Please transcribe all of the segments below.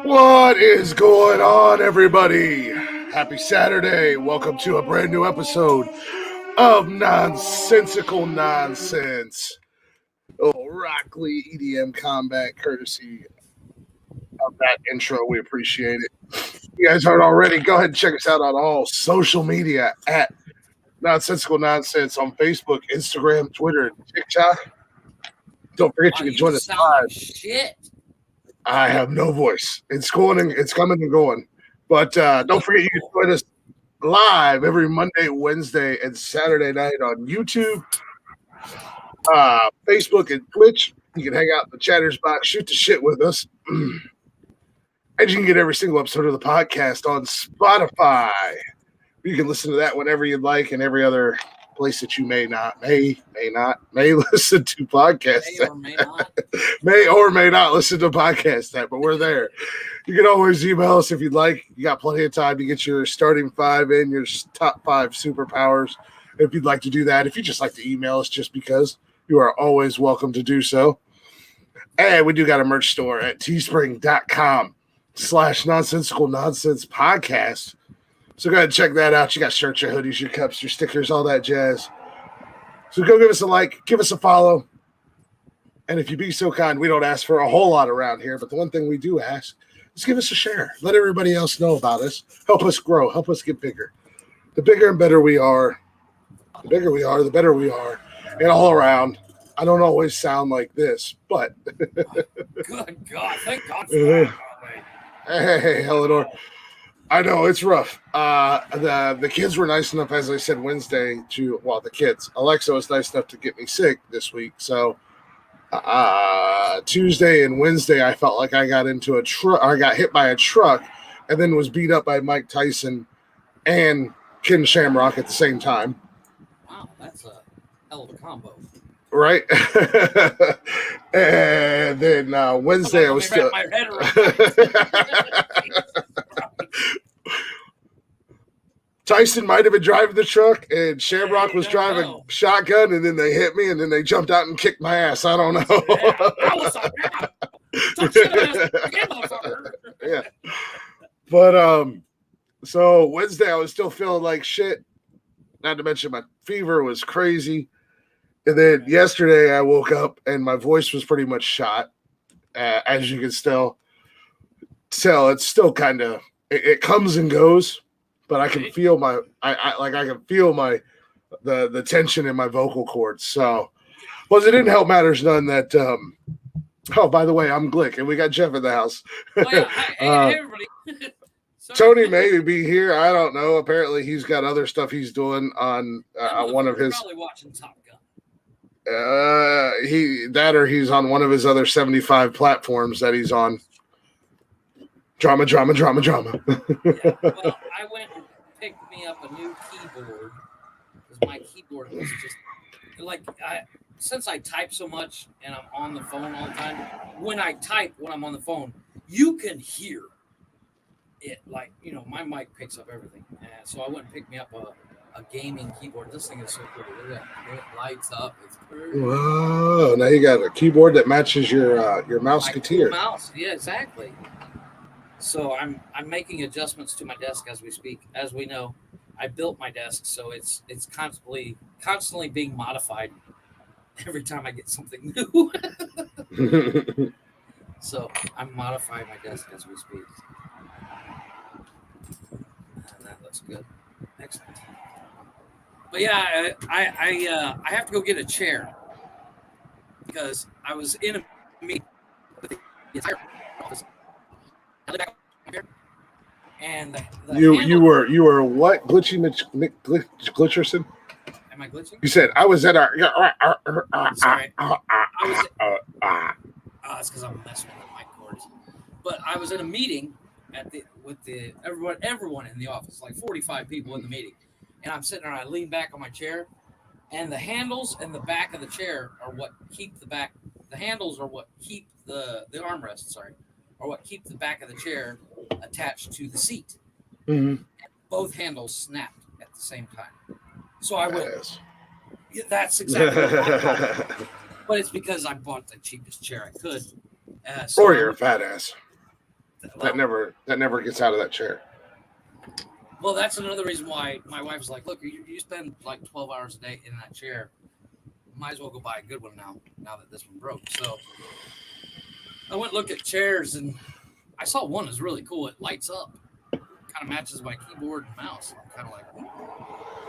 What is going on, everybody? Happy Saturday. Welcome to a brand new episode of Nonsensical Nonsense. Oh, Rockley EDM combat courtesy of that intro. We appreciate it. If you guys aren't already, go ahead and check us out on all social media at Nonsensical Nonsense on Facebook, Instagram, Twitter, and TikTok. Don't forget you can join us live. Shit. I have no voice. It's coming and going. But don't forget you can join us live every Monday, Wednesday, and Saturday night on YouTube, Facebook, and Twitch. You can hang out in the chatter's box, shoot the shit with us. And you can get every single episode of the podcast on Spotify. You can listen to that whenever you'd like, and every other place that you may listen to podcasts. May or may not listen to podcasts at, but we're there. You can always email us if you'd like. You got plenty of time to get your starting five in, your top five superpowers. If you'd like to do that, if you just like to email us just because, you are always welcome to do so. And we do got a merch store at teespring.com/nonsensical nonsense podcast. So go ahead and check that out. You got shirts, your hoodies, your cups, your stickers, all that jazz. So go give us a like, give us a follow. And if you be so kind, we don't ask for a whole lot around here, but the one thing we do ask is give us a share. Let everybody else know about us. Help us grow. Help us get bigger. The bigger and better we are, the better we are. And all around. I don't always sound like this, but. Good God. Thank God for that. Hey, Eleanor. I know it's rough. The kids were nice enough, as I said, Wednesday the kids. Alexa was nice enough to get me sick this week. So Tuesday and Wednesday, I felt like I got into a truck. I got hit by a truck and then was beat up by Mike Tyson and Ken Shamrock at the same time. Wow, that's a hell of a combo. Right. And then Wednesday I was still. My head around Tyson might have been driving the truck, and Shamrock was driving a shotgun, and then they hit me, and then they jumped out and kicked my ass. I don't know. Yeah. But so Wednesday I was still feeling like shit. Not to mention my fever was crazy. And then yesterday I woke up and my voice was pretty much shot. As you can still tell, it's still kind of it comes and goes, but I can feel I can feel the tension in my vocal cords. So, well, it didn't help matters none that. Oh, by the way, I'm Glick, and we got Jeff in the house. Oh, yeah. Hey, everybody. Tony may be here. I don't know. Apparently, he's got other stuff he's doing on one of his. Probably watching Top Gun. He's on one of his other 75 platforms that he's on. Drama. Yeah, well, I went and picked me up a new keyboard because my keyboard was just like since I type so much and I'm on the phone all the time. When I type when I'm on the phone, you can hear it. Like my mic picks up everything. So I went and picked me up a gaming keyboard. This thing is so cool. Look at that. It lights up. It's pretty. Wow! Now you got a keyboard that matches your Mouseketeer. Mouse, yeah, exactly. So I'm making adjustments to my desk as we speak. As we know, I built my desk, so it's constantly being modified every time I get something new. So I'm modifying my desk as we speak. And that looks good. Excellent. But yeah, I have to go get a chair because I was in a meeting with the entire office. And you were what? Glitcherson? Am I glitching? You said I was at our. Sorry. It's because I'm messing with my cords. But I was in a meeting with everyone in the office, like 45 people in the meeting. And I'm sitting there and I lean back on my chair, and the handles and the back of the chair are what keep the back. The handles are what keep the armrests, sorry, are what keep the back of the chair attached to the seat. Mm-hmm. Both handles snapped at the same time. So I went. Yeah, that's exactly what I bought. But it's because I bought the cheapest chair I could. Or you're a fat ass. Well, that never gets out of that chair. Well, that's another reason why my wife's like, look, you spend like 12 hours a day in that chair. Might as well go buy a good one now that this one broke. So I went and looked at chairs, and I saw one is really cool. It lights up. Kind of matches my keyboard and mouse. I'm kind of like,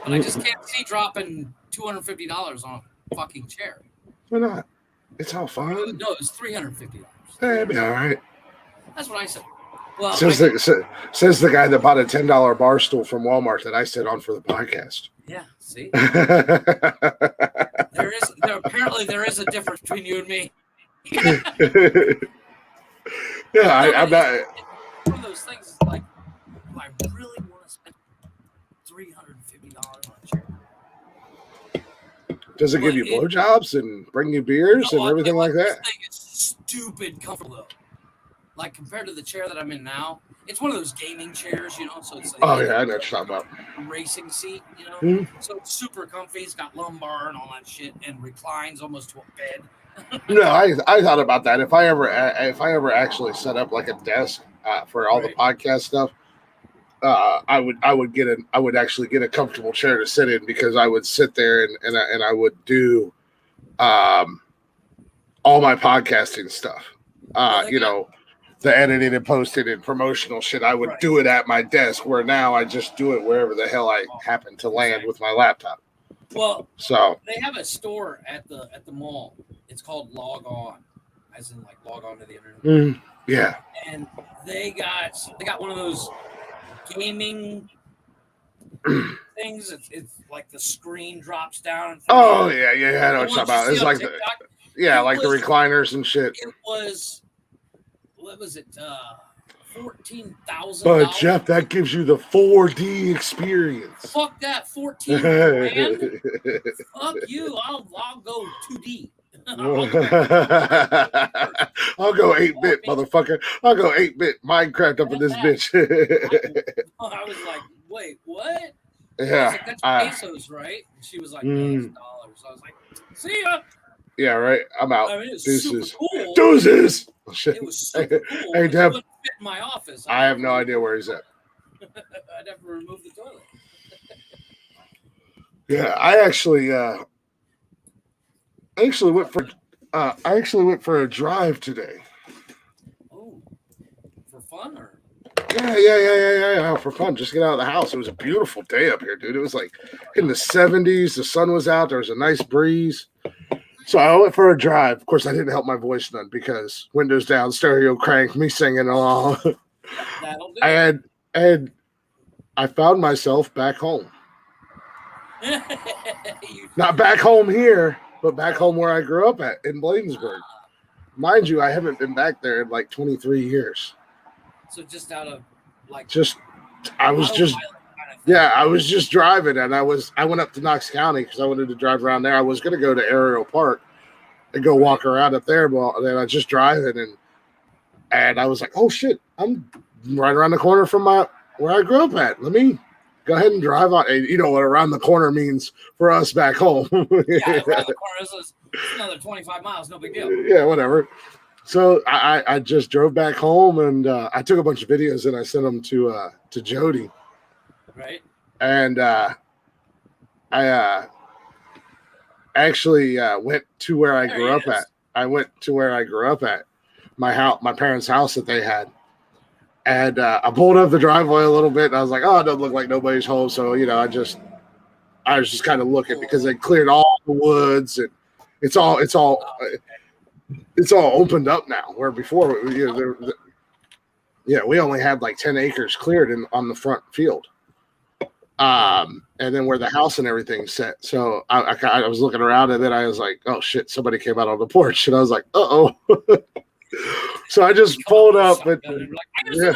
but I just can't see dropping $250 on a fucking chair. Why not? It's all fun. No, it was $350. Hey, it'd be all right. That's what I said. Well, says the guy that bought a $10 bar stool from Walmart that I sit on for the podcast. Yeah, see, there is a difference between you and me. Yeah, I'm not. One of those things like, do I really want to spend $350 on a chair? Does it give you blowjobs and bring you beers and everything like that? This thing is stupid comfortable though. Like compared to the chair that I'm in now, it's one of those gaming chairs, So it's like I know what you're talking about. Racing seat, Mm-hmm. So it's super comfy. It's got lumbar and all that shit, and reclines almost to a bed. No, I thought about that. If I ever actually set up like a desk for all the podcast stuff, I would actually get a comfortable chair to sit in because I would sit there and I would do all my podcasting stuff. The editing and posting and promotional shit, I would do it at my desk, where now I just do it wherever the hell I happen to land with my laptop. Well, so they have a store at the mall. It's called Log On, as in like log on to the internet. Yeah. And they got one of those gaming things. It's like the screen drops down. Oh yeah, I know what you're talking about. It's like like the recliners and shit. It was. What was it? $14,000. But Jeff, that gives you the 4D experience. Fuck that, 14 grand. Fuck you. I'll go 2D. I'll go 8-bit, motherfucker. I'll go 8-bit Minecraft up in this bitch. I was like, wait, what? Yeah. I was like, that's pesos, right? And she was like, no, it's dollars. I was like, see ya. Yeah, right. I'm out. I mean, it was Deuces. super cool. Deuces. Oh, shit. It was super cool. Hey, Deb. It wouldn't fit in my office. I have no idea where he's at. I'd have to remove the toilet. Yeah, I actually went for a drive today. Oh, for fun or? Yeah, for fun. Just get out of the house. It was a beautiful day up here, dude. It was like in the 70s. The sun was out. There was a nice breeze. So I went for a drive. Of course, I didn't help my voice none because windows down, stereo crank, me singing along. That'll do. And I found myself back home. Not back home here, but back home where I grew up at in Bladensburg. Mind you, I haven't been back there in like 23 years. So just out of like, I was just driving, and I went up to Knox County because I wanted to drive around there. I was going to go to Ariel Park and go walk around up there, but then I just driving, and I was like, oh shit, I'm right around the corner from where I grew up at. Let me go ahead and drive on. And you know what around the corner means for us back home. Yeah, around the corner is another 25 miles, no big deal. Yeah, whatever. So I just drove back home, and I took a bunch of videos and I sent them to Jody. Right. And I actually went to where I grew up at. I went to where I grew up at, my parents' house that they had. And I pulled up the driveway a little bit, and I was like, "Oh, it doesn't look like nobody's home." So I was just kind of looking because they cleared all the woods, and it's all opened up now. Where before, we only had like 10 acres cleared on the front field, and then where the house and everything's set. So I was looking around, and then I was like, "Oh shit!" Somebody came out on the porch, and I was like, "Uh oh." So I just pulled up, and yeah.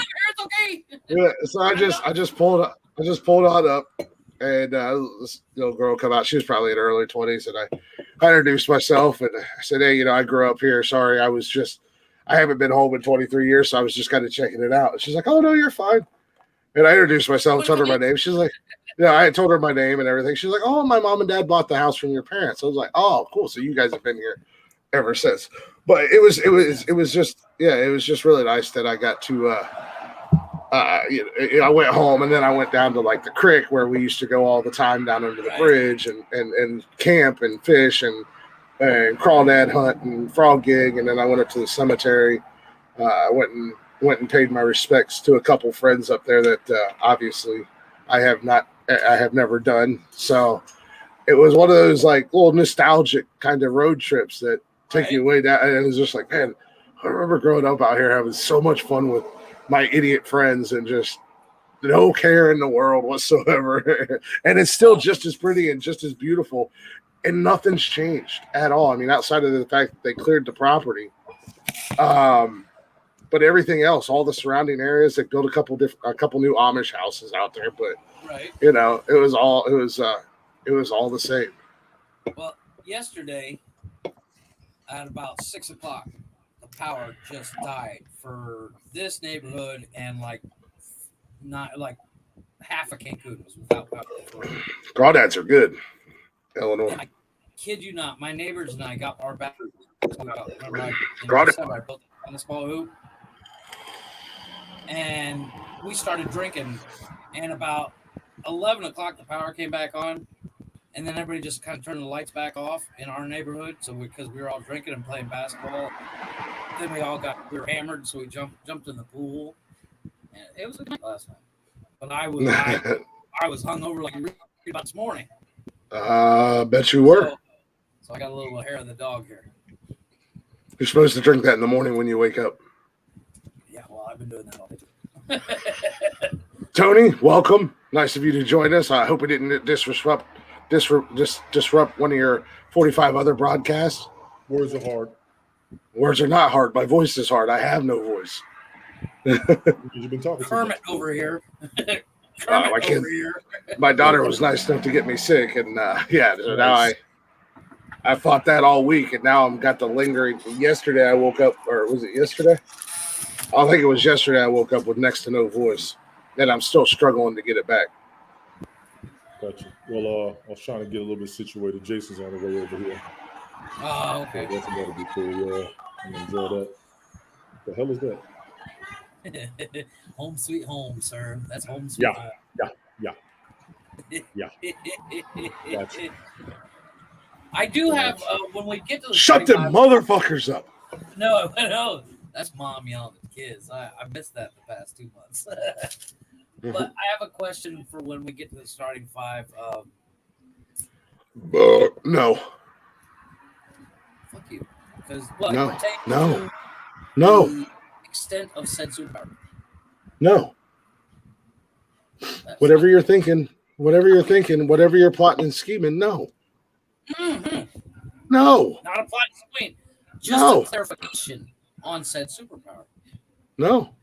So I just pulled on up, and this little girl come out. She was probably in her early 20s, and I introduced myself, and I said, "Hey, I grew up here. Sorry, I haven't been home in 23 years, so I was just kind of checking it out." And she's like, "Oh no, you're fine." And I introduced myself, told her my name. She's like, "Yeah," I told her my name and everything. She's like, "Oh, my mom and dad bought the house from your parents." I was like, "Oh, cool. So you guys have been here ever since." But it was just really nice that I got to I went home, and then I went down to like the creek where we used to go all the time down under the bridge and camp and fish and crawdad hunt and frog gig, and then I went up to the cemetery. I went and paid my respects to a couple friends up there that obviously I have never done. So it was one of those like little nostalgic kind of road trips that take you way down, and it was just like, man, I remember growing up out here having so much fun with my idiot friends and just no care in the world whatsoever. And it's still just as pretty and just as beautiful, and nothing's changed at all. I mean, outside of the fact that they cleared the property, but everything else, all the surrounding areas, they built a couple new Amish houses out there, but it was all the same. Well, yesterday at about 6 o'clock, the power just died for this neighborhood, and not like half of Cancun was without power. Crawdads are good, Illinois. And I kid you not, my neighbors and I got our back. Remember, I built on a small hoop, and we started drinking. And about 11 o'clock, the power came back on. And then everybody just kind of turned the lights back off in our neighborhood. So because we were all drinking and playing basketball, then we were hammered. So we jumped in the pool. And it was a good night last night. But I was hungover like about this morning. Bet you were. So I got a little hair of the dog here. You're supposed to drink that in the morning when you wake up. Yeah, well, I've been doing that all day. Tony, welcome. Nice of you to join us. I hope we didn't disrupt one of your 45 other broadcasts. Words are hard. Words are not hard. My voice is hard. I have no voice. You've been talking Kermit over here. Kermit my kid, over here. my daughter was nice enough to get me sick, and so now Nice. I fought that all week, and now I've got the lingering. Yesterday I woke up, or was it yesterday? I think it was yesterday. I woke up with next to no voice, and I'm still struggling to get it back. Gotcha. Well, I was trying to get a little bit situated. Jason's on the way over here. Oh, okay. That's about to be cool. Yeah, I'm gonna enjoy that. What the hell is that? Home sweet home, sir. That's home sweet home. Yeah. Gotcha. I do have when we get to the Shut them motherfuckers up. No, that's mom yelling at the kids. I missed that the past 2 months. But I have a question for when we get to the starting five. No. Fuck you. Because what No. pertains No. to No. the extent of said superpower. No. Whatever you're thinking, whatever you're plotting and scheming, no. Mm-hmm. No. Not a plot scheme. Just No. a clarification on said superpower. No.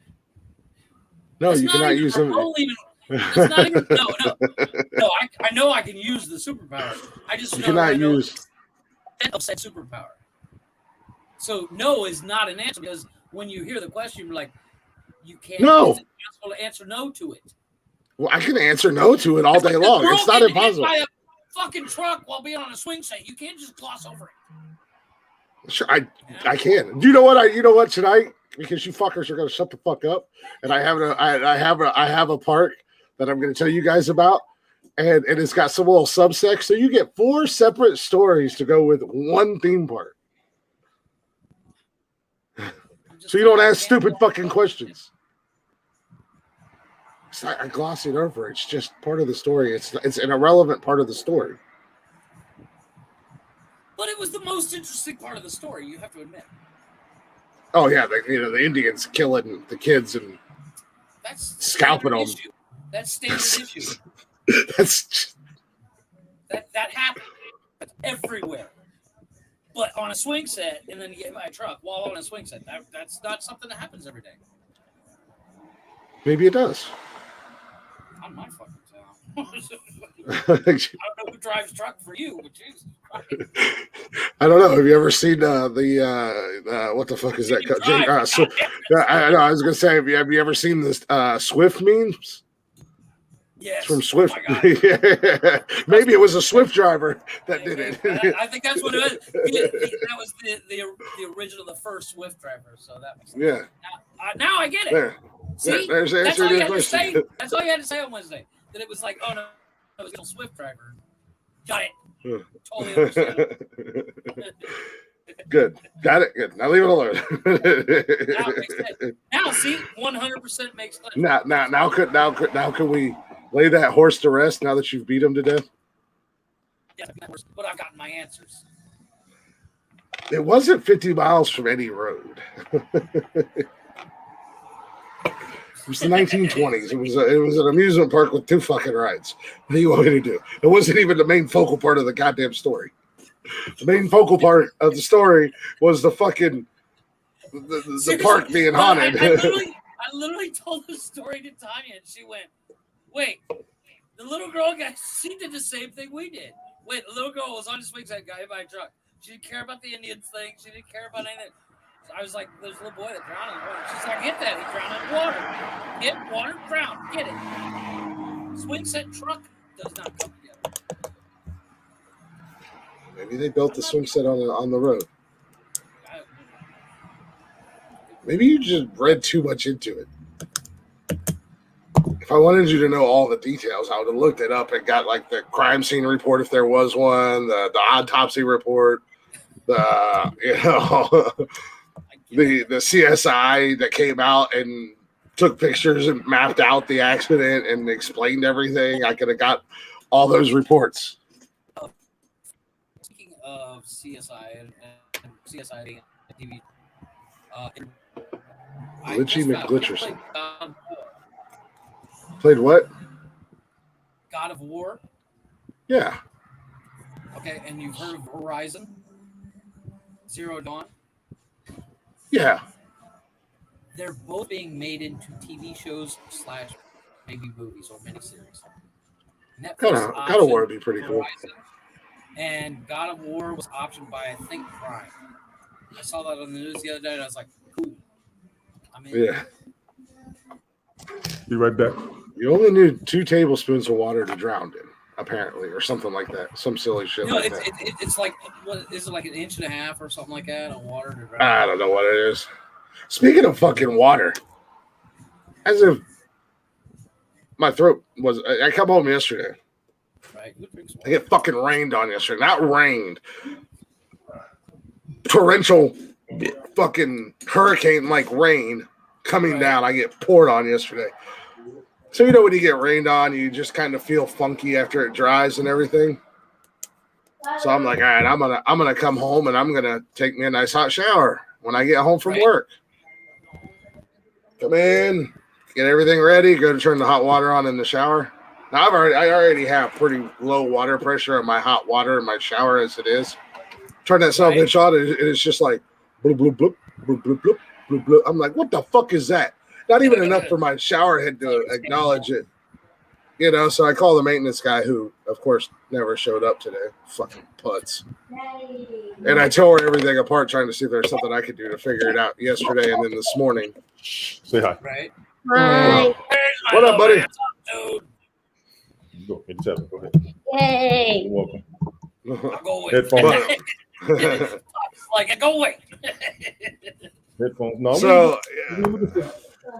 No, It's you cannot use them. It's not even. No. I know I can use the superpower. I just You cannot use of said superpower. So no is not an answer because when you hear the question, you're like, you can't. No. It's impossible to answer no to it. Well, I can answer no to it all day long. It's not impossible. Hit by a fucking truck while being on a swing set. You can't just gloss over it. Sure, I can. You know what? You know what tonight? Because you fuckers are gonna shut the fuck up. And I have a park that I'm gonna tell you guys about, and it's got some little subsects. So you get 4 separate stories to go with one theme park. So you don't ask stupid fucking questions. It's not, I gloss it over. It's just part of the story. It's an irrelevant part of the story. But it was the most interesting part of the story, you have to admit. Oh yeah, the Indians killing the kids and that's scalping them. Issue. That's standard issue. That's that happens everywhere. But on a swing set, and then you get hit by a truck while on a swing set, that's not something that happens every day. Maybe it does. On my fucking town. I don't know who drives truck for you, but Jesus Christ. I don't know. Have you ever seen what the fuck is that? I know. I was gonna say, have you ever seen this Swift memes? Yes. It's from Swift. Oh Yeah. Maybe it was a Swift driver that did it. I think that's what it was. That was the original, the first Swift driver. So that was now I get it. There. See, there's the that's answer all to you your had to say. question. That's all you had to say on Wednesday. That it was like, oh no, it was a Swift driver. Got it. Totally understand. Good. Got it. Good. Now leave it alone. Now see, 100% makes sense. Now can we lay that horse to rest now that you've beat him to death? Yeah, but I've gotten my answers. It wasn't 50 miles from any road. It was the 1920s. It was an amusement park with 2 fucking rides. What do you want me to do? It wasn't even the main focal part of the goddamn story. The main focal part of the story was the fucking the park being haunted. I literally told the story to Tanya, and she went, "Wait, the little girl she did the same thing we did. Wait, the little girl was on the swing set, got hit by a truck. She didn't care about the Indian thing. She didn't care about anything." So I was like, "There's a little boy that drowned in the water." She's like, "Hit that! He drowned in water. Hit water, drown. Get it." Swing set truck does not come together. Maybe they built the swing set on the road. Maybe you just read too much into it. If I wanted you to know all the details, I would have looked it up and got like the crime scene report if there was one, the autopsy report, the the CSI that came out and took pictures and mapped out the accident and explained everything. I could have got all those reports. Speaking of CSI and CSI TV, Glitchy McGlitcherson. Played what? God of War. Yeah. Okay, and you've heard of Horizon Zero Dawn? Yeah. they're both being made into TV shows / maybe movies or miniseries. Netflix God of War would be pretty cool. And God of War was optioned by, I think, Prime. I saw that on the news the other day, and I was like, cool. I'm in. Yeah. Be right back. You only need 2 tablespoons of water to drown in, apparently, or something like that. Some silly shit like that. It's like, what is it, like 1.5 inches or something like that of water to drown? I don't know what it is. Speaking of fucking water, as if my throat was. I come home yesterday. Right. I get fucking rained on yesterday. Not rained. Torrential fucking hurricane-like rain coming down. I get poured on yesterday. So you know when you get rained on, you just kind of feel funky after it dries and everything. So I'm like, all right, I'm gonna come home and I'm gonna take me a nice hot shower when I get home from work. Come in, get everything ready, go to turn the hot water on in the shower. Now I already have pretty low water pressure on my hot water in my shower as it is. Turn that son of a bitch on, and it's just like bloop, bloop, bloop, bloop, bloop, bloop, bloop, bloop. I'm like, what the fuck is that? Not even enough for my shower head to acknowledge it. You know, so I call the maintenance guy who, of course, never showed up today. Fucking putz. And I tore everything apart trying to see if there's something I could do to figure it out yesterday and then this morning. Say hi. Right. Hi. What up, buddy? Go ahead. Yay. You're welcome. I'll go away. Headphones. Like, go away. Headphones. No.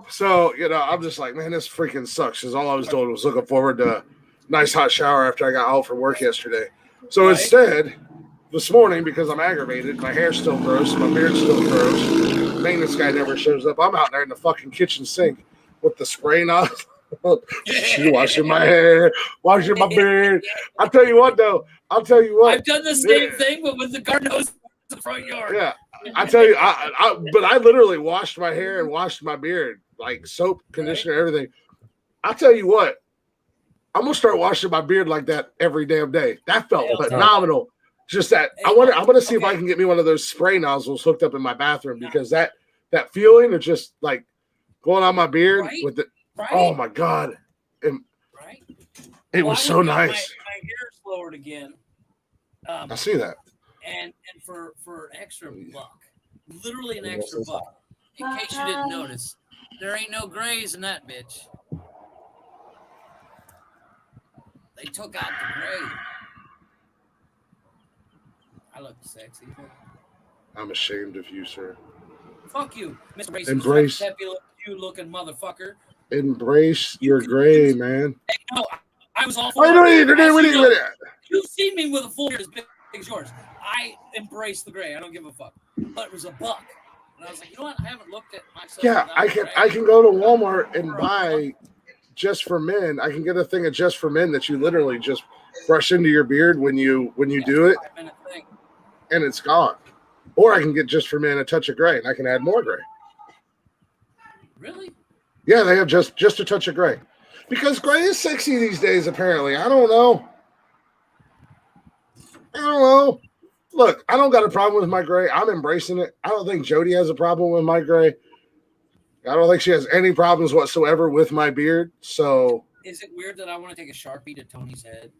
So, you know, I'm just like, man, this freaking sucks. Because all I was doing was looking forward to a nice hot shower after I got home from work yesterday. So instead, this morning, because I'm aggravated, my hair's still gross, my beard's still gross, maintenance guy never shows up. I'm out there in the fucking kitchen sink with the spray nozzle. Washing my hair, washing my beard. I'll tell you what, though. I've done the same thing, but with the garden hose in the front yard. Yeah. I tell you, but I literally washed my hair and washed my beard, like soap, conditioner, everything. I'll tell you what, I'm gonna start washing my beard like that every damn day. That felt phenomenal. Just that I'm gonna see if I can get me one of those spray nozzles hooked up in my bathroom because that feeling of just like going on my beard with it. Right? Oh my god! It was so nice. My hair's lowered again. I see that. And for an extra buck, literally an extra buck. In case you didn't notice, there ain't no grays in that bitch. They took out the gray. I look sexy. I'm ashamed of you, sir. Fuck you, Mr. Racist. Embrace. You looking motherfucker. Embrace your gray, man. No, I was all for You've seen me with a full beard as big as yours. I embrace the gray. I don't give a fuck. But it was a buck. And I was like, you know what? I haven't looked at myself. Yeah, I can go to Walmart and buy Just for Men. I can get a thing of Just for Men that you literally just brush into your beard when you do it. And it's gone. Or I can get Just for Men a touch of gray and I can add more gray. Really? Yeah, they have just a touch of gray. Because gray is sexy these days, apparently. I don't know. Look, I don't got a problem with my gray. I'm embracing it. I don't think Jody has a problem with my gray. I don't think she has any problems whatsoever with my beard. So, is it weird that I want to take a Sharpie to Tony's head?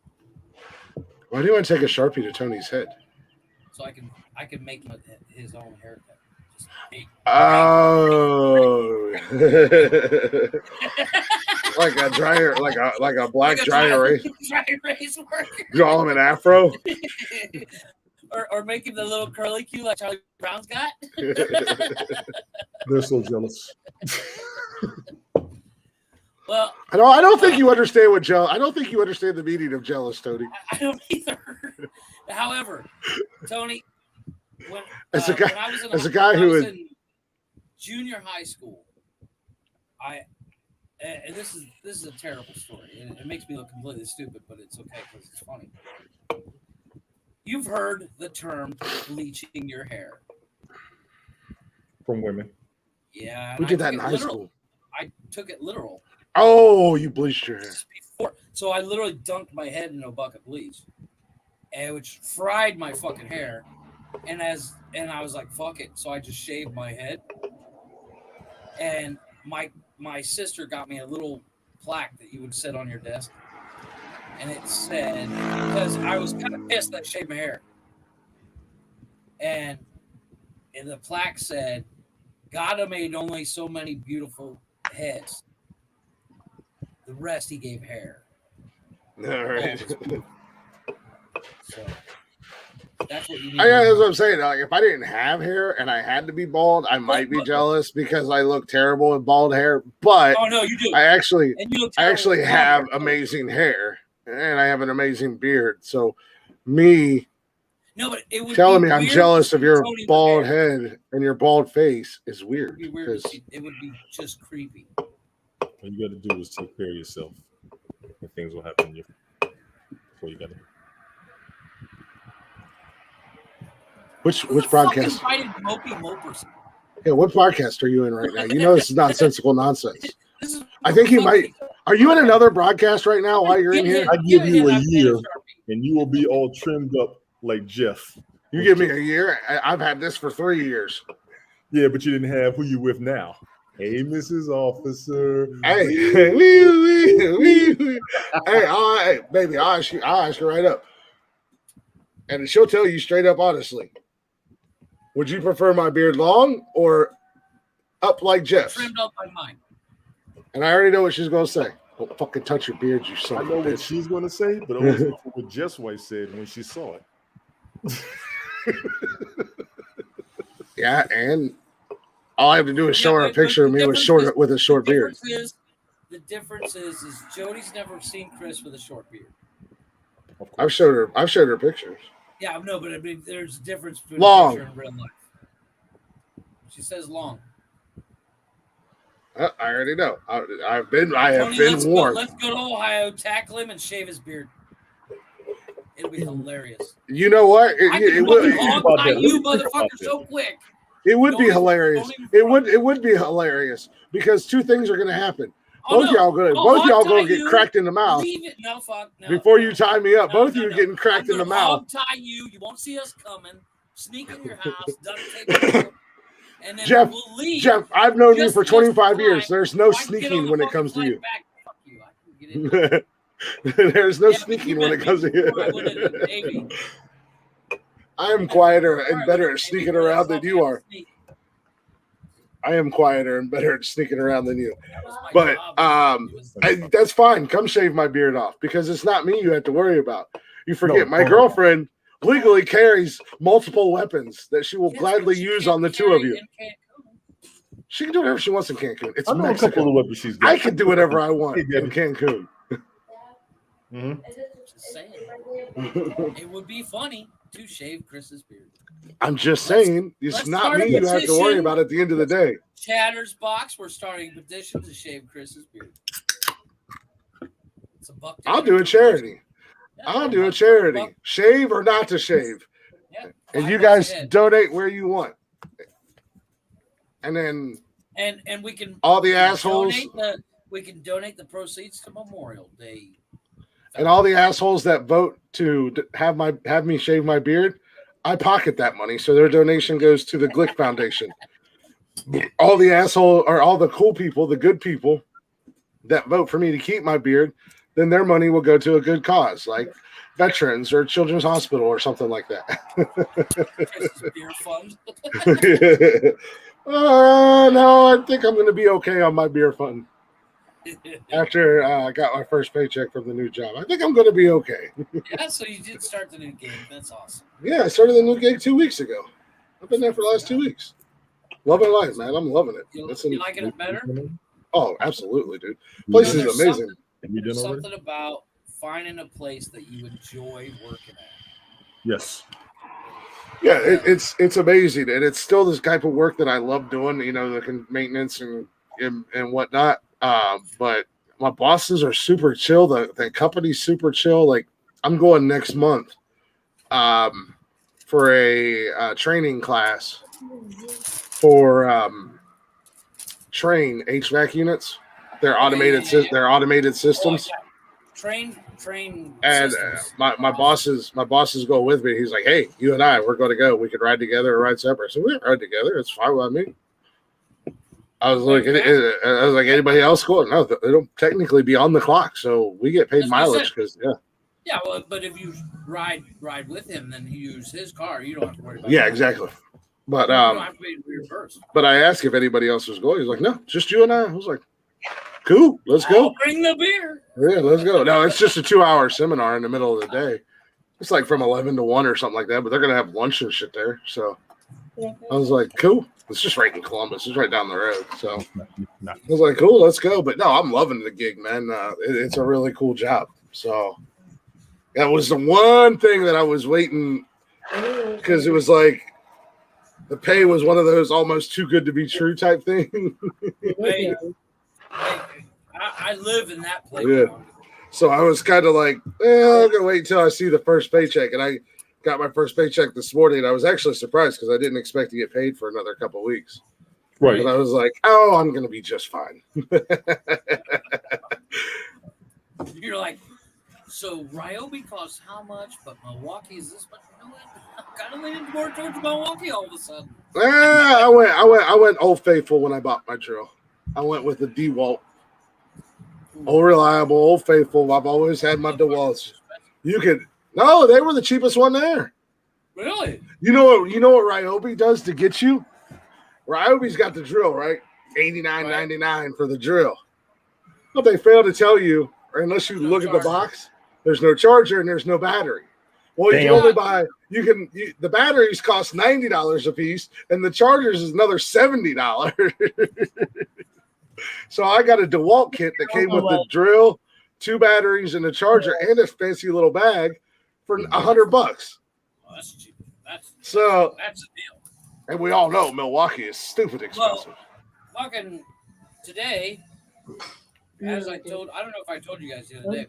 Why do you want to take a Sharpie to Tony's head? So I can make him his own haircut. Oh, like a black dry erase worker. Draw him an afro, or make him the little curly Q like Charlie Brown's got. They're so jealous. Well, I don't think you understand what jealous. I don't think you understand the meaning of jealous, Tony. I don't either. However, Tony, when as I was in junior high school, and this is a terrible story, and it makes me look completely stupid, but it's okay because it's funny. You've heard the term bleaching your hair from women. Yeah, we did that in high school. I took it literal. Oh, you bleached your hair. So I literally dunked my head in a bucket of bleach, and which fried my fucking hair. And I was like, fuck it. So I just shaved my head. And my sister got me a little plaque that you would set on your desk, and it said, because I was kind of pissed that I shaved my hair, and the plaque said, God made only so many beautiful heads. The rest he gave hair. All right. So that's what you need. That's what I'm saying. Like, if I didn't have hair and I had to be bald, I might be jealous because I look terrible with bald hair. But oh no, you do. I actually have hair. amazing hair and I have an amazing beard. So me but it would telling be me I'm weird jealous of your Tony bald head and your bald face is weird. It would be weird to see. It would be just creepy. What you got to do is take care of yourself, and things will happen. That's what you got to do. Which broadcast? Yeah, what broadcast are you in right now? You know this is nonsensical nonsense. I think you might. Are you in another broadcast right now while you're in here? I give you a year, and you will be all trimmed up like Jeff. You give me a year? I've had this for 3 years. Yeah, but you didn't have who you with now. Hey, Mrs. Officer. Hey, hey, all right, baby, I'll ask you right up. And she'll tell you straight up honestly. Would you prefer my beard long or up like Jeff's? Trimmed up like mine. And I already know what she's going to say. Don't fucking touch your beard, you son of a bitch. I know what she's going to say, but always what Jeff's wife said when she saw it. Yeah, and all I have to do is show her a picture of me with a short beard. The difference is Jody's never seen Chris with a short beard. I've showed her pictures. Yeah, no, but I mean, there's a difference between long picture and real life. She says long. I already know. I have been warned. Let's go to Ohio, tackle him, and shave his beard. It'll be hilarious. You know what? It would. You motherfucker so quick. It would be hilarious. It would be hilarious because two things are going to happen. Both y'all gonna get cracked in the mouth. No, fuck, no. Before you tie me up, both of you getting cracked in the mouth. I'll tie you. You won't see us coming. Sneak in your house. Take and then Jeff, we'll leave. Jeff, I've known you for 25 years. There's no sneaking when it comes to you. Fuck you. I can get in. There's no sneaking when it comes to you. I am quieter and better at sneaking around than you are. I am quieter and better at sneaking around than you. But that's fine. Come shave my beard off because it's not me you have to worry about. You forget my girlfriend legally carries multiple weapons that she will gladly use on the two of you. She can do whatever she wants in Cancun. It's Mexico. A couple of weapons she's got. I can do whatever I want in Cancun. Mm-hmm. Just saying. It would be funny to shave Chris's beard. I'm just saying, it's not me you have to worry about at the end of the day. Chatter's Box, we're starting a petition to shave Chris's beard. It's $1. I'll do a charity. I'll do a charity. Shave or not to shave. Yeah, and you guys donate where you want. And then and we can all the assholes we can donate the proceeds to Memorial Day. And all the assholes that vote to have me shave my beard, I pocket that money, so their donation goes to the Glick Foundation. All the all the cool people, the good people that vote for me to keep my beard, then their money will go to a good cause, like veterans or Children's Hospital or something like that. Beer fund. No, I think I'm going to be okay on my beer fund. After I got my first paycheck from the new job, I think I'm going to be okay. Yeah, so you did start the new gig. That's awesome. Yeah, I started the new gig 2 weeks ago. I've been there for the last 2 weeks. Loving life, man. I'm loving it. You liking it better? Oh, absolutely, dude. Place is amazing. Something about finding a place that you enjoy working at. Yes. Yeah, it's amazing, and it's still this type of work that I love doing. You know, the maintenance and whatnot. But my bosses are super chill. The company's super chill. Like I'm going next month for a training class for train HVAC units. They're automated systems. Train and my bosses go with me. He's like, hey, you and I, we're going to go. We could ride together or ride separate. So we ride together. It's fine with me. I was like, anybody else going? No, they don't technically be on the clock, so we get paid That's what I mileage said. because Yeah, well, but if you ride with him, then you use his car. You don't have to worry about. yeah, that. exactly. But You don't have to pay reimbursed. but I asked if anybody else was going. He's like, no, just you and I. I was like, cool, let's go. Bring the beer. Yeah, let's go. No, it's just a 2-hour seminar in the middle of the day. It's like from 11 to 1 or something like that, but they're gonna have lunch and shit there. So I was like, cool. It's just right in Columbus. It's right down the road. So I was like, cool, let's go. But no, I'm loving the gig, man. It's a really cool job. So that was the one thing that I was waiting because it was like the pay was one of those almost too good to be true type thing. Hey, I live in that place. Yeah. So I was kind of like, I'm gonna wait until I see the first paycheck, and I got my first paycheck this morning. And I was actually surprised because I didn't expect to get paid for another couple of weeks. Right. But I was like, oh, I'm gonna be just fine. You're like, so Ryobi costs how much, but Milwaukee is this much? You know what? I'm kind of leaning more towards Milwaukee all of a sudden. I went Old Faithful when I bought my drill. I went with the DeWalt. Old Reliable, Old Faithful. I've always had my DeWalts. No, they were the cheapest one there. Really? You know what Ryobi does to get you? Ryobi's got the drill, right? $89.99 for the drill. But they fail to tell you, or unless you look at the box, there's no charger and there's no battery. Well, you can only buy the batteries cost $90 a piece, and the chargers is another $70. So I got a DeWalt kit that came with the drill, 2 batteries, and a charger, and a fancy little bag for $100. Oh, that's cheap. That's a deal. And we all know Milwaukee is stupid expensive. Well, fucking today, as I don't know if I told you guys the other day,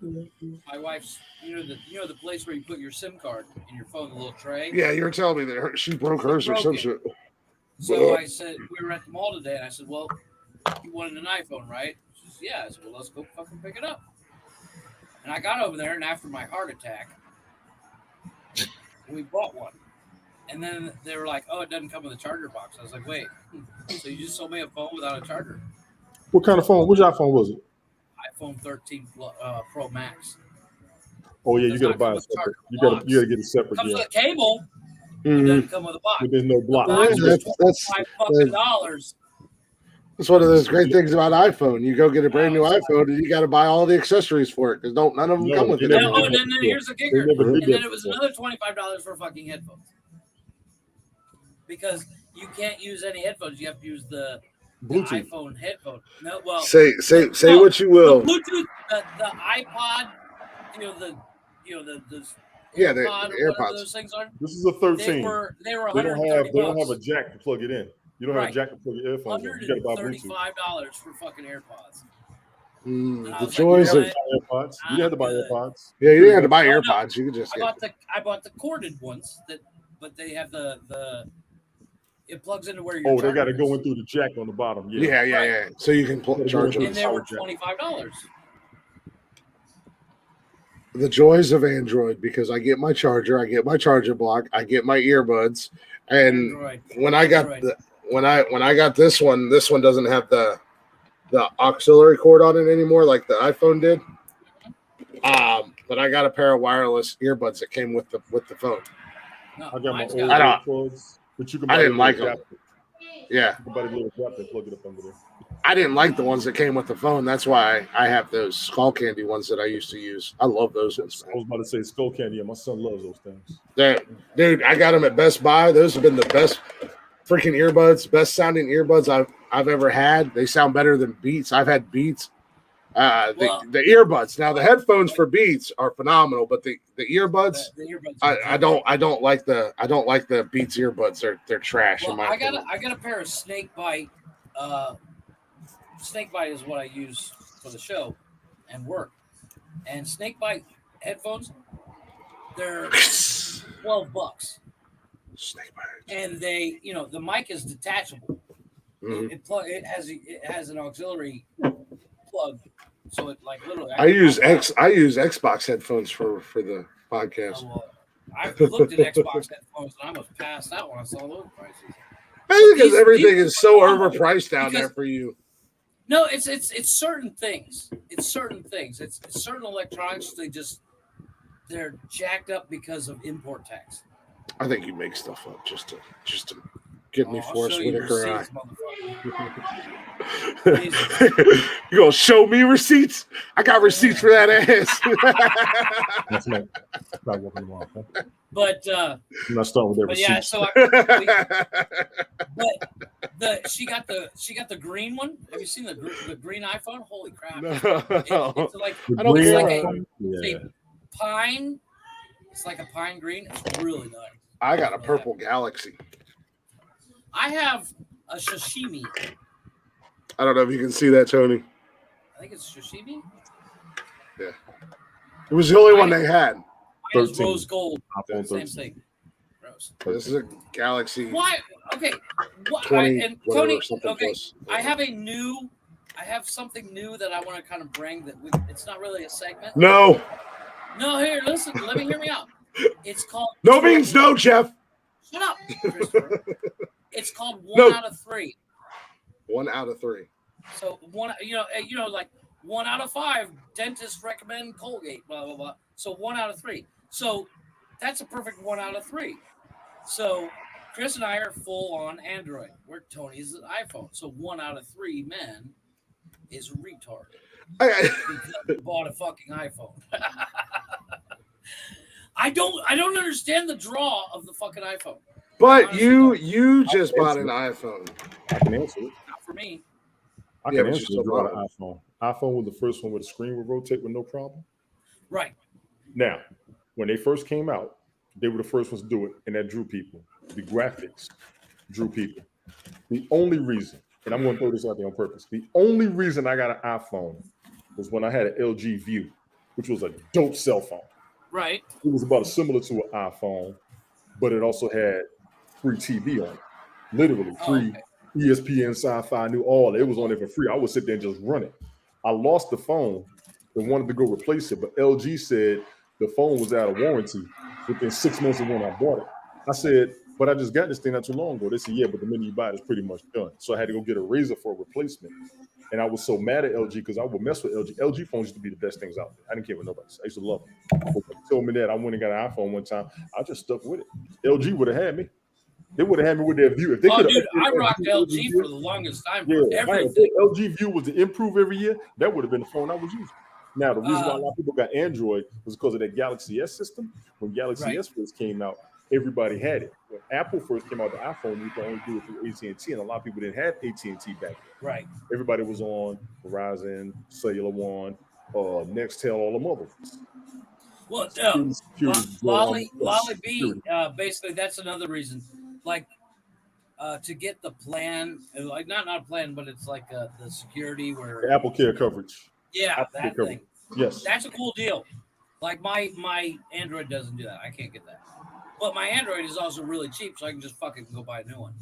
my wife's, the place where you put your SIM card in your phone, the little tray. Yeah, you were telling me that she broke hers or some shit. So I said, we were at the mall today, and I said, well, you wanted an iPhone, right? She said, yeah. I said, well, let's go fucking pick it up. And I got over there, and after my heart attack, we bought one. And then they were like, oh, it doesn't come with a charger box. I was like, wait, so you just sold me a phone without a charger? What kind of phone? Which iPhone was it? iPhone 13 Pro Max. Oh yeah, you gotta buy a separate. You gotta get a separate. Comes yeah. with a cable. Mm-hmm. It doesn't come with a box. But there's no block. That's $5. That's one of those great things about iPhone. You go get a brand new iPhone, and you got to buy all the accessories for it because none of them come with it. And then here's the kicker. And then it was another $25 for fucking headphones. Because you can't use any headphones. You have to use the Bluetooth iPhone headphone. No, well, say what you will. The Bluetooth, the iPod, the AirPods. Those things are. This is a 13. They were They $130. don't have a jack to plug it in. You don't have a jack to plug your earphones in. You gotta buy Bluetooth. $135 for fucking AirPods. The joys of AirPods. You had to buy AirPods. Yeah, you didn't have to buy AirPods. You could just. I bought the corded ones but they have the. It plugs into where you're. They got to go in through the jack on the bottom. Yeah. So you can charge them. And they were $25. The joys of Android, because I get my charger, I get my charger block, I get my earbuds, and Android. when I got when I got this one doesn't have the auxiliary cord on it anymore like the iPhone did. But I got a pair of wireless earbuds that came with the phone. No, I got my old earbuds, but you can buy I didn't like them. Yeah. You can buy the little adapter and plug it up under there. I didn't like the ones that came with the phone. That's why I have those Skull Candy ones that I used to use. I love those ones, man. I was about to say Skull Candy, and my son loves those things. Dude, I got them at Best Buy. Those have been the best freaking earbuds, best sounding earbuds I've ever had. They sound better than Beats. I've had Beats. The earbuds. Now the headphones for Beats are phenomenal, but the earbuds, I don't like the Beats earbuds. They're trash. Well, I got a pair of Snakebite. Snakebite is what I use for the show and work. And Snakebite headphones, they're $12. Snakebite. And they, the mic is detachable. Mm-hmm. It has an auxiliary plug, so it like literally. I use Xbox headphones for the podcast. I've looked at Xbox headphones and I almost passed out when I saw those prices. I think everything is so overpriced down there for you. No, it's certain things. It's certain things. It's certain electronics. They're jacked up because of import tax. I think you make stuff up just to get me Forrest Whitaker. You gonna show me receipts? I got receipts for that ass. That's not walking them off. Huh? But I'm not starting with that receipt. yeah, so she got the green one. Have you seen the green iPhone? Holy crap! No. It's like I don't care. a pine. It's like a pine green. It's really nice. I got a purple Galaxy. I have a sashimi. I don't know if you can see that, Tony. I think it's sashimi. Yeah. It was the only one they had. Mine is rose gold. Same thing. Rose. This is a Galaxy. Why? Okay. 20, and Tony, okay. plus. I have something new that I want to kind of bring it's not really a segment. No. No, here, listen. Let me hear me out. It's called No means no, Jeff. Shut up, Christopher. It's called 1 out of 3. 1 out of 3. So like 1 out of 5 dentists recommend Colgate, blah blah blah. So 1 out of 3. So that's a perfect 1 out of 3. So Chris and I are full on Android. Where Tony's an iPhone. So 1 out of 3 men is retard because he bought a fucking iPhone. I don't understand the draw of the fucking iPhone. But you just bought an iPhone. I can answer it. Not for me. I can answer the draw of iPhone. iPhone was the first one where the screen would rotate with no problem. Right. Now, when they first came out, they were the first ones to do it, and that drew people. The graphics drew people. The only reason, and I'm going to throw this out there on purpose, the only reason I got an iPhone was when I had an LG View, which was a dope cell phone. Right. It was about similar to an iPhone, but it also had free TV on it. Literally free ESPN, Sci-Fi, I knew all. It was on it for free. I would sit there and just run it. I lost the phone and wanted to go replace it, but LG said the phone was out of warranty within 6 months of when I bought it. I said, but I just got this thing not too long ago. They said, yeah, but the minute you buy it, it's pretty much done. So I had to go get a razor for a replacement. And I was so mad at LG because I would mess with LG. LG phones used to be the best things out there. I didn't care what nobody said. I used to love them. But when they told me that I went and got an iPhone one time, I just stuck with it. LG would have had me. They would have had me with their View. If they dude, I rocked LG for the longest time. Yeah, everything. if LG View was to improve every year, that would have been the phone I was using. Now, the reason why a lot of people got Android was because of that Galaxy S system. When Galaxy S first came out, everybody had it. When Apple first came out, the iPhone, you could only do it through AT&T, and a lot of people didn't have AT&T back then. Right. Everybody was on Verizon, Cellular One, Nextel, all the other ones. Well, Lolly B, basically, that's another reason. Like, to get the plan, like not a plan, but it's like the security where the Apple Care coverage. Yeah, Apple that Care thing. coverage. Yes, that's a cool deal. Like my Android doesn't do that. I can't get that. But my Android is also really cheap, so I can just fucking go buy a new one.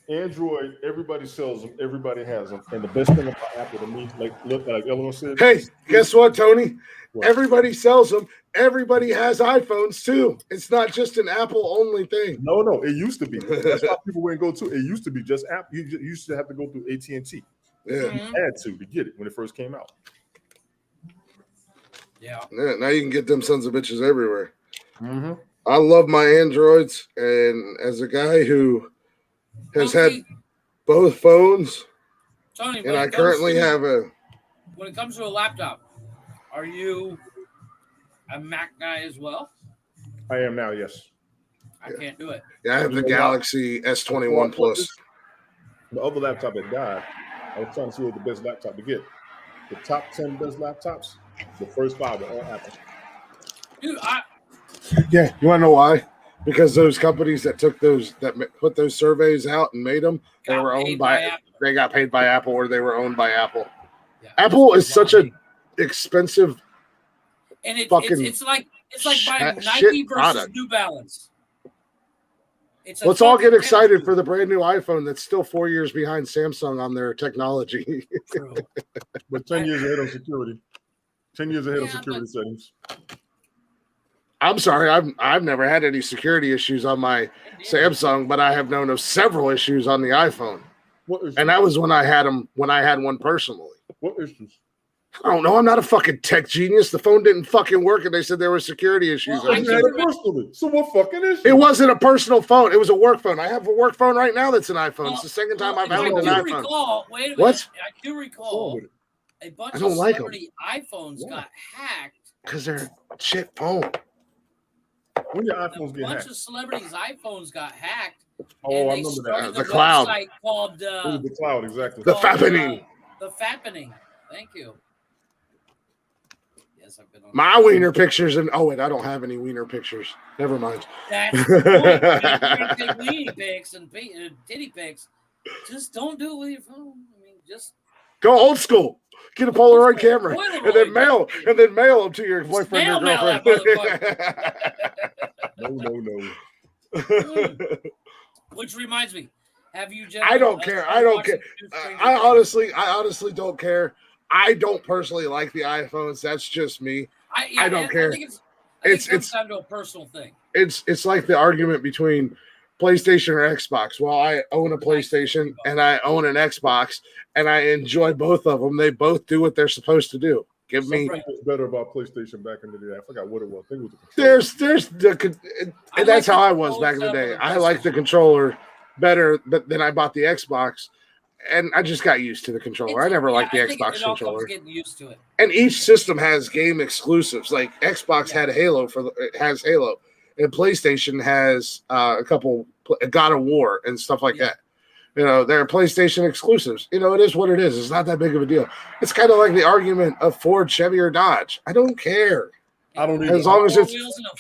Android, everybody sells them, everybody has them, and the best thing about Apple to me, like Eleanor said. Hey, guess what, Tony? What? Everybody sells them. Everybody has iPhones too. It's not just an Apple only thing. No, it used to be. That's how people wouldn't go to. It used to be just Apple. You used to have to go through AT&T. Yeah, you had to get it when it first came out. Yeah. Now you can get them sons of bitches everywhere. Mm-hmm. I love my Androids, and as a guy who has had both phones, Tony, and I currently have a. When it comes to a laptop, are you a Mac guy as well? I am now, yes. I can't do it. Yeah, I have the Galaxy S21 Plus. The other laptop that died, I was trying to see what the best laptop to get. The top 10 best laptops, the first 5 were all Apple. Dude, Yeah, you want to know why? Because those companies that put those surveys out and made them, they were owned by they got paid by Apple, or they were owned by Apple. Yeah. Apple is such a expensive, and it's like buying Nike versus New Balance. Let's all get excited for the brand new iPhone that's still 4 years behind Samsung on their technology. But 10 years ahead on security. 10 years ahead on security settings. I'm sorry, I've never had any security issues on my Samsung, but I have known of several issues on the iPhone. What issues? And that was when I had them, when I had one personally. What issues? I don't know. I'm not a fucking tech genius. The phone didn't fucking work, and they said there were security issues. Well, You had it personally. So what fucking issue? It wasn't a personal phone. It was a work phone. I have a work phone right now that's an iPhone. It's the second time I've had an iPhone. Wait a minute. What? I do recall a bunch I don't of like celebrity iPhones got hacked. Because they're a shit phone. When your iPhones get A bunch hacked? of celebrities' iPhones got hacked. Oh, and I they remember started that. The the cloud. website called The cloud, exactly. The fappening. The Fappening. Thank you. Yes, I've been on My wiener pictures and I don't have any wiener pictures. Never mind. That's the point. If you're gonna take weenie pics and titty pics, just don't do it with your phone. I mean, just Go old school. Get a Polaroid camera and then mail them to your boyfriend or Snail mail girlfriend. No. Which reminds me, have you? I don't care. I don't care. I honestly don't care. I don't personally like the iPhones. That's just me. I don't care. I think it comes down to a personal thing. It's like the argument between PlayStation or Xbox. Well, I own a PlayStation and I own an Xbox, and I enjoy both of them. They both do what they're supposed to do. Give me. Something was better about PlayStation back in the day. I forgot what it was. I think it was There's and that's how I was back in the day. I like the controller better than I bought the Xbox, and I just got used to the controller. I never liked the Xbox controller. Getting used to it. And each system has game exclusives. Like Xbox had Halo has Halo, and PlayStation has a couple God of War and stuff like that. You know, they're PlayStation exclusives. You know, it is what it is. It's not that big of a deal. It's kind of like the argument of Ford, Chevy, or Dodge. I don't care. I don't as long as it's.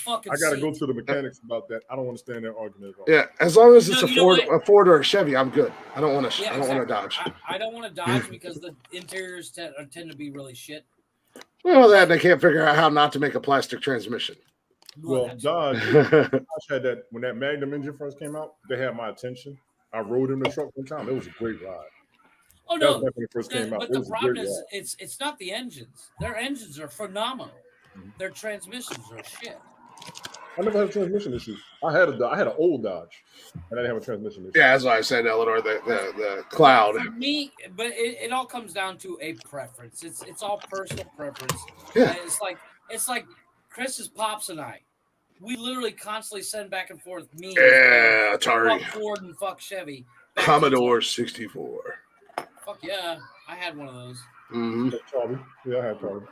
I got to go to the mechanics about that. I don't understand that argument at all. Yeah, as long as it's a Ford or a Chevy, I'm good. I don't want to. I don't want to Dodge. I don't want to Dodge because the interiors tend to be really shit. Well, that they can't figure out how not to make a plastic transmission. Well, Dodge had that when that Magnum engine first came out. They had my attention. I rode in the truck one time. It was a great ride. Oh no! When it first came out. But the problem is, it's not the engines. Their engines are phenomenal. Their transmissions are shit. I never had a transmission issue. I had an old Dodge, and I didn't have a transmission issue. Yeah, that's why I said Eleanor, the cloud. For me, but it all comes down to a preference. It's all personal preference. Yeah. It's like Chris's pops and I. We literally constantly send back and forth memes. Yeah, Atari. Fuck Ford and fuck Chevy. Commodore 64. Fuck yeah, I had one of those. Mm-hmm. Yeah, I had Charlie.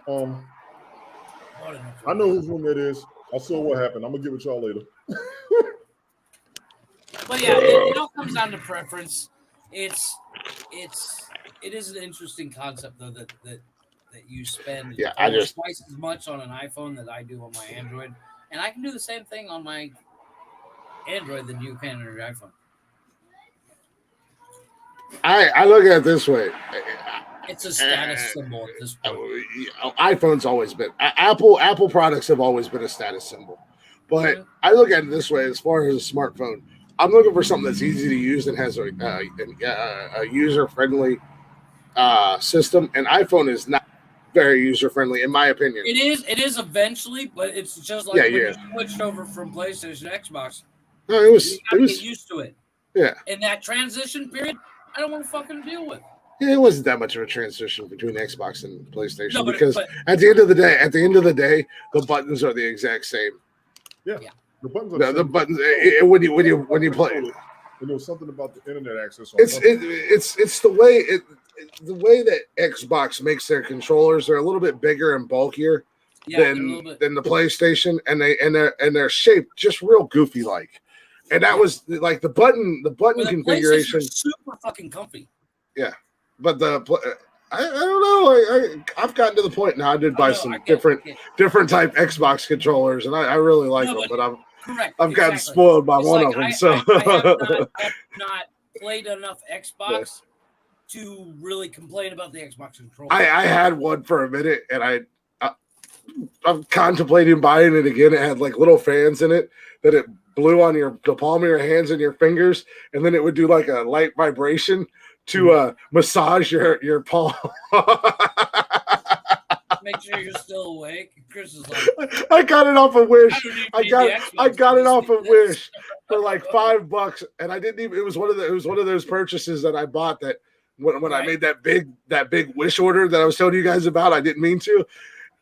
I know whose room that is. I saw what happened. I'm gonna get with y'all later. But yeah, it all comes down to preference. It is an interesting concept though that you spend twice as much on an iPhone that I do on my Android, and I can do the same thing on my Android than you can on your iPhone. I look at it this way. It's a status symbol at this point. iPhone's always been Apple products have always been a status symbol, but I look at it this way: as far as a smartphone, I'm looking for something that's easy to use and has a user-friendly system. And iPhone is not very user-friendly, in my opinion. It is eventually, but it's just like when you switched over from PlayStation to Xbox. No, it was get used to it. Yeah. In that transition period, I don't want to fucking deal with. Yeah, it wasn't that much of a transition between Xbox and PlayStation because at the end of the day, the buttons are the exact same. Yeah. The buttons are the buttons when you play. And there was something about the internet access. It's the way that Xbox makes their controllers. They're a little bit bigger and bulkier than the PlayStation, and they're shaped just real goofy like. And that was like the button configuration. Super fucking comfy. Yeah, but I don't know. I've gotten to the point now. I did buy some different type Xbox controllers, and I really like them. But I've gotten spoiled by one of them. So I have not played enough Xbox to really complain about the Xbox controller. I had one for a minute, and I'm contemplating buying it again. It had like little fans in it that it blew on the palm of your hands and your fingers, and then it would do like a light vibration to massage your palm. make sure you're still awake. Chris is like, I got it off of Wish. I got it off of Wish for like $5, and I didn't even. It was one of those purchases that I bought that when I made that big Wish order that I was telling you guys about. I didn't mean to,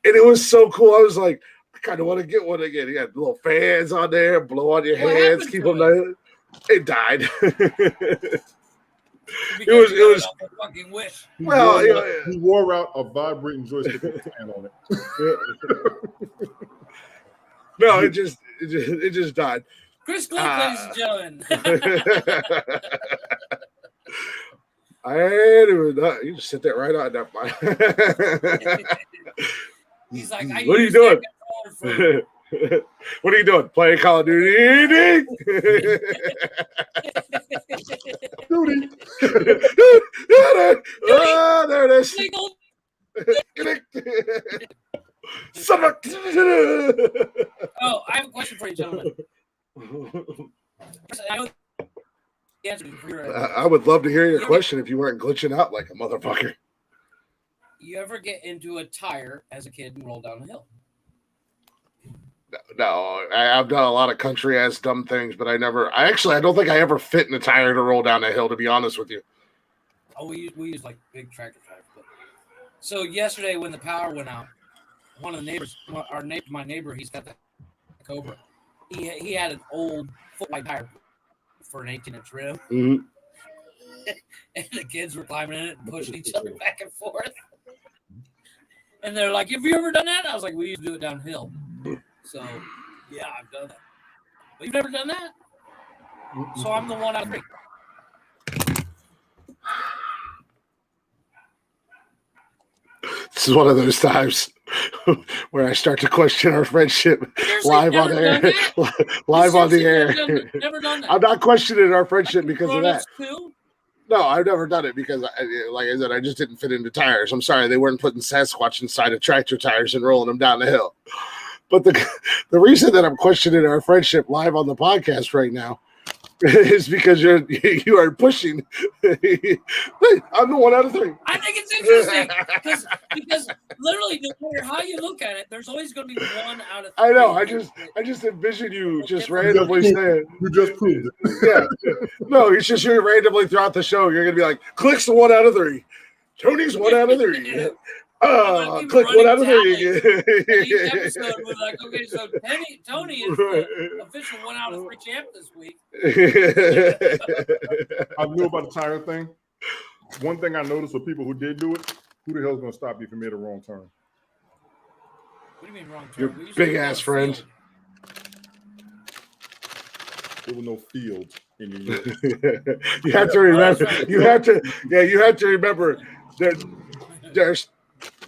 and it was so cool. I was like, I kind of want to get one again. You got little fans on there, blow on your hands, keep them nice. It died. It was a fucking Wish. Well, he wore out a vibrating joystick with a fan on it. No, it just died. Chris Glick, ladies and gentlemen. You just sit there right on that. He's like, what are you doing? What are you doing? Playing Call of Duty? Duty. Oh, there it is. Oh, I have a question for you, gentlemen. I would love to hear your question if you weren't glitching out like a motherfucker. You ever get into a tire as a kid and roll down a hill? No, I've done a lot of country ass dumb things, but I don't think I ever fit in a tire to roll down a hill, to be honest with you. Oh, we use like big tractor tires. So yesterday when the power went out, one of the neighbors, my neighbor, he's got the Cobra. He had an old foot-wide tire for an 18-inch rim. Mm-hmm. And the kids were climbing in it and pushing each other back and forth. And they're like, have you ever done that? I was like, we used to do it downhill. So, yeah, I've done that. But you've never done that? So I'm the one out of three. This is one of those times where I start to question our friendship live on the air. Live on the air. Never done that. I'm not questioning our friendship because of that. Too? No, I've never done it because, like I said, I just didn't fit into tires. I'm sorry, they weren't putting Sasquatch inside of tractor tires and rolling them down the hill. But the reason that I'm questioning our friendship live on the podcast right now is because you are pushing. I'm the one out of three. I think it's interesting because literally, no matter how you look at it, there's always going to be one out of three. I know. I just envision you just randomly saying. You just proved it. Yeah. No, it's just you randomly throughout the show. You're gonna be like, Click's the one out of three. Tony's one out of three. Click one out of three again. Each episode was like, okay, so Tony is the official 1 out of 3 champ this week. I knew about the tire thing. One thing I noticed with people who did do it, who the hell's going to stop you if you made a wrong turn? What do you mean wrong turn? Your big ass friend. There were no fields in New York. You have to remember. You have to remember that there's.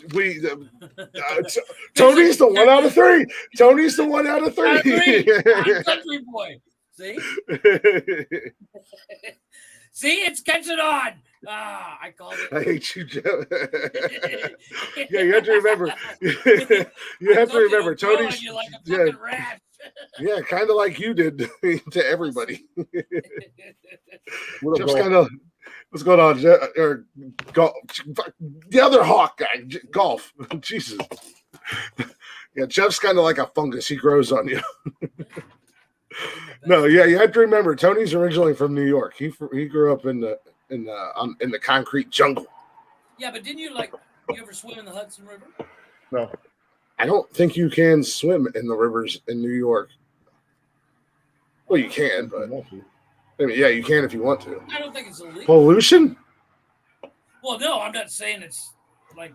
Tony's the 1 out of 3. Tony's the 1 out of 3. I'm country boy. See? See, it's catching on. I called it. I hate you, Joe. Yeah, you have to remember. You have to remember. Tony's. Like a fucking rat. Yeah, kind of like you did to everybody. Just kind of. What's going on? Or golf, the other Hawk guy, golf. Jesus. Yeah, Jeff's kind of like a fungus. He grows on you. No, yeah, you have to remember. Tony's originally from New York. He grew up in the concrete jungle. Yeah, but didn't you ever swim in the Hudson River? No. I don't think you can swim in the rivers in New York. Well, you can, but. I mean, yeah, you can if you want to. I don't think it's illegal. Pollution? Well, no, I'm not saying it's but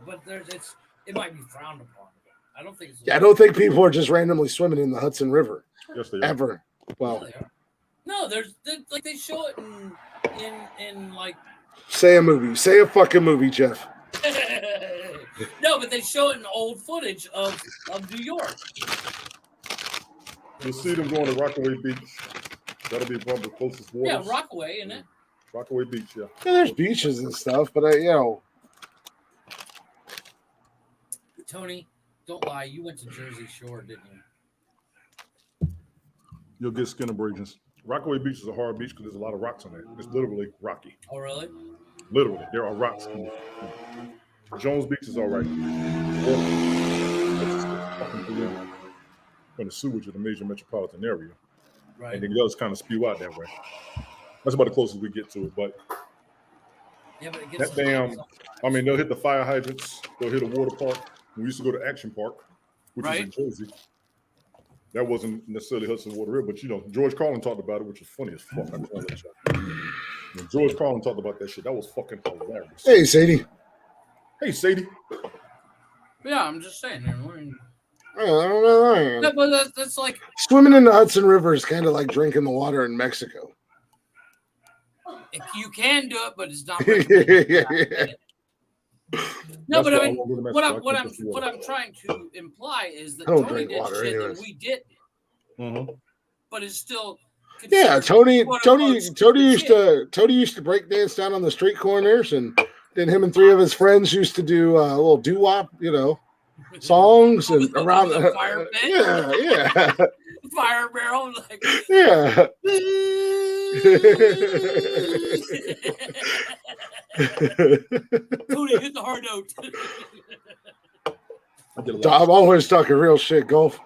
it might be frowned upon. I don't think it's illegal. Yeah, I don't think people are just randomly swimming in the Hudson River. Yes, they are. Ever. Well, yeah, they are. No, they show it in like. Say a movie. Say a fucking movie, Jeff. No, but they show it in old footage of New York. You'll see them going to Rockaway Beach. That'll be probably the closest water. Yeah, Rockaway, isn't it? Rockaway Beach, yeah. Yeah, there's beaches and stuff, but Tony, don't lie. You went to Jersey Shore, didn't you? You'll get skin abrasions. Rockaway Beach is a hard beach because there's a lot of rocks on there. It's literally rocky. Oh, really? Literally, there are rocks. Jones Beach is all right. from the sewage of the major metropolitan area. Right. And then it does kind of spew out that way. That's about the closest we get to it. But yeah, but it gets that damn, I mean, they'll hit the fire hydrants, they'll hit a water park. We used to go to Action Park, which is in Jersey. That wasn't necessarily Hudson Water River, but you know, George Carlin talked about it, which was funny as fuck. When George Carlin talked about that shit, that was fucking hilarious. Hey, Sadie. Hey, Sadie. Yeah, I'm just saying. No, but that's like swimming in the Hudson River is kind of like drinking the water in Mexico. You can do it, but it's not. No, That's but I mean, what I'm trying to imply is that Tony did shit that we did, but it's still. Yeah, Tony used to break dance down on the street corners, and then him and 3 of his friends used to do a little doo-wop, you know, songs and around the fire pit. Yeah. Fire barrel, like yeah. Tony hit the hard note. I'm always talking real shit, Golf.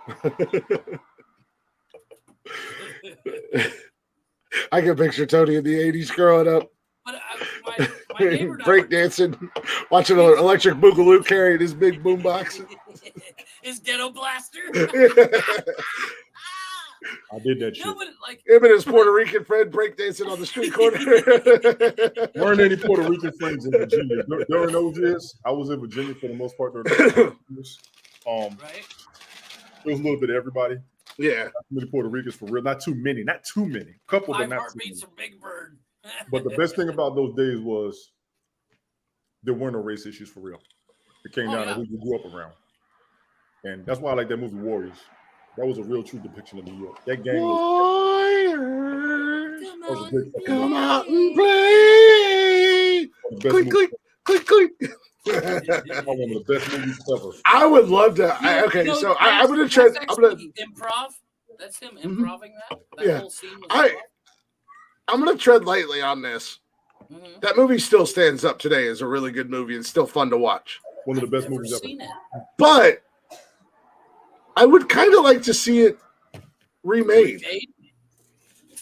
I can picture Tony in the 80s growing up. But my neighbor breakdancing, watching an electric boogaloo carrying his big boombox. His ghetto blaster. I did that shit. No, but like him and his Puerto Rican friend breakdancing on the street corner. Weren't any Puerto Rican friends in Virginia during those years? I was in Virginia for the most part during those years. Right. There was a little bit of everybody. Yeah. Not too many Puerto Ricans for real. Not too many. Couple, but not too many. For Big Bird. But the best thing about those days was there weren't no race issues for real. It came down to who you grew up around. And that's why I like that movie Warriors. That was a real true depiction of New York. That gang Warriors, come out and play. Click, click, click, click. One of the best movies ever. I would love to. I'm gonna try. Improv. That's him improving that whole scene. I'm gonna tread lightly on this. Mm-hmm. That movie still stands up today as a really good movie and still fun to watch. One of the best movies ever. But I would kind of like to see it remade.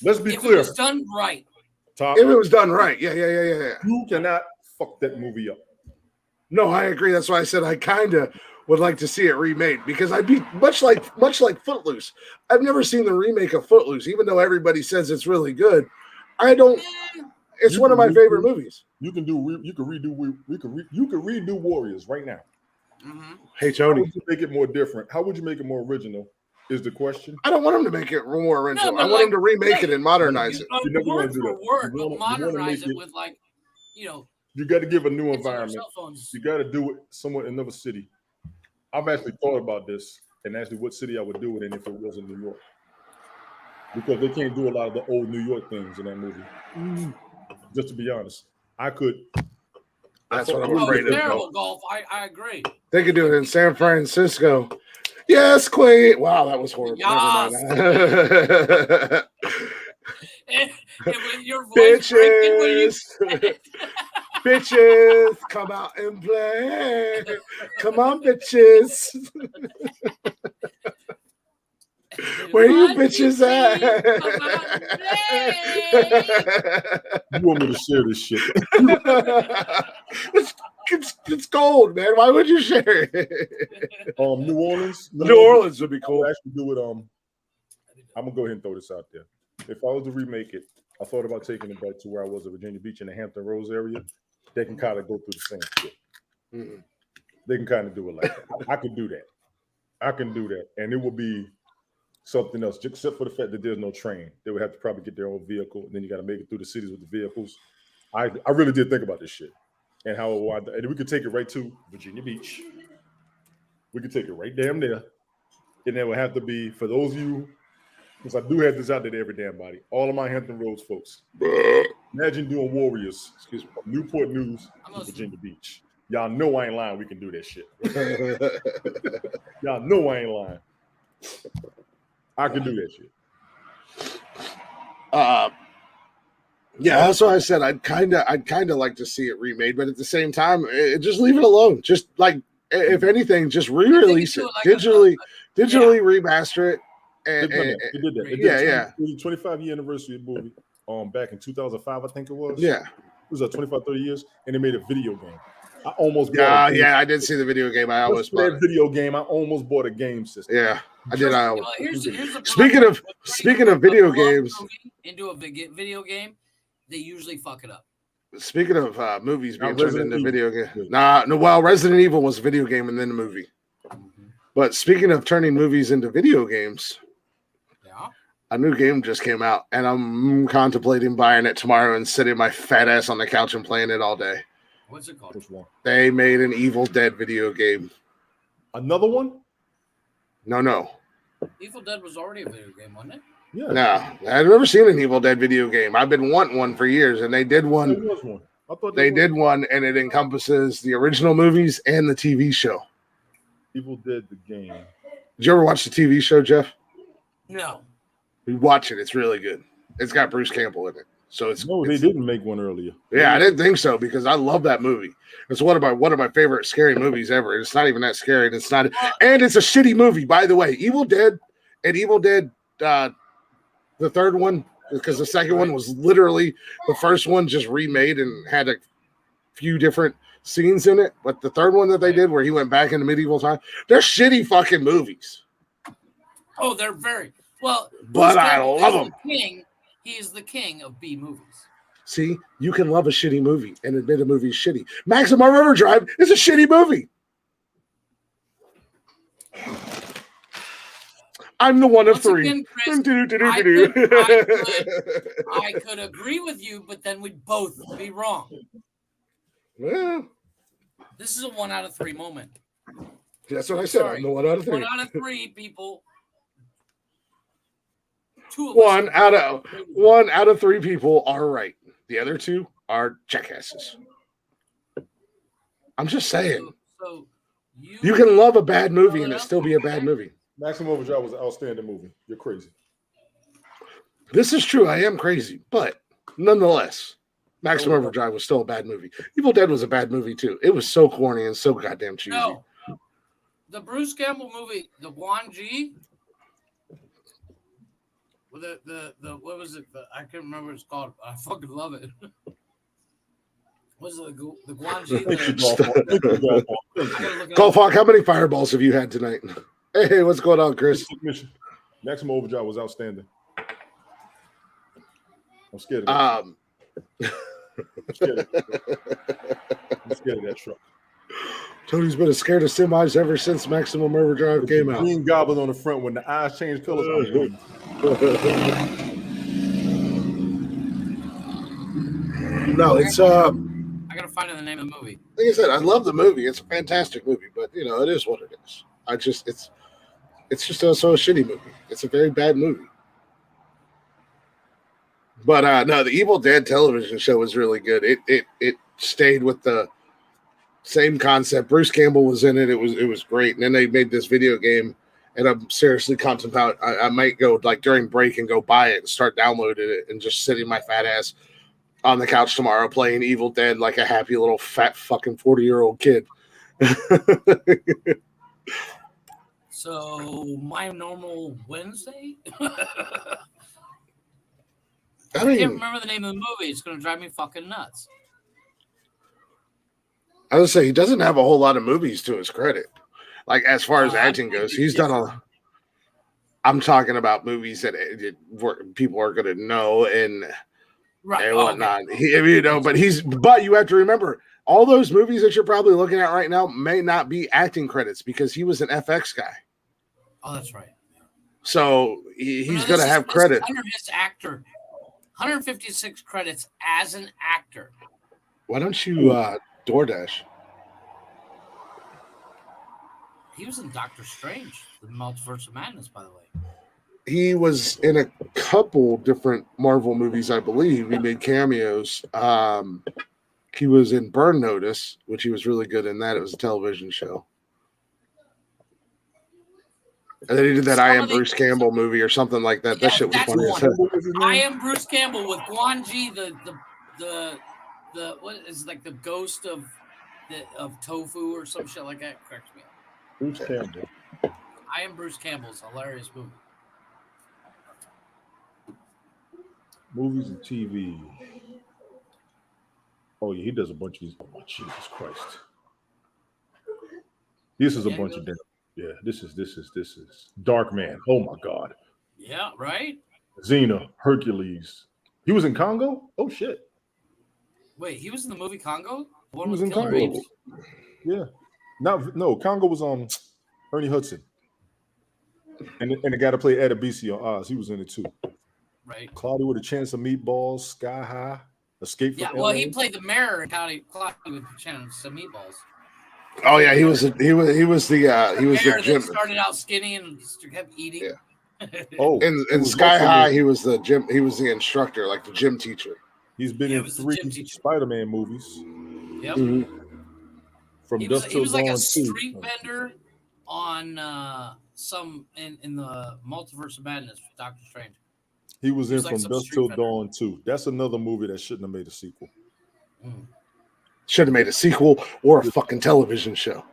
Let's be clear. If it was done right. If it was done right. Yeah. You cannot fuck that movie up. No, I agree. That's why I said I kind of would like to see it remade because I'd be much like Footloose. I've never seen the remake of Footloose, even though everybody says it's really good. I don't. It's one of my favorite movies. You can redo Warriors right now. Mm-hmm. Hey Tony, how would you make it more different? How would you make it more original? Is the question. I don't want him to make it more original. I want him to remake it and modernize it. Word for word, but modernize it with You got to give a new environment. You got to do it somewhere in another city. I've actually thought about this and actually what city I would do it in if it wasn't New York. Because they can't do a lot of the old New York things in that movie. Just to be honest, I could. That's what I'm afraid of. Terrible golf. I agree. They could do it in San Francisco. Yes, Queen. Wow, that was horrible. Yes. and with your voice bitches. Bitches, come out and play. Come on, bitches. Where you bitches at? You want me to share this shit? It's gold, man. Why would you share it? New Orleans. New Orleans would be cool. I'll actually do it. I'm gonna go ahead and throw this out there. If I was to remake it, I thought about taking it back to where I was at Virginia Beach in the Hampton Roads area. They can kind of go through the same shit. Mm-hmm. They can kind of do it like that. I could do that. I can do that, and it would be something else, except for the fact that there's no train. They would have to probably get their own vehicle, and then you got to make it through the cities with the vehicles. I really did think about this shit and how and we could take it right to Virginia Beach. We could take it right damn there, and there would have to be for those of you, because I do have this out there to every damn body. All of my Hampton Roads folks, imagine doing Warriors, Newport News to Virginia Beach. Y'all know I ain't lying. We can do that shit. Y'all know I ain't lying. I can do that shit. Yeah, that's why I said I'd kind of like to see it remade, but at the same time, just leave it alone. Just like if anything, just re-release it digitally, remaster it. They did that. They did the 25-year anniversary of the movie. Back in 2005, I think it was. Yeah, it was 25, 30 years, and they made a video game. I almost bought. I did see the video game. I almost bought that video game. I almost bought a game system. Yeah, I did. Here's speaking of video games, into a video game, they usually fuck it up. Speaking of movies being turned into video game, well, Resident Evil was a video game and then a movie. Mm-hmm. But speaking of turning movies into video games, a new game just came out, and I'm contemplating buying it tomorrow and sitting my fat ass on the couch and playing it all day. What's it called? Which one? They made an Evil Dead video game. Another one? No. Evil Dead was already a video game, wasn't it? Yeah. No, I've never seen an Evil Dead video game. I've been wanting one for years, and they did one. There was one. I thought they did one, and it encompasses the original movies and the TV show. Evil Dead the game. Did you ever watch the TV show, Jeff? No. We watch it. It's really good. It's got Bruce Campbell in it, so it's. No, they didn't make one earlier. Yeah, I didn't think so because I love that movie. It's one of my favorite scary movies ever. It's not even that scary. And it's not, and it's a shitty movie, by the way. Evil Dead and Evil Dead, the third one, because the second one was literally the first one just remade and had a few different scenes in it. But the third one that they did, where he went back into medieval time, they're shitty fucking movies. Oh, they're very well. But I love them. He is the king of B movies. See, you can love a shitty movie and admit a movie's shitty. Maximum Overdrive is a shitty movie. I'm the one of three. Again, Chris, I could agree with you, but then we'd both be wrong. Well, this is a 1 out of 3 moment. That's what I said. I'm the 1 out of 3. 1 out of 3 people. 1 out of 3 people are right. The other 2 are jackasses. I'm just saying. So you can love a bad movie and it still be a bad movie. Maximum Overdrive was an outstanding movie. You're crazy. This is true. I am crazy, but nonetheless, Maximum Overdrive was still a bad movie. Evil Dead was a bad movie too. It was so corny and so goddamn cheesy. No, the Bruce Campbell movie, the Guan-Ji. The what was it? I can't remember what it's called. I fucking love it. Was it the Guan-Ji? Golf Hawk, how many fireballs have you had tonight? Hey, what's going on, Chris? Maximum Overdrive was outstanding. I'm scared of that. I'm scared of that truck. Tony's been scared of semis ever since Maximum Overdrive came out. Green Goblin on the front when the eyes change colors. No, it's I gotta find the name of the movie. Like I said, I love the movie. It's a fantastic movie, but it is what it is. It's just also a shitty movie. It's a very bad movie. But no, the Evil Dead television show was really good. It stayed with the same concept. Bruce Campbell was in it. It was great. And then they made this video game, and I'm seriously contemplating. I might go like during break and go buy it and start downloading it and just sitting my fat ass on the couch tomorrow playing Evil Dead like a happy little fat fucking 40-year-old kid. So my normal Wednesday. I can't remember the name of the movie. It's going to drive me fucking nuts. I would say he doesn't have a whole lot of movies to his credit. Like as far as acting goes, he's done a. I'm talking about movies that people are going to know and whatnot. Okay. But you have to remember all those movies that you're probably looking at right now may not be acting credits because he was an FX guy. Oh, that's right. So he's going to have credit. Under his actor, 156 credits as an actor. Why don't you DoorDash? He was in Doctor Strange, the Multiverse of Madness, by the way. He was in a couple different Marvel movies, I believe. He made cameos. He was in Burn Notice, which he was really good in that. It was a television show. And then he did that I Am Bruce Campbell movie or something like that. That shit was funny as hell. I Am Bruce Campbell with Guan-Ji, the what is like the ghost of of tofu or some shit like that. Cracks me up. Bruce Campbell. I Am Bruce Campbell's a hilarious movie. Movies and TV. Oh yeah, he does a bunch of these. Oh Jesus Christ! This is a bunch of them. Yeah, this is Dark Man. Oh my God. Yeah, right. Xena, Hercules. He was in Congo. Oh shit. Wait, he was in the movie Congo. The one He was with in Killer Congo. Apes? Yeah. No, Congo was on Ernie Hudson. And the guy to play Adebisi on Oz, he was in it too. Right. Cloudy with a Chance of Meatballs, Sky High, Escape from Yeah, well, LA. he played the mayor in Cloudy with a Chance of Meatballs. Oh yeah, he was the mayor gym. that started out skinny and just kept eating. Yeah. Oh, in Sky High, he was the gym. He was the instructor, like the gym teacher. He's been in 3 Spider-Man movies. Yep. Mm-hmm. From he Dusk Till was like Dawn a 2. street vendor on some in the Multiverse of Madness with Doctor Strange. He was in like From some Dusk street Till vendor. Dawn 2. That's another movie that shouldn't have made a sequel. Should have made a sequel or a fucking television show.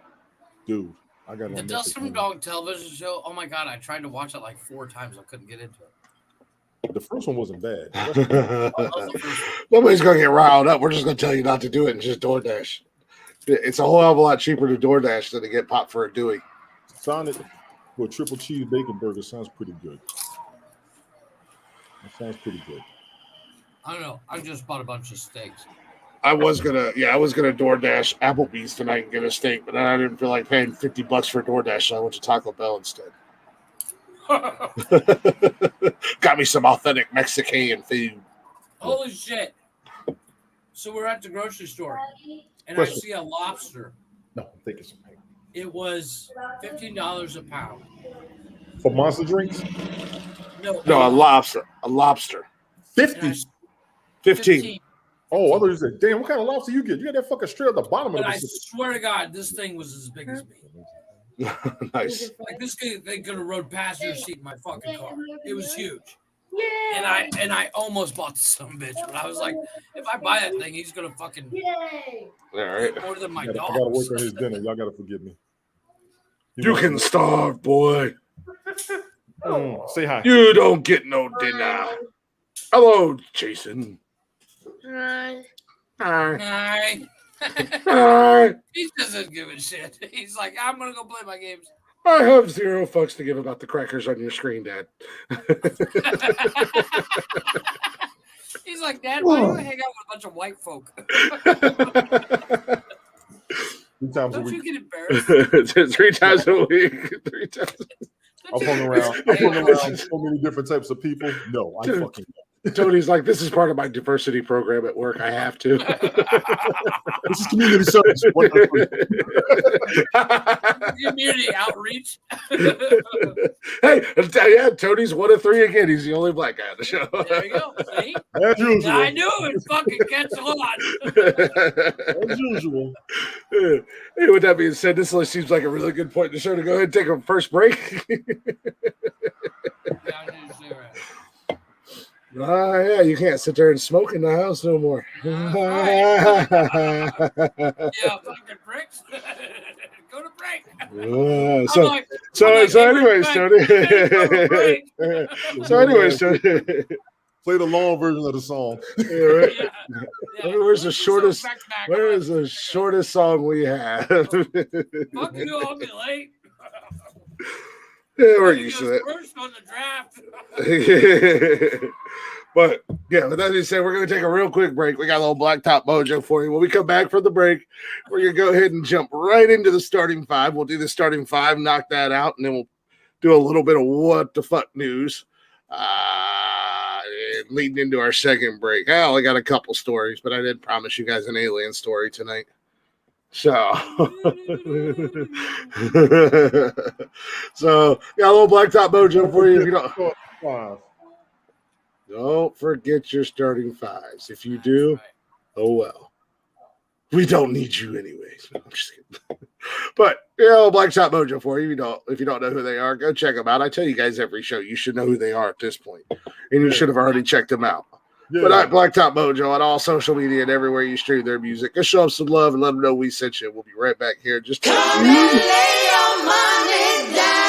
Dude, I got it The on Dust Netflix. from Dog television show. Oh my God, I tried to watch it like 4 times. I couldn't get into it. The first one wasn't bad. I love the first one. Nobody's gonna get riled up. We're just gonna tell you not to do it and just DoorDash. It's a whole hell of a lot cheaper to DoorDash than to get popped for a Dewey. Sonic with triple cheese bacon burger sounds pretty good. That sounds pretty good. I don't know. I just bought a bunch of steaks. I was gonna DoorDash Applebee's tonight and get a steak, but then I didn't feel like paying $50 for DoorDash, so I went to Taco Bell instead. Got me some authentic Mexican food. Holy shit! So we're at the grocery store, and Question. I see a lobster. No, I'm thinking something. It was $15 a pound. For monster drinks? No, a lobster. A lobster. 50. 15. Oh, others said, damn, what kind of lobster you get? You got that fucking straight at the bottom of But the I Pacific. swear to God, this thing was as big as me. Nice. Like this thing could have rode passenger seat in my fucking car. It was huge. And I almost bought this son of a bitch, but I was like, if I buy that thing, he's gonna fucking All right. more than my I gotta dogs. work on his dinner. Y'all gotta forgive me. You can starve, boy. Say hi. You don't get no dinner. Hello, Jason. Hi. Hi. He doesn't give a shit. He's like, I'm gonna go play my games. I have 0 fucks to give about the crackers on your screen, Dad. He's like, Dad, why do you hang out with a bunch of white folk? 3 times a Don't week. you get embarrassed? 3 times a week. 3 times. I've hung around so many different types of people. No, I fucking Tony's like, this is part of my diversity program at work. I have to. This is community service. Community outreach. Hey, yeah, Tony's 1 of 3 again. He's the only black guy on the show. There you go. See? As usual. I knew it. Fucking catch on. As usual. Hey, with that being said, this seems like a really good point in the show to go ahead and take a first break. Yeah, you can't sit there and smoke in the house no more. Yeah, fucking pricks. Go to break. So anyways, Tony. Play the long version of the song. Yeah, right? Where's the shortest? Where is the shortest song we have? Fuck you, I'll be late. Yeah, we're used to that. First on the draft. But yeah, with that being said, we're going to take a real quick break. We got a little blacktop mojo for you. When we come back from the break, we're going to go ahead and jump right into the starting 5. We'll do the starting 5, knock that out, and then we'll do a little bit of what the fuck news. Leading into our second break. I only got a couple stories, but I did promise you guys an alien story tonight. So, got a little blacktop mojo for you. If you don't forget your starting 5s. If you do, oh well. We don't need you anyways. No, I'm just kidding. But blacktop mojo for you. If you don't know who they are, go check them out. I tell you guys every show, you should know who they are at this point, and you should have already checked them out. But not Blacktop Mojo on all social media and everywhere you stream their music. Just show them some love and let them know we sent you. We'll be right back here. Just come and lay your money down.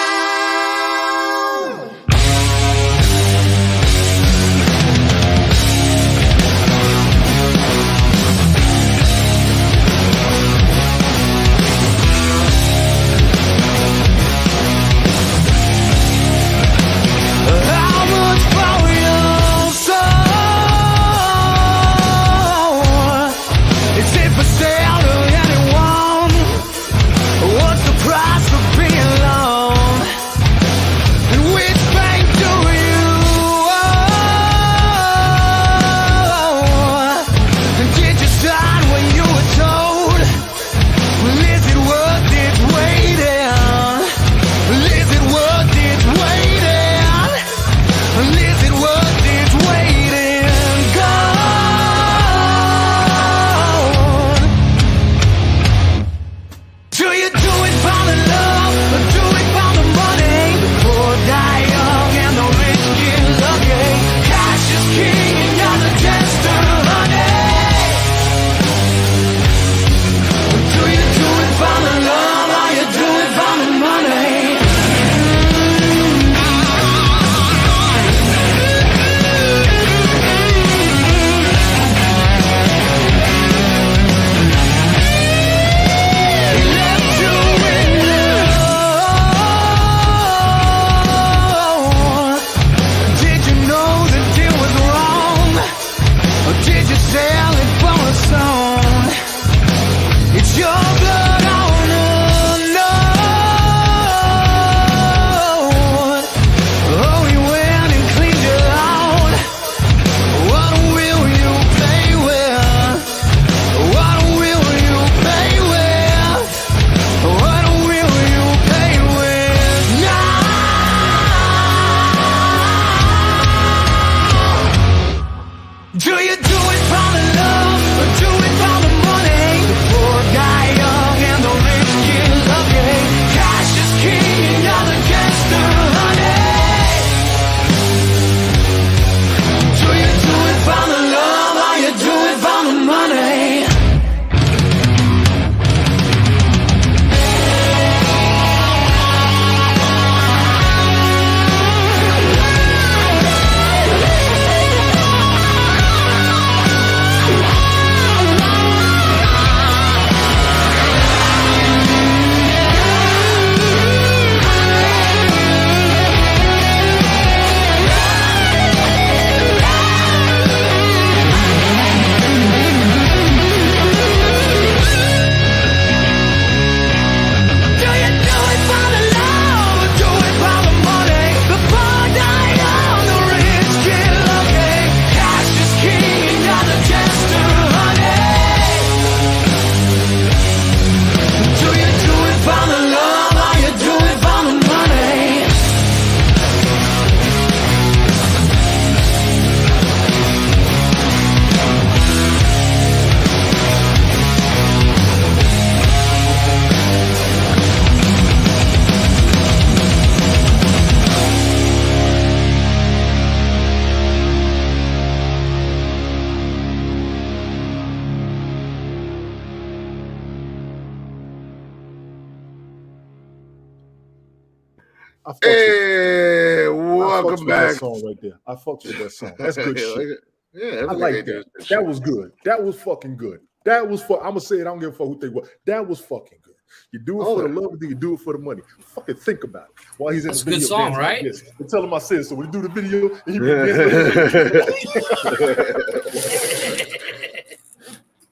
Hey, welcome back. That song right there. I fucks with that song. That's good shit. Yeah, I like that. That was good. That was fucking good. That was I'm gonna say it. I don't give a fuck who they were. That was fucking good. You do it for the love, you do it for the money. Fucking think about it. While he's in That's the video, a good song, right? Like and tell him I said so. We do the video. And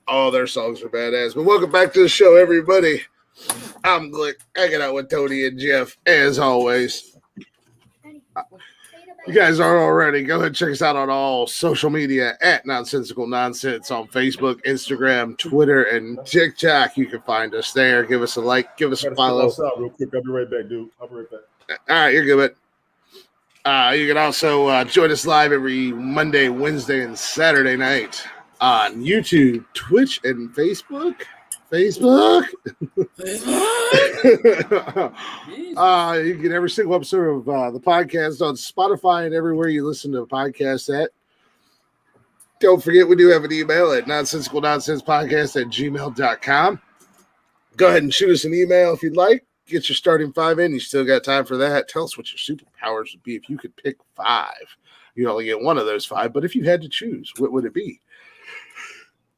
all their songs are badass. But welcome back to the show, everybody. I'm Glick, hanging out with Tony and Jeff, as always. You guys are already. Go ahead and check us out on all social media at Nonsensical Nonsense on Facebook, Instagram, Twitter, and TikTok. You can find us there. Give us a like. Give us a follow. Real quick. I'll be right back, dude. I'll be right back. All right, you're good. You can also join us live every Monday, Wednesday, and Saturday night on YouTube, Twitch, and Facebook. You get every single episode of the podcast on Spotify and everywhere you listen to podcasts at. Don't forget, we do have an email at nonsensicalnonsense@gmail.com. Go ahead and shoot us an email if you'd like. Get your starting 5 in. You still got time for that. Tell us what your superpowers would be if you could pick 5. You only get one of those 5, but if you had to choose, what would it be?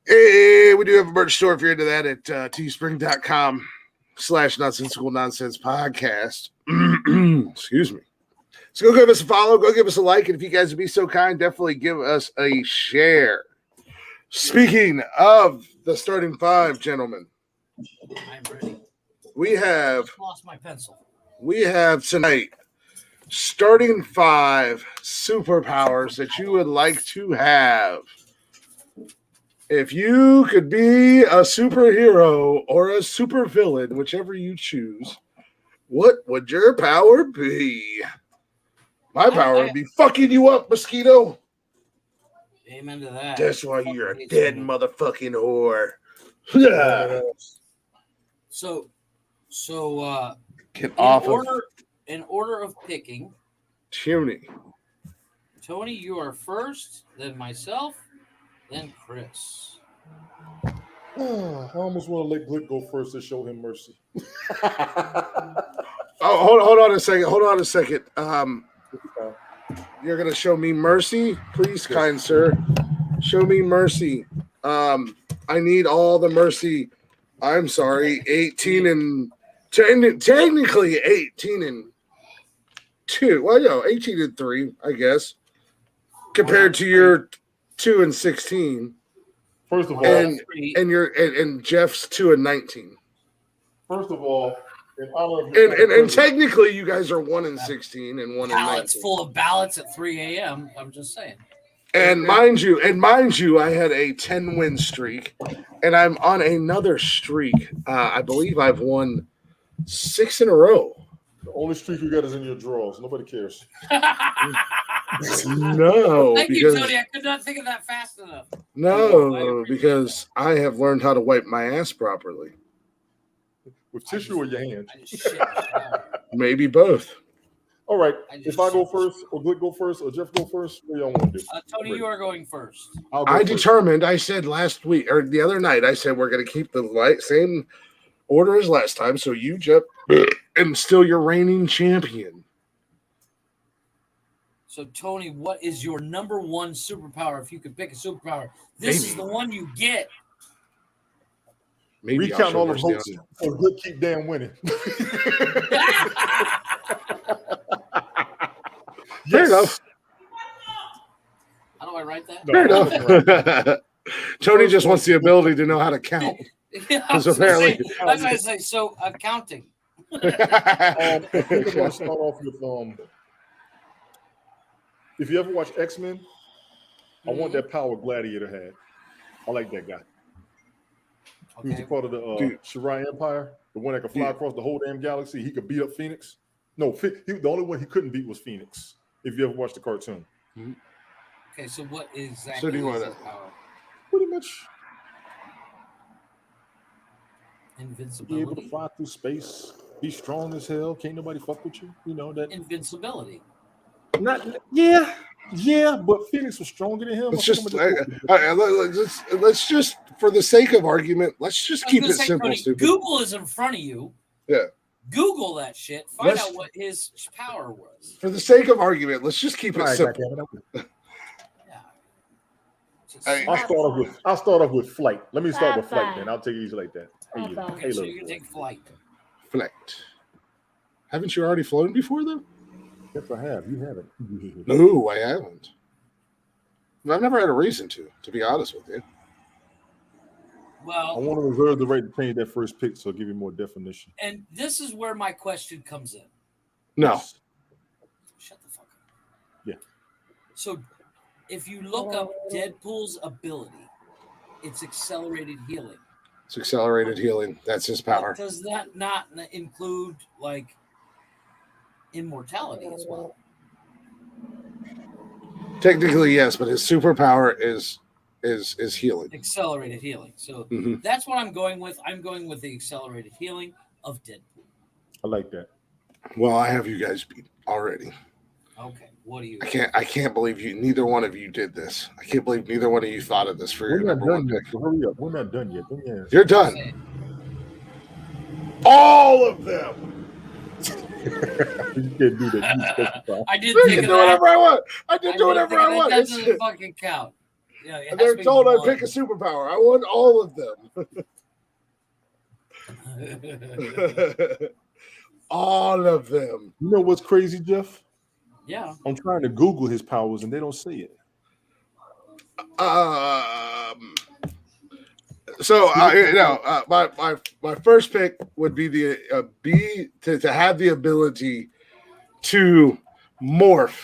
Hey, we do have a merch store if you're into that at teespring.com/nonsensical nonsense podcast. Excuse me. So go give us a follow, go give us a like, and if you guys would be so kind, definitely give us a share. Speaking of the starting 5, gentlemen, I'm ready. we have Lost my pencil. tonight starting 5 superpowers that you would like to have. If you could be a superhero or a supervillain, whichever you choose, what would your power be? My power would be fucking you up, mosquito. Amen to that. That's why you're a Fucking dead hate motherfucking whore. So Get off in order of picking, Tony. Tony, you are first, then myself, then Chris. I almost want to let Glick go first to show him mercy. Oh, hold on a second. You're gonna show me mercy, please, kind sir. Show me mercy. I need all the mercy. I'm sorry, 18 and technically 18 and 2. Well, 18 and 3, I guess, compared to your 2 and 16. First of all, and Jeff's 2 and 19. First of all, in honor of and technically you guys are 1 and 16 and 1 and 19. Ballots full of ballots at 3 a.m. I'm just saying. And mind you, I had a 10-win streak, and I'm on another streak. I believe I've won 6 in a row. The only streak you got is in your drawers. Nobody cares. No, Thank you, Tony. I could not think of that fast enough. No, because I have learned how to wipe my ass properly. With tissue or your hand? I just shit Maybe both. All right. If I go first, or Glick go first, or Jeff go first, what do y'all want to do? Tony, you are going first. I said last week, or the other night, I said we're going to keep the same order as last time, so you, Jeff, and still your reigning champion. So, Tony, what is your number 1 superpower if you could pick a superpower? This is the one you get. Maybe recount all the votes or Glick keep damn winning. Fair enough. How do I write that? Fair enough. Tony just wants the ability to know how to count. Because apparently, I was going to say, so accounting. I think I'm going to start off with if you ever watch X-Men, I want that power Gladiator had. I like that guy. He was a part of the Shirai Empire, the one that could fly across the whole damn galaxy. He could beat up Phoenix. No, the only one he couldn't beat was Phoenix. If you ever watched the cartoon. Okay, so what exactly is his power? Pretty much invincibility. Be able to fly through space, be strong as hell. Can't nobody fuck with you. You know that invincibility. Yeah, but Phoenix was stronger than him. Let's just, for the sake of argument, let's just keep it simple. Tony, stupid. Google is in front of you. Yeah. Google that shit. Find out what his power was. For the sake of argument, let's just keep it simple. I'll start off with flight. Let me start with flight, then. I'll take it easy like that. Okay, so you can take flight. Flight. Haven't you already flown before, though? Yes, I have. You haven't. No, I haven't. I've never had a reason to be honest with you. Well, I want to reserve the right to change that first pick, so I'll give you more definition. And this is where my question comes in. No. Shut the fuck up. Yeah. So, if you look up Deadpool's ability, it's accelerated healing. It's accelerated healing. That's his power. But does that not include, like, immortality as well? Technically, yes, but his superpower is healing. Accelerated healing. So that's what I'm going with. I'm going with the accelerated healing of Deadpool. I like that. Well, I have you guys beat already. Okay, what do you? I can't believe you. Neither one of you did this. I can't believe neither one of you thought of this for We're your not number one done yet. pick. So hurry up. We're not done yet. Let me ask. You're done. All of them. You can't do that. You specify. I did I think can of do that. whatever I want. I can I do did whatever think I of that. want. That It's- doesn't fucking count. Yeah, it has they're to be told I one. pick a superpower. I want all of them. All of them. You know what's crazy, Jeff? Yeah. I'm trying to Google his powers and they don't say it. So my first pick would be to have the ability to morph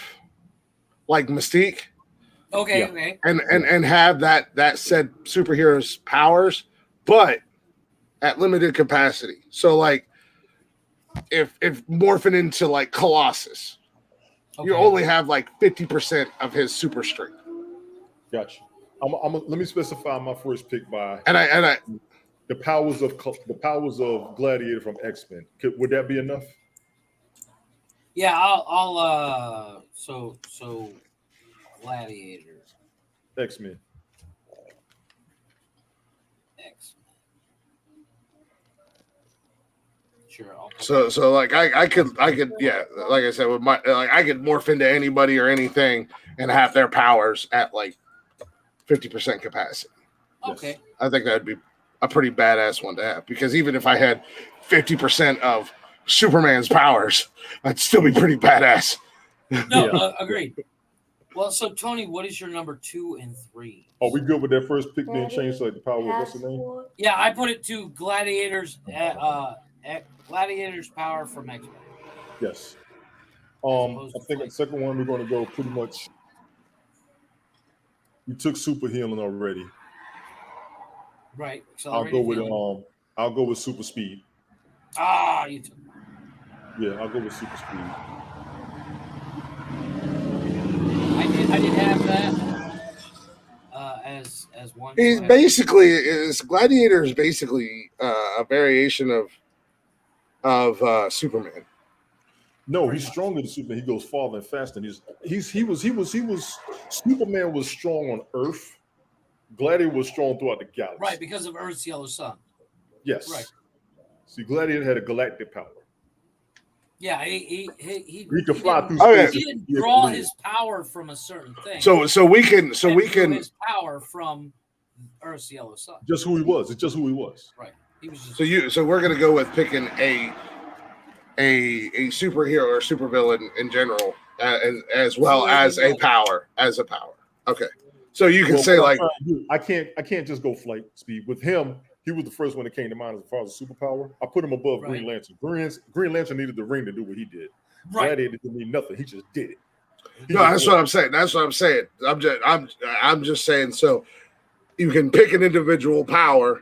like Mystique Okay. Yeah. Okay. and have that said superhero's powers, but at limited capacity. So like if morphing into like Colossus, you Okay. only have like 50% of his super strength. Gotcha. Let me specify my first pick by And I the powers of Gladiator from X-Men. Would that be enough? Yeah. I'll. So Gladiator X-Men. X. Sure. so like I could yeah, like I said with my like I could morph into anybody or anything and have their powers at like 50% capacity. Okay. I think that'd be a pretty badass one to have because even if I had 50% of Superman's powers, I'd still be pretty badass. No. Yeah. Agreed. Well, so Tony, what is your number 2 and 3? Are we good with that first pick being changed to like the power of what's the name? Yeah, I put it to Gladiator's power from X-Men. Yes. opposed I to think Flame. the second one we're going to go pretty much. You took super healing already. Right. I'll go with Healing. I'll go with super speed. You took. Yeah, I'll go with super speed. I did have that as one. He so I- basically is Gladiator is basically a variation of Superman. No, Pretty he's much. stronger than Superman. He goes farther and faster. And he was Superman was strong on Earth. Gladiator was strong throughout the galaxy. Right, because of Earth's yellow sun. Yes. Right. See, Gladiator had a galactic power. Yeah, he He could fly through Okay. space. He didn't draw his power from a certain thing. So we can He drew his power from Earth's yellow sun. Just who he was. It's just who he was. Right. He was just. so we're gonna go with picking a superhero or supervillain in general as well as a power Okay. So you can say what like I'm trying to do, I can't just go flight speed. With him, he was the first one that came to mind as far as a superpower. I put him above Right. Green Lantern. Green Lantern needed the ring to do what he did. Right. Gladiator didn't need nothing. He just did it. no, that's what I'm saying. I'm just saying. So you can pick an individual power,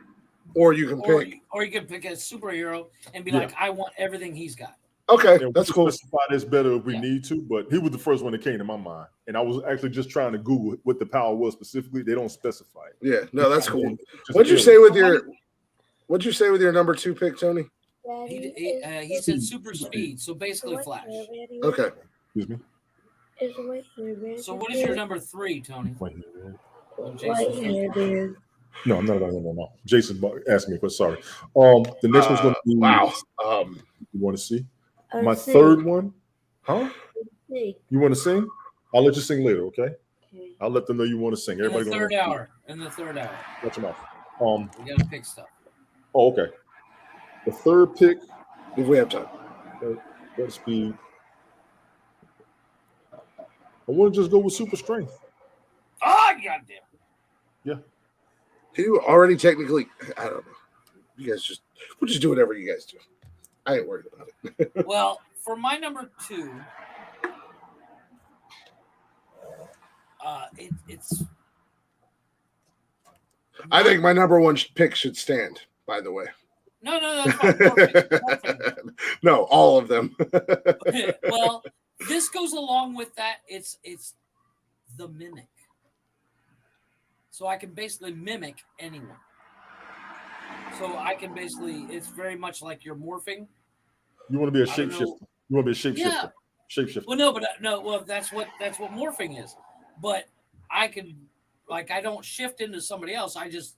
or you can pick. Or you could pick a superhero and be Yeah. like, I want everything he's got. Okay, And that's we cool. can specify this better if we Yeah. need to, but he was the first one that came to my mind. And I was actually just trying to Google what the power was specifically. They don't specify it. Yeah, no, that's cool. Just What'd you feel say it. with your number 2 pick, Tony? He said super speed, so basically Flash. Okay. Excuse me. So what is your number 3, Tony? Wait here. Oh, Jason. No, I'm not about to no. Jason asked me a question. Sorry. The next one's going to be. Wow. You want to see my third one? Huh? You want to sing? I'll let you sing later. Okay. I'll let them know you want to sing. In the Everybody third hour. Watch your mouth. We gotta pick stuff. Oh, okay. The third pick. If we have time. Let's be. I want to just go with super strength. Oh, goddamn. Yeah. You already technically, I don't know. You guys we'll just do whatever you guys do. I ain't worried about it. Well, for my number 2, it's. I think my number 1 pick should stand, by the way. No, that's fine. Perfect. No, all of them. Well, this goes along with that. It's the mimic. So I can basically mimic anyone. So I can basically, it's very much like you're morphing. You want to be a I don't know. shapeshifter. You want to be a shapeshifter. Shapeshifter. Well, no, but no. Well, that's what morphing is. But I can, like, I don't shift into somebody else. I just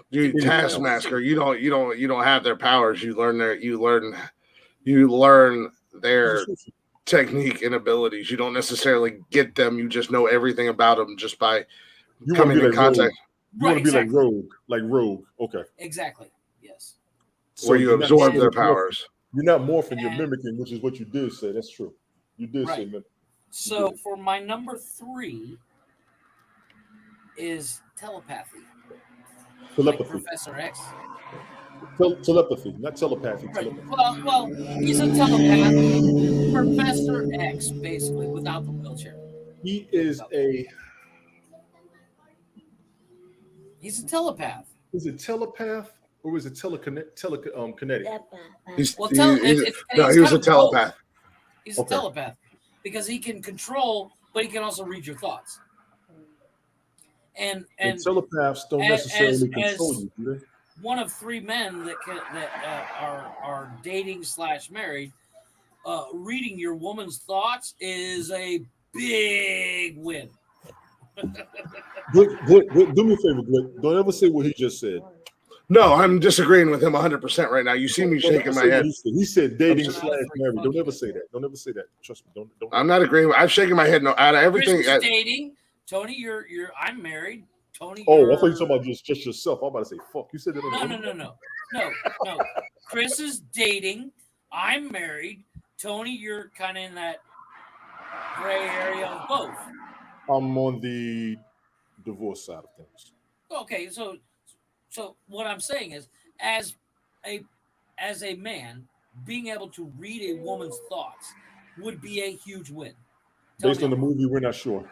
You Taskmaster. You don't have their powers. You learn their technique and abilities. You don't necessarily get them. You just know everything about them just by You coming in contact. You want to be like Rogue. Okay. Exactly. Yes. So Where you absorb their powers. You're not morphing, you're mimicking, which is what you did say. That's true. You did say mimic. So for my number 3 is telepathy. Telepathy. Like Professor X. Telepathy, not telepathy. Right. Telepathy. Well, he's a telepath. Professor X, basically, without the wheelchair. He's a telepath. Is it telepath or is it telekinetic? He was a telepath. He's a telepath because he can control, but he can also read your thoughts. And telepaths don't necessarily control you, do they? One of 3 men that are dating / married, reading your woman's thoughts is a big win. Glick, do me a favor, Glick. Don't ever say what he just said. No, I'm disagreeing with him 100% right now. You see me shaking my head. He said dating / married. Don't ever say that. Don't ever say that. Trust me. Don't. I'm not agreeing. I'm shaking my head. No, out of everything. Chris is dating. Tony, I'm married. Tony. Oh, I thought you were talking about just yourself. I'm about to say fuck. You said that. No. Chris is dating. I'm married. Tony, you're kind of in that gray area of both. I'm on the divorce side of things. Okay, so what I'm saying is, as a man, being able to read a woman's thoughts would be a huge win. Based on the movie, we're not sure.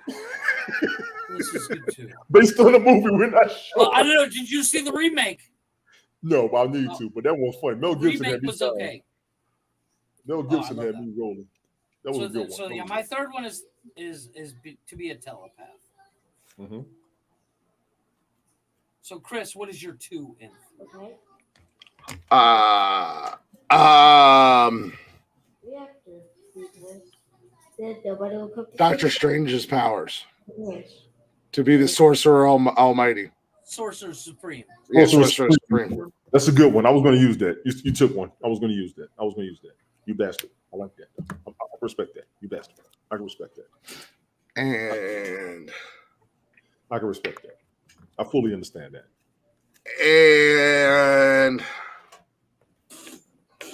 This is good too. Based on the movie, we're not sure. Well, I don't know. Did you see the remake? No, but I need to. But that one was funny. Mel Gibson had me okay. Mel Gibson had me rolling. That was a good one. So yeah, my third one is to be a telepath. Mm-hmm. So Chris, what is your 2 in? Doctor Strange's powers. To be the Sorcerer Almighty. Sorcerer Supreme. Yeah, Sorcerer Supreme. That's a good one. I was going to use that. You took one. I was going to use that. You bastard. I like that. I respect that. You bastard. I can respect that. And I can respect that. I fully understand that. And I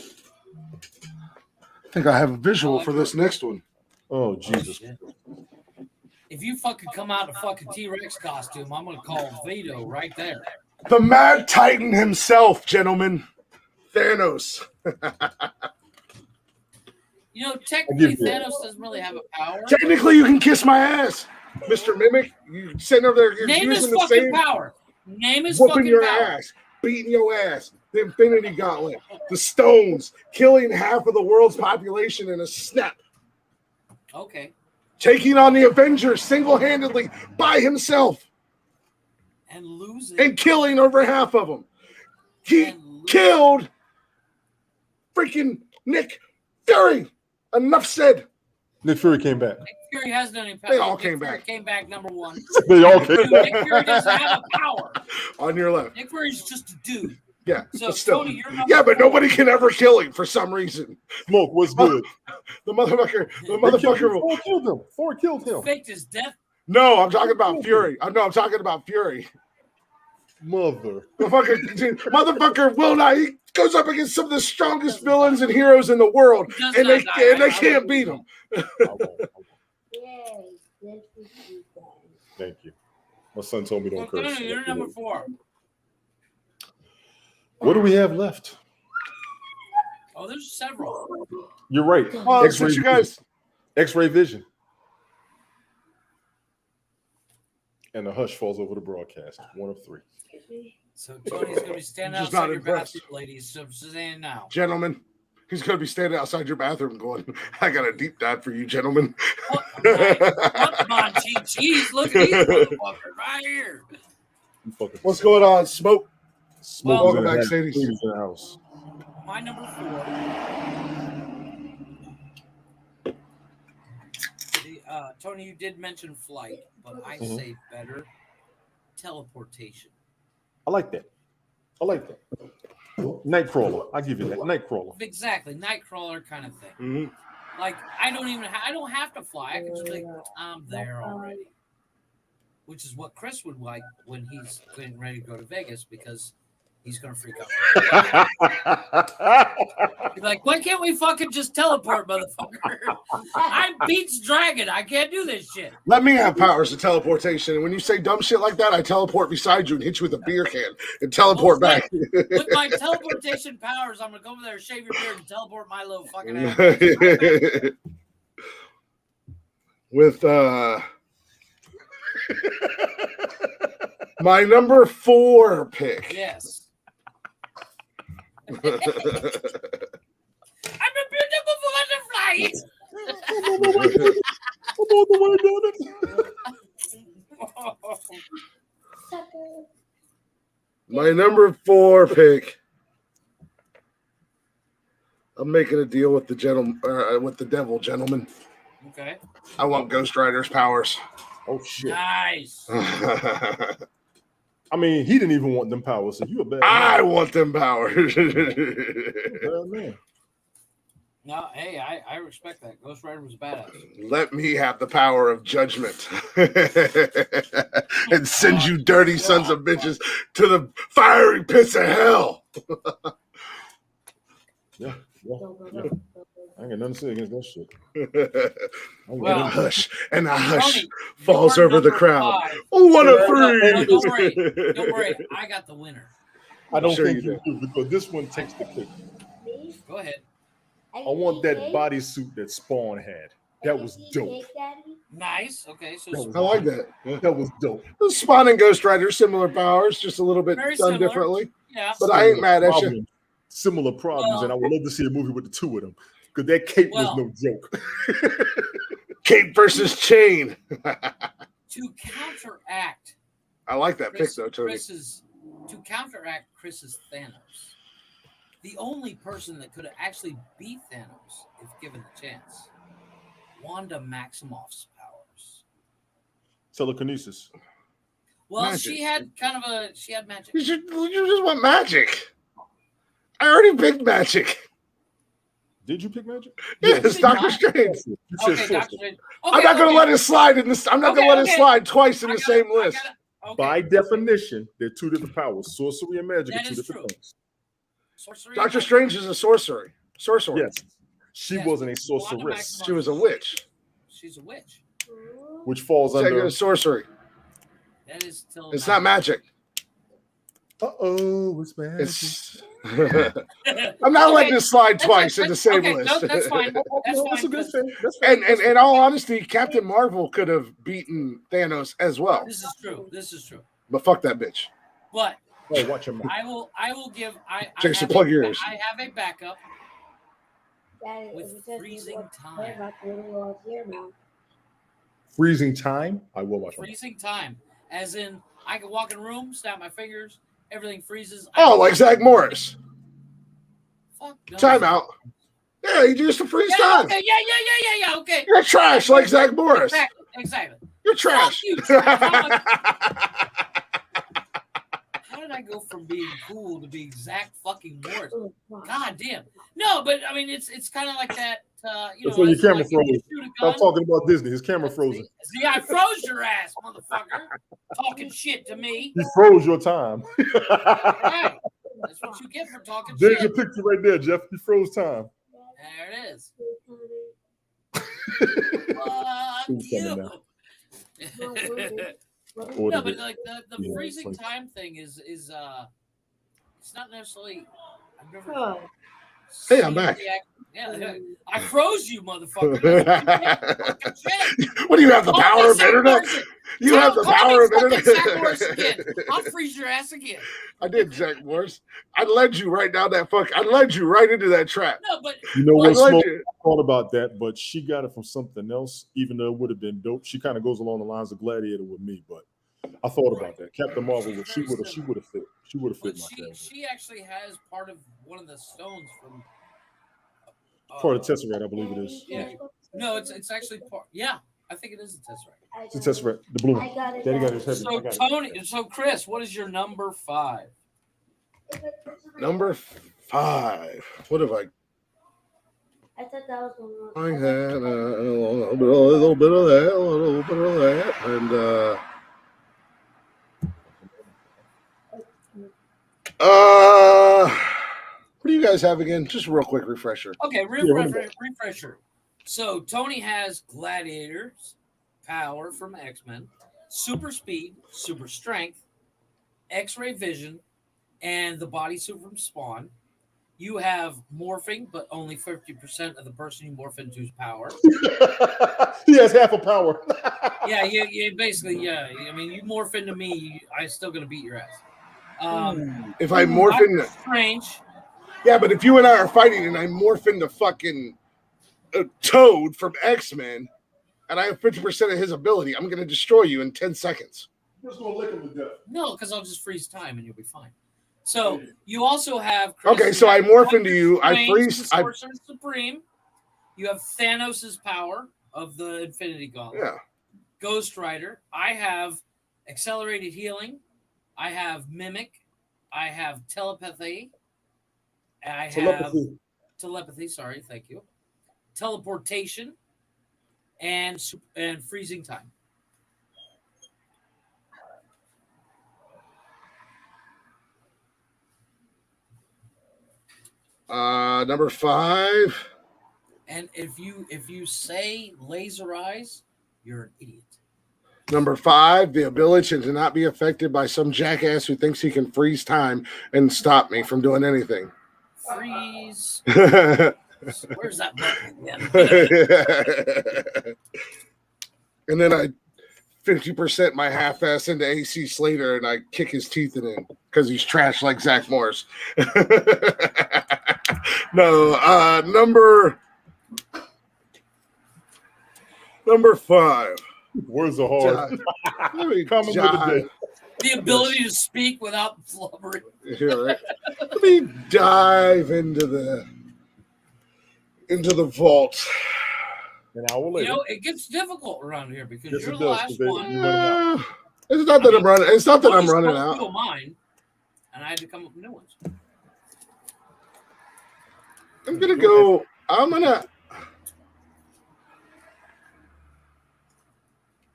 think I have a visual for this next one. Oh, Jesus. If you fucking come out in a fucking T-Rex costume, I'm going to call Vito right there. The Mad Titan himself, gentlemen. Thanos. You know, technically, Thanos doesn't really have a power. Technically, you can kiss my ass, Mr. Mimic. You sitting over there. Name his fucking same power. Name his whooping fucking your power. ass, beating your ass. The Infinity Gauntlet, the stones, killing half of the world's population in a snap. Okay. Taking on the Avengers single-handedly by himself. And losing. And killing over half of them. He killed freaking Nick Fury. Enough said. Nick Fury came back. Nick Fury has done any power. They all came back. Came back number 1. They all came back. Nick Fury doesn't have a power. On your left. Nick Fury's just a dude. Yeah. So but still. Tony, you're but nobody can ever kill him for some reason. Smoke, what's good? The motherfucker. Thor killed him. Faked his death. No, I'm talking about Fury. I'm talking about Fury. Motherfucker will not. He goes up against some of the strongest villains and heroes in the world, and they can't beat him. Thank you. My son told me don't curse. You're number 4. What do we have left? Oh, there's several. You're right. Oh, since you guys. X-ray vision. And a hush falls over the broadcast. 1 of 3. So Tony's going to be standing outside your bathroom, ladies. So saying now. Gentlemen, he's going to be standing outside your bathroom going, I got a deep dive for you, gentlemen. What? Come on, cheese. Look at these motherfuckers right here. What's going on, Smoke? Welcome back, ladies. In the house. My number 4 Tony, you did mention flight, but I say better teleportation. I like that. Nightcrawler. I give you that. Nightcrawler. Exactly, Nightcrawler kind of thing. Mm-hmm. Like I don't have to fly. I can just be like, I'm there already. Which is what Chris would like when he's getting ready to go to Vegas because he's gonna freak out. He's like, why can't we fucking just teleport, motherfucker? I'm Pete's dragon. I can't do this shit. Let me have powers of teleportation. And when you say dumb shit like that, I teleport beside you and hit you with a beer can and teleport back. With my teleportation powers, I'm gonna go over there, shave your beard, and teleport my little fucking ass. With my number 4 pick. Yes. I'm a beautiful butterfly. My number 4 pick. I'm making a deal with the devil, gentlemen. Okay. I want Ghost Rider's powers. Oh shit! Nice. I mean, he didn't even want them powers, so you a bad man. I want them powers. Bad man. No, hey, I respect that. Ghost Rider was badass. Let me have the power of judgment and send you dirty sons of bitches to the fiery pits of hell. Yeah. I ain't got nothing to say against that shit. And a hush Tony, falls you're over the number crowd. 5. Oh, what a No, free! don't worry. I got the winner. I don't Sure think you you do because this one takes the cake. Go ahead. I want that bodysuit that Spawn had. That was dope. Nice. Okay, so I like that. That was dope. Spawn and Ghost Rider, similar powers, just a little bit Very done similar. differently. Yeah. But I ain't mad at you. Similar problems, Well, and I would love to see a movie with the two of them because that cape was no joke. Cape versus chain. To counteract. I like that pick though, Tony. To counteract Chris's Thanos, the only person that could have actually beat Thanos if given the chance, Wanda Maximoff's powers. Telekinesis. Well, Magic. she had magic. You just want magic. I already picked magic. Did you pick magic? Yes, Doctor Strange. You said Okay, sorcerer. Doctor Strange. I'm not going to let it slide in this. I'm not going to let it slide twice in the same list. By definition, they're two different powers. Sorcery and magic are two different things. Doctor Strange is a sorcerer. Yes. She wasn't a sorceress. She was a witch. She's a witch. Which falls under sorcery. That is still It's not magic. It's magic. I'm not letting it slide twice in the same list. No, that's fine. That's a good thing. And in all honesty, Captain Marvel could have beaten Thanos as well. This is true. But fuck that bitch. But watch your mouth. I will give. Jason, plug your ears. I have a backup with freezing time. Freezing time? I will watch freezing time. As in, I can walk in a room, snap my fingers, everything freezes. Oh, like Zach Morris. Fuck no. Time out. Yeah, you used to freeze time. Okay, yeah, okay. You're trash like Zach Morris. Exactly. You're trash. Fuck you, trash. How did I go from being cool to being Zach fucking Morris? God damn. No, but I mean, it's kind of like that. That's when your camera froze. I'm talking about Disney. His camera frozen. See, I froze your ass, motherfucker. Talking shit to me. He froze your time. Right. That's what you get for talking There's shit. your picture right there, Jeff. He froze time. There it is. Fuck you. No, but like the freezing time thing is it's not necessarily. I've never. Hey, I'm back. Yeah, I froze you, motherfucker. What do you have, the power of internet? You have the power of internet. I'll freeze your ass again. I did, Zach Morris. I led you right down that I led you right into that trap. No, but you know what? Smoke thought about that, but she got it from something else. Even though it would have been dope, she kind of goes along the lines of Gladiator with me, but. I thought about that. Captain Marvel, she would have fit. She would have fit my character. She actually has part of one of the stones from part of Tesseract, I believe it is. Yeah. No, it's actually part. Yeah, I think it is a Tesseract. It's a Tesseract. The blue one. I got it. Daddy got his heavy. So I got it. Tony, so Chris, what is your number 5? Number 5. What have I? I thought that was the I one. had a little bit of that, a little bit of that, and what do you guys have again? Just a real quick refresher. Okay, Yeah, refresher. So Tony has Gladiator's power from X-Men, super speed, super strength, X-ray vision, and the bodysuit from Spawn. You have morphing, but only 50% of the person you morph into's power. He has half a power. Yeah, you basically, yeah. I mean, you morph into me, I'm still gonna beat your ass. If I morph into Strange. yeah, but if you and I are fighting and I morph into fucking Toad from X-Men, and I have 50% of his ability, I'm gonna destroy you in 10 seconds. Just gonna lick him to death. No, because I'll just freeze time and you'll be fine. So you also have Okay, so I morph into you. I Strange, freeze. the Sorcerer Supreme. You have Thanos' power of the Infinity Gauntlet. Yeah. Ghost Rider. I have accelerated healing. I have mimic. I have telepathy. I have telepathy. Sorry, thank you. Teleportation and freezing time. Number 5. And if you say laser eyes, you're an idiot. Number 5, the ability to not be affected by some jackass who thinks he can freeze time and stop me from doing anything. Freeze. And Where's that button? then I 50% my half-ass into AC Slater and I kick his teeth in because he's trash like Zach Morris. No, number 5. Words are hard. Coming with the day. The ability to speak without blubbering. Yeah, right. Let me dive into the vault. An hour later. You know, it gets difficult around here because Yes, you're it the does, last 'cause one. It's not that I'm running. It's not that I'm Tony's running told out. two of mine, and I had to come up with new ones. I'm gonna go. I'm gonna.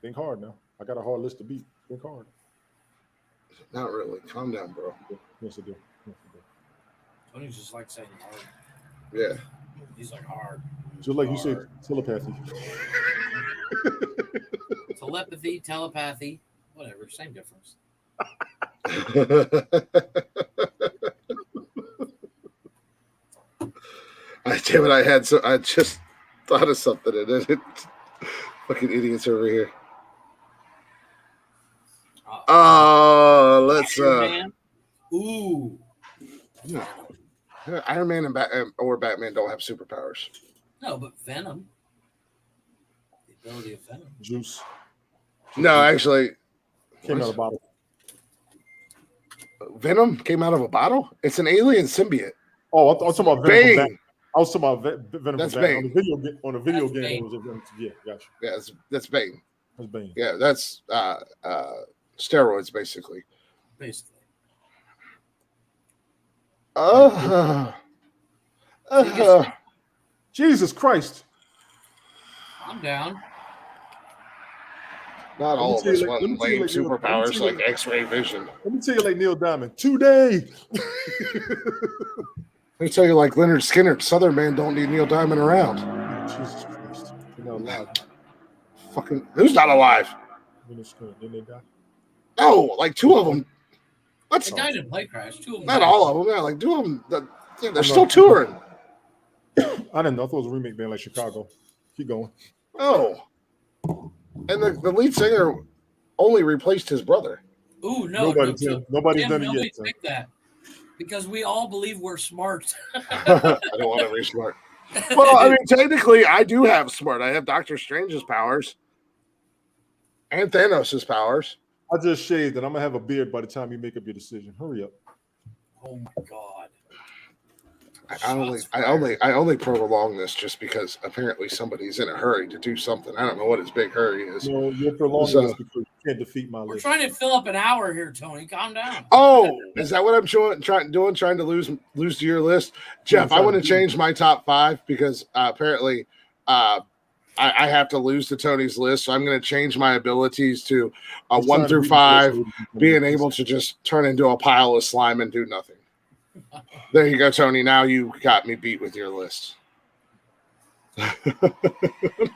Think hard now. I got a hard list to beat. Think hard. Not really. Calm down, bro. Yes, I do. Yes, I do. Tony's just like saying hard. Yeah. He's like hard. Just like you said, telepathy. Telepathy, telepathy, whatever, same difference. Damn it! I just thought of something and it. Fucking idiots over here. Let's. Iron Man. Ooh. No. Iron Man and Batman don't have superpowers. No, but Venom. The ability of Venom. Juice. No, actually, Came out of a bottle. Venom came out of a bottle. It's an alien symbiote. Oh, I was talking about Venom. Bane. I was talking about Venom. That's from Batman. Bane. On the video That's game. Bane. It was Venom. Yeah, gotcha. Yeah, that's Bane. That's Bane. Yeah, that's steroids, basically. Basically. Jesus Christ. I'm down. Not all of us let want me tell you lame like- superpowers let me like X-ray vision. Let me tell you like Neil Diamond. Today. Let me tell you like Leonard Skinner. Southern man don't need Neil Diamond around. Jesus Christ. You're not alive. Fucking who's not alive? Didn't they die? Oh, like 2 of them. What? They died in plane crash. 2 of them. Not died. all of them. Yeah, like 2 of them. They're still touring. I didn't know. I thought it was a remake band like Chicago. Keep going. Oh, and the lead singer only replaced his brother. Ooh, no. Nobody's Tim, done it nobody yet. So. picked that. Because we all believe we're smart. I don't want to be smart. Well, I mean, technically, I do have smart. I have Doctor Strange's powers and Thanos' powers. I just shaved and I'm gonna have a beard by the time you make up your decision. Hurry up. Oh my God. I only prolong this just because apparently somebody's in a hurry to do something. I don't know what his big hurry is. No, you're prolonging So- this because you can't defeat my We're list. trying to fill up an hour here, Tony. Calm down. Oh, is that what I'm trying to lose to your list, Jeff? I want to change my top 5 because apparently, I have to lose to Tony's list, so I'm going to change my abilities to 1 through 5, being able to just turn into a pile of slime and do nothing. There you go, Tony. Now you got me beat with your list. What are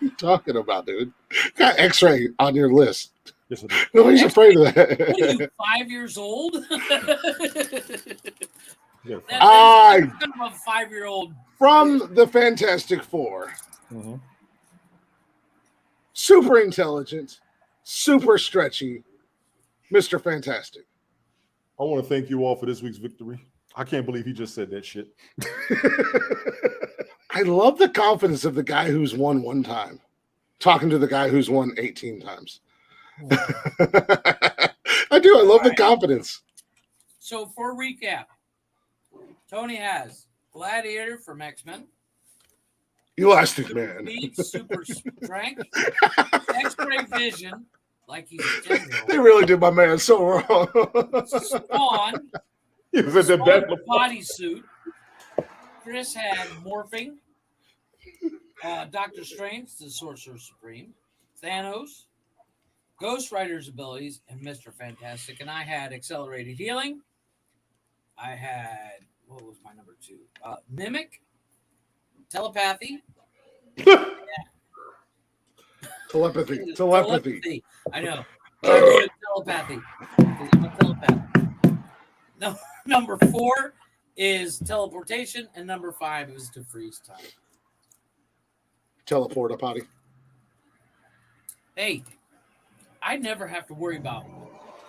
you talking about, dude? Got X-ray on your list. Yes, Nobody's afraid of that. What are you, 5 years old? yeah. I That's kind of a 5-year-old. from the Fantastic Four. Mm-hmm. Super intelligent, super stretchy, Mr. Fantastic. I want to thank you all for this week's victory. I can't believe he just said that shit. I love the confidence of the guy who's won 1 time, talking to the guy who's won 18 times. I do. I love the confidence. So for recap, Tony has Gladiator from X-Men, Elastic Man. Speed, Super Strength, X-Ray Vision, like he's a 10-year-old. They really did my man so wrong. Spawn, He was at the Spawn best. bodysuit. Chris had Morphing, Doctor Strange, the Sorcerer Supreme, Thanos, Ghost Rider's abilities, and Mr. Fantastic. And I had Accelerated Healing. I had, what was my number 2? Mimic, Telepathy. Telepathy. I know. I wrote telepathy. Because I'm a telepath. No, number 4 is teleportation, and number 5 is to freeze time. Teleport a potty. Hey, I never have to worry about.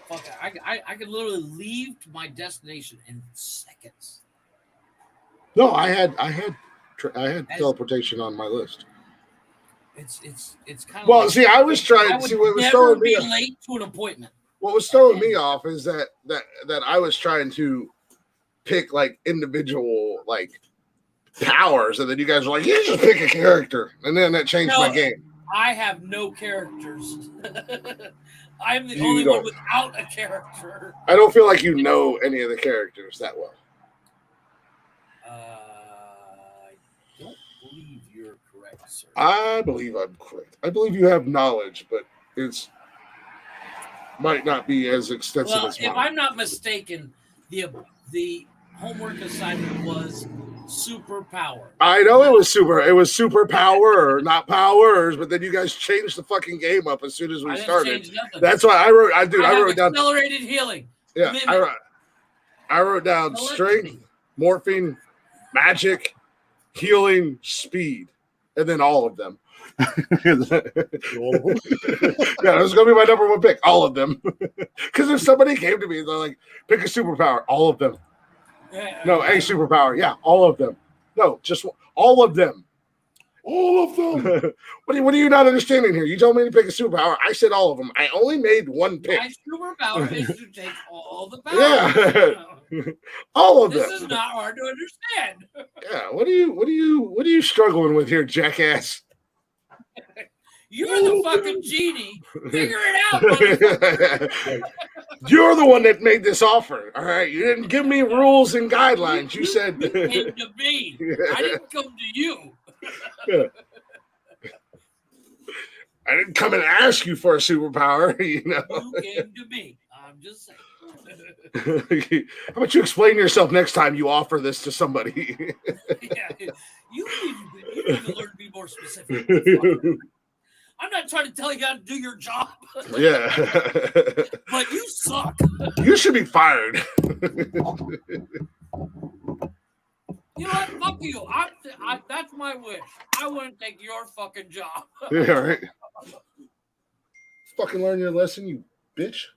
Fuck, I could literally leave to my destination in seconds. No, I had teleportation on my list. It's kind of. Well, like, see, I was trying I to would see what was never throwing be me. late to an appointment. What was throwing me off is that I was trying to pick like individual like powers, and then you guys were like, "You just pick a character," and then that changed my game. I have no characters. I'm the You only don't. one without a character. I don't feel like you know any of the characters that well. I don't believe you're correct, sir. I believe I'm correct. I believe you have knowledge, but it's might not be as extensive Well, as if mine. I'm not mistaken, the homework assignment was superpower. I know it was super power, not powers, but then you guys changed the fucking game up as soon as we I didn't started. change nothing. That's why I wrote. I I have wrote down. accelerated healing. Yeah, Mimic. I wrote down strength, morphine, magic, healing, speed, and then all of them. Yeah, that was gonna be my number 1 pick. All of them. Because if somebody came to me and they're like, pick a superpower, all of them. No, a superpower. Yeah, all of them. No, just all of them. All of them. What are you not understanding here? You told me to pick a superpower. I said all of them. I only made 1 pick. My superpower is to take all the power. Yeah. All of This them. is not hard to understand. Yeah. What are you struggling with here, jackass? You're the fucking genie. Figure it out, motherfucker. You're the one that made this offer. All right. You didn't give me rules and guidelines. You said You came to me. I didn't come to you. I didn't come and ask you for a superpower, you know. You came to me. I'm just saying. How about you explain yourself next time you offer this to somebody? Yeah, you need to learn to be more specific. I'm not trying to tell you how to do your job. Yeah. But you suck. You should be fired. You know what? Fuck you. That's my wish. I want to take your fucking job. Yeah, right. Fucking learn your lesson, you bitch.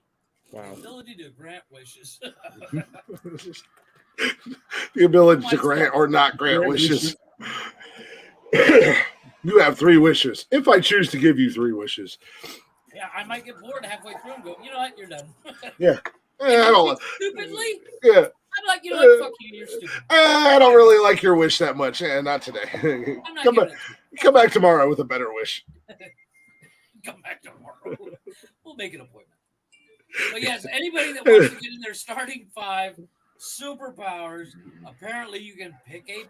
Wow. Ability to grant wishes. The ability to grant or not grant wishes. You have 3 wishes. If I choose to give you 3 wishes. Yeah, I might get bored halfway through and go, you know what? You're done. Yeah. I don't. Stupidly? Yeah. I'm like, you know what? Fuck you. You're stupid. I don't really like your wish that much. Not today. I'm not come, giving back, it to you. come back tomorrow with a better wish. Come back tomorrow. We'll make an appointment. But yes, anybody that wants to get in their starting 5 superpowers, apparently you can pick a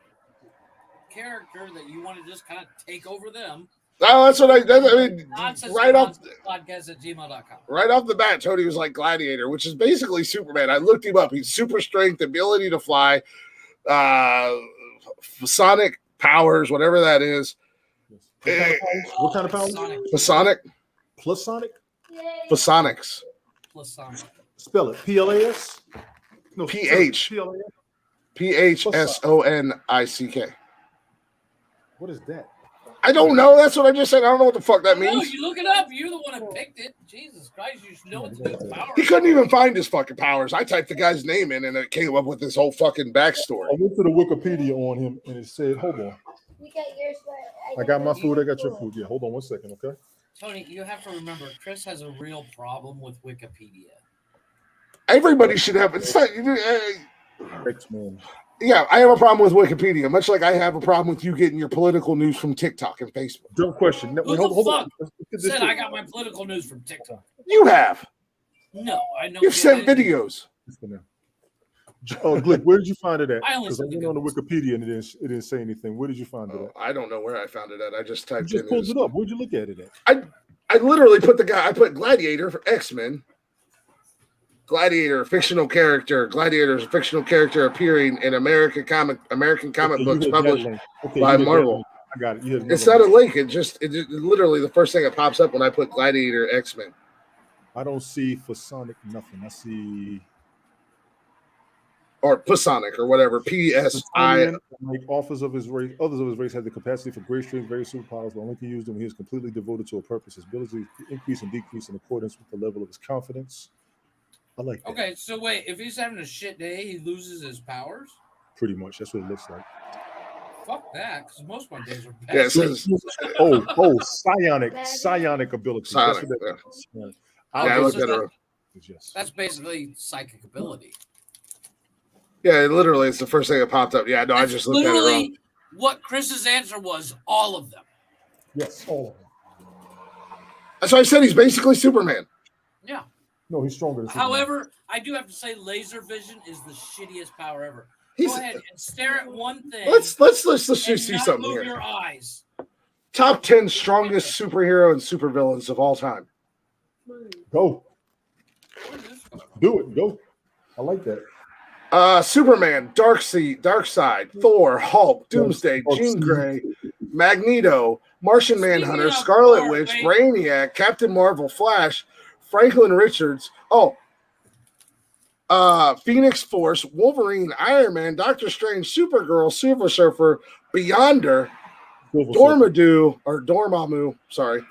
character that you want to just kind of take over them. Oh, that's what I mean. Right off podcast@gmail.com. Right off the bat, Tony was like Gladiator, which is basically Superman. I looked him up. He's super strength, ability to fly, sonic powers, whatever that is. What kind of powers? Sonic. Plus Sonic? Phasonics. Plus Sonic. Spell it. PLAS? No, PH. PHSONICK. What is that? I don't know. That's what I just said. I don't know what the fuck that No, means. you look it up. You're the one who picked it. Jesus Christ, you should know what the power. He couldn't even find his fucking powers. I typed the guy's name in and it came up with this whole fucking backstory. I went to the Wikipedia on him and it said, hold on. You got yours, but I got my food. I got your food. Yeah, hold on 1 second, okay? Tony, you have to remember, Chris has a real problem with Wikipedia. Everybody should have. It's not, X-Men. yeah, I have a problem with Wikipedia, much like I have a problem with you getting your political news from TikTok and Facebook. Dumb question. No, Who hold the on. fuck Let's get this said straight. I got my political news from TikTok? You have. No, I know. You've sent videos. Glick, where did you find it at? I only Because I sent the went on the good Wikipedia and it didn't say anything. Where did you find it at? I don't know where I found it at. I just You typed just in. pulled his- it up. Where'd you look at it at? I literally put I put Gladiator for X-Men. Gladiator, fictional character. Gladiator is a fictional character appearing in American comic Okay, books you hit published that link. Okay, by you hit that Marvel. link. I got it. You hit It's another not a link. link. It literally the first thing that pops up when I put Gladiator X-Men. I don't see for Sonic nothing. I see Or Phasonic or whatever. PSI. like others of his race had the capacity for great strength, various superpowers, but only can use them when he is completely devoted to a purpose. His ability to increase and decrease in accordance with the level of his confidence. I like that. Okay, so wait, if he's having a shit day, he loses his powers? Pretty much. That's what it looks like. Fuck that, because most of my days are bad. Yeah, it says Psionic ability. Sonic. That's what that is. Yeah, Yeah. I looked at it. Yes. That's basically psychic ability. Yeah, literally, it's the first thing that popped up. Yeah, no, I That's just looked at it wrong. literally what Chris's answer was. All of them. Yes, all of them. That's why I said he's basically Superman. Yeah. No, he's stronger than Superman. However, I do have to say, laser vision is the shittiest power ever. He's, Go ahead and stare at one thing. let's just and see not something move here. your eyes. Top 10 strongest superhero and supervillains of all time. Go. Where's this going? Do it. Go. I like that. Superman, Darkseid, Thor, Hulk, Doomsday, Jean Grey, Magneto, Martian Speaking Manhunter, of Scarlet Thor, Witch, wait. Brainiac, Captain Marvel, Flash, Franklin Richards, Phoenix Force, Wolverine, Iron Man, Doctor Strange, Supergirl, Silver Surfer, Beyonder, Dormammu, sorry,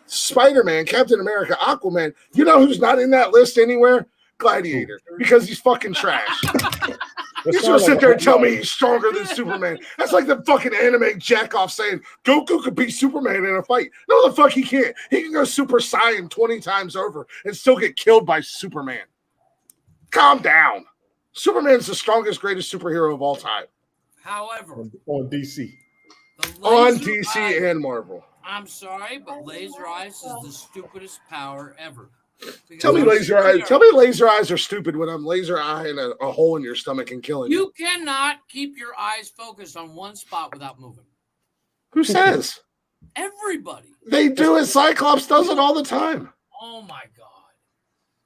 Spider-Man, Captain America, Aquaman. You know who's not in that list anywhere? Gladiator, because he's fucking trash. You're gonna sit there and tell me he's stronger than Superman. That's like the fucking anime jack-off saying Goku could beat Superman in a fight. No, the fuck he can't. He can go Super Saiyan 20 times over and still get killed by Superman. Calm down. Superman's the strongest, greatest superhero of all time. However, on DC. On laser DC eye- and Marvel. I'm sorry, but laser eyes is the stupidest power ever. Tell me Because laser eyes are stupid when I'm laser eyeing a hole in your stomach and killing you. you cannot keep your eyes focused on one spot without moving. Who says? Everybody. They do it. Cyclops does it all the time. Oh my god.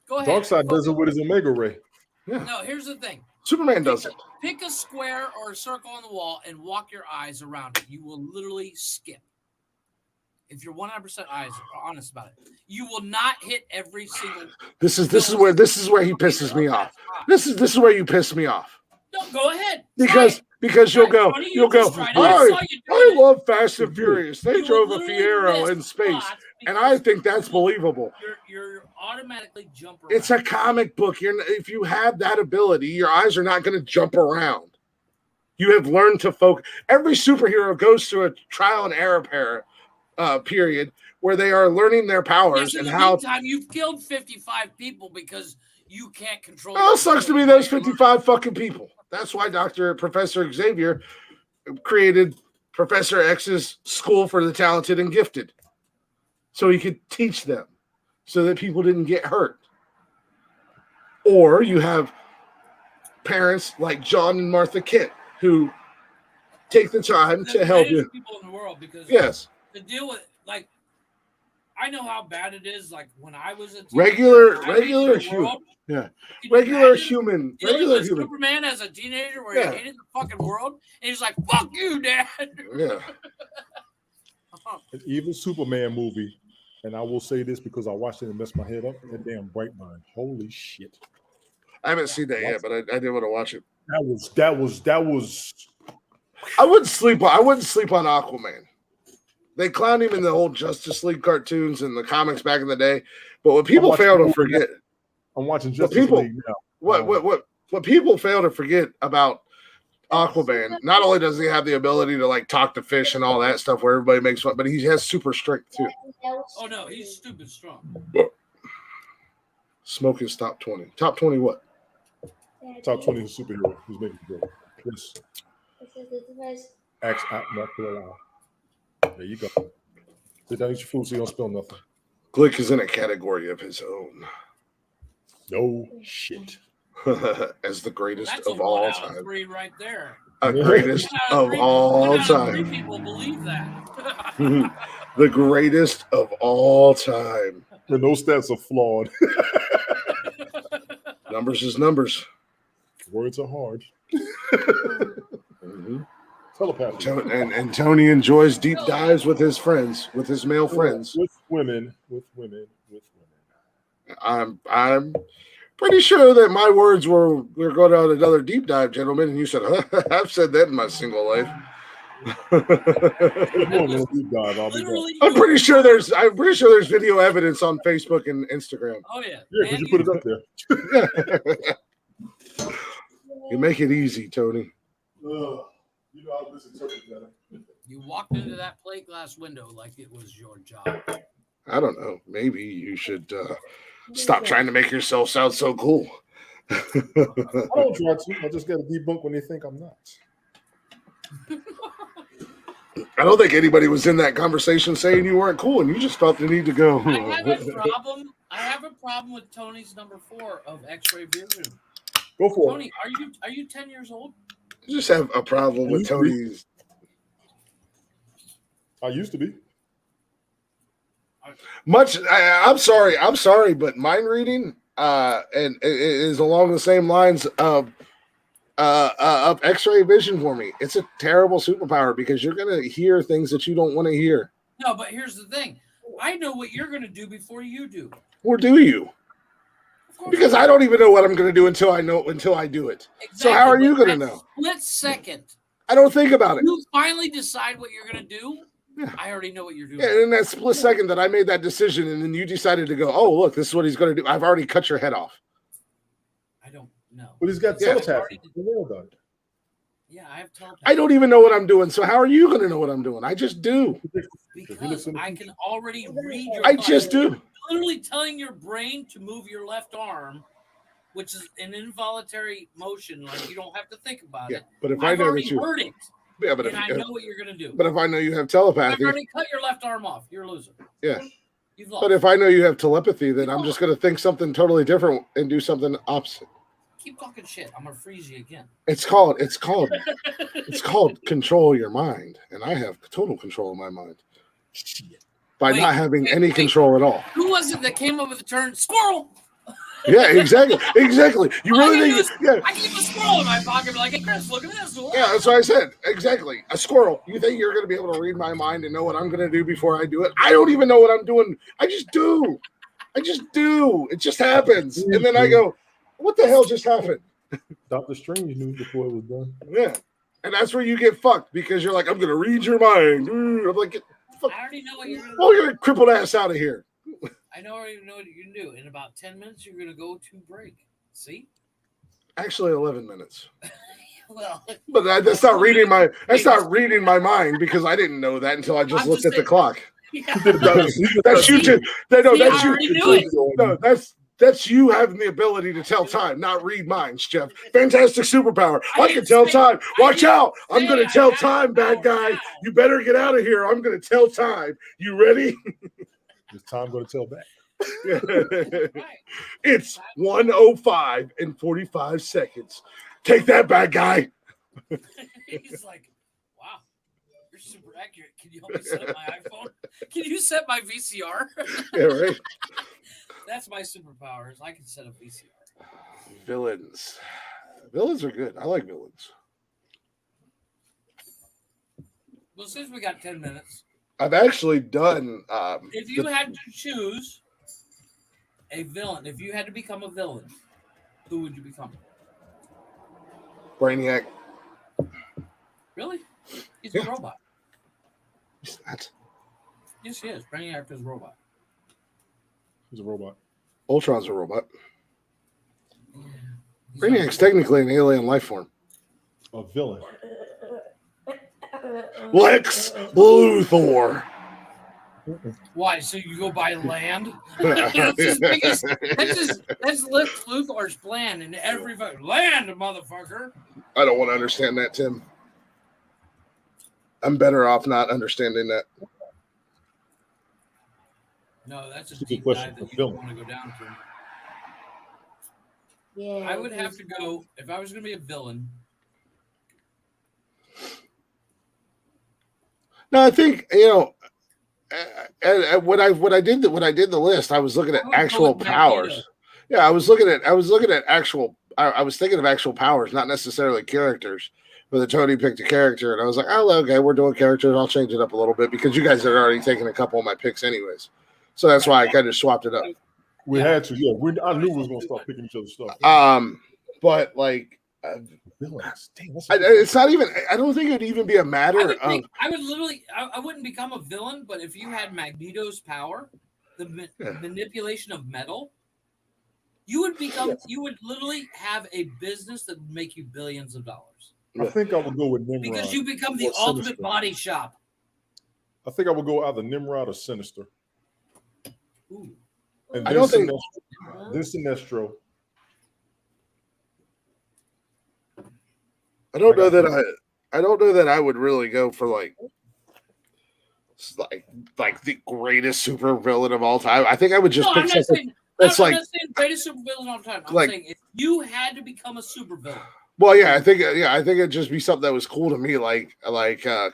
Go ahead. Darkseid does it with his Omega Ray. No, here's the thing. Superman does it. Pick a square or a circle on the wall and walk your eyes around it. You will literally skip. If you're 100% honest about it, you will not hit every single. This is where he pisses me off. This is where you piss me off. No, go ahead. Because you'll go. I I love Fast and Furious. They You drove a literally Fiero in missed space, spots and I because think that's believable. You're automatically jump around. It's a comic book. If you have that ability, your eyes are not going to jump around. You have learned to focus. Every superhero goes through a trial and error period where they are learning their powers Yes, in and the how. meantime, you've killed 55 people because you can't control. Well, it sucks to be those 55 fucking people. That's why Professor Xavier created Professor X's School for the Talented and Gifted. So he could teach them so that people didn't get hurt. Or you have parents like John and Martha Kent who take the time to help you. People in the world, because yes, to deal with, like, I know how bad it is. Like when I was a regular human Superman as a teenager, where he hated the fucking world, and he's like, "Fuck you, Dad." Yeah. An evil Superman movie, and I will say this because I watched it and messed my head up. That damn Brightburn, holy shit! I haven't seen that yet, but I did want to watch it. That was. I wouldn't sleep on Aquaman. They clowned him in the old Justice League cartoons and the comics back in the day. But what people fail to forget, I'm watching Justice League now. What people fail to forget about Aquaman, not only does he have the ability to like talk to fish and all that stuff where everybody makes fun, but he has super strength too. Oh no, he's stupid strong. Smoke is top 20. Top 20 what? Top 20 superhero who's making good. Yes. North Carolina. There you go. Sit down, eat your food so you don't spill nothing. Glick is in a category of his own. No shit. As the greatest That's of all time. Three right there. A greatest of all time. Three people believe that. The greatest of all time. And those stats are flawed. Numbers is numbers. Words are hard. Mm-hmm. Telepathy. And Tony enjoys deep dives with his friends, with his male friends. With women. I'm pretty sure that my words were, we're going on another deep dive, gentlemen, and you said, I've said that in my single life. I'm pretty sure there's video evidence on Facebook and Instagram. Oh yeah. Yeah, because you put it up there. You make it easy, Tony. You know how to misinterpret that. You walked into that plate glass window like it was your job. I don't know. Maybe you should stop trying to make yourself sound so cool. I don't try to. I just got to debunk when they think I'm not. I don't think anybody was in that conversation saying you weren't cool, and you just felt the need to go. I have a problem with Tony's number 4 of X-ray vision. Go for Tony, are you 10 years old? I just have a problem with Tony's. I used to be. I'm sorry, but mind reading and it is along the same lines of X-ray vision for me. It's a terrible superpower because you're gonna hear things that you don't want to hear. No, but here's the thing. I know what you're gonna do before you do. Or do you? Because I don't even know what I'm going to do until I do it. Exactly. So how are you going to know? Split second. I don't think about it. You finally decide what you're going to do. Yeah. I already know what you're doing. Yeah, in that split second that I made that decision, and then you decided to go, oh, look, this is what he's going to do. I've already cut your head off. I don't know. But he's got telepathy. Yeah, I have telepathy. I don't even know what I'm doing. So how are you going to know what I'm doing? I just do. Because I can already read your I just do. Literally telling your brain to move your left arm, which is an involuntary motion, like you don't have to think about it. But if I know that you heard it, yeah, but I know what you're gonna do. But if I know you have telepathy, I've already cut your left arm off. You're a loser. Yeah. You've lost. But if I know you have telepathy, then I'm just gonna think something totally different and do something opposite. Keep talking shit. I'm gonna freeze you again. It's called control your mind, and I have total control of my mind. By not having any control at all. Who was it that came up with the term squirrel? Yeah, exactly. You really think? I keep a squirrel in my pocket, like, hey, Chris, look at this. Yeah, that's what I said. Exactly. A squirrel. You think you're going to be able to read my mind and know what I'm going to do before I do it? I don't even know what I'm doing. I just do. It just happens. And then I go, what the hell just happened? Dr. Strange knew before it was done. Yeah. And that's where you get fucked because you're like, I'm going to read your mind. I'm like, I already know what you're going to do. Oh, you're a crippled ass out of here. I already know what you can do. In about 10 minutes, you're going to go to break. See? Actually, 11 minutes. Well, but that's not reading my mind because I didn't know that until I just looked at the clock. Yeah. That's you. That's That's you having the ability to tell time, not read minds, Jeff. Fantastic superpower. I can didn't tell say- time. I Watch didn't out. I'm say going to I tell had time, bad power guy. now. You better get out of here. I'm going to tell time. You ready? Is time going to tell back? Right. It's 1:05 and 45 seconds. Take that, bad guy. He's like, wow, you're super accurate. Can you help me set up my iPhone? Can you set my VCR? Yeah, right. That's my superpower. Is I can set up VCR. Villains. Villains are good. I like villains. Well, since we got 10 minutes, I've actually done. if you had to choose a villain, if you had to become a villain, who would you become? Brainiac. Really? He's Yeah. a robot. He's not. Yes, he is. Brainiac is a robot. He's a robot. Ultron's a robot. Yeah. He's Brainiac's not- technically an alien life form. A villain. Lex Luthor. Why? So you go by land? That's his biggest. That's Lex Luthor's plan in every land, motherfucker. I don't want to understand that, Tim. I'm better off not understanding that. No, that's a It's a deep question dive for that you Phil. don't want to go down to. Yeah. I would have to go if I was going to be a villain. No, I think when I did the list, I was looking at I would go actual with powers. Magneto. Yeah, I was looking at actual. I was thinking of actual powers, not necessarily characters. But then Tony picked a character, and I was like, "Oh, okay, we're doing characters. I'll change it up a little bit because you guys had already taken a couple of my picks, anyways. So that's why I kind of swapped it up. We Yeah. had to, yeah. I knew we was going to start picking each other's stuff. But like, Villains. Dang, that's it's not even. I don't think it'd even be a matter of. I would literally. I wouldn't become a villain, but if you had Magneto's power, the manipulation of metal, you would become. You would literally have a business that would make you billions of dollars. I think I would go with Nimrod. Because you become the or ultimate Sinister. body shop. I think I would go either Nimrod or Sinister. Ooh. And I then don't think- Sinestro. I don't know that I would really go for like the greatest super villain of all time. I think I would just No, I'm pick not something saying. that's I'm like. not saying greatest supervillain of all time. I'm like- saying if you had to become a supervillain, Well, yeah, I think it'd just be something that was cool to me, like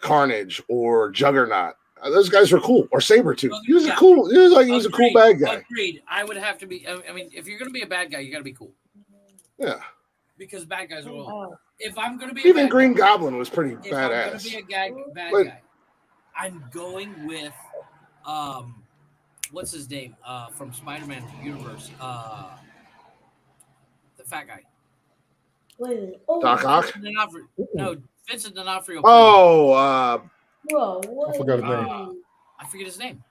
Carnage or Juggernaut. Those guys were cool, or Sabretooth. He was Yeah. a cool. He was a cool bad guy. Agreed. I would have to be. I mean, if you're going to be a bad guy, you got to be cool Yeah, because bad guys are. Well, Oh. if I'm going to be even a bad Green guy, Goblin was pretty if I'm going to badass. be a bad But- guy, I'm going with what's his name from Spider-Man universe, the fat guy. Wait a minute. Oh, Doc Ock? No, Vincent D'Onofrio. Oh, Whoa, what? I forgot his name. I forget his name.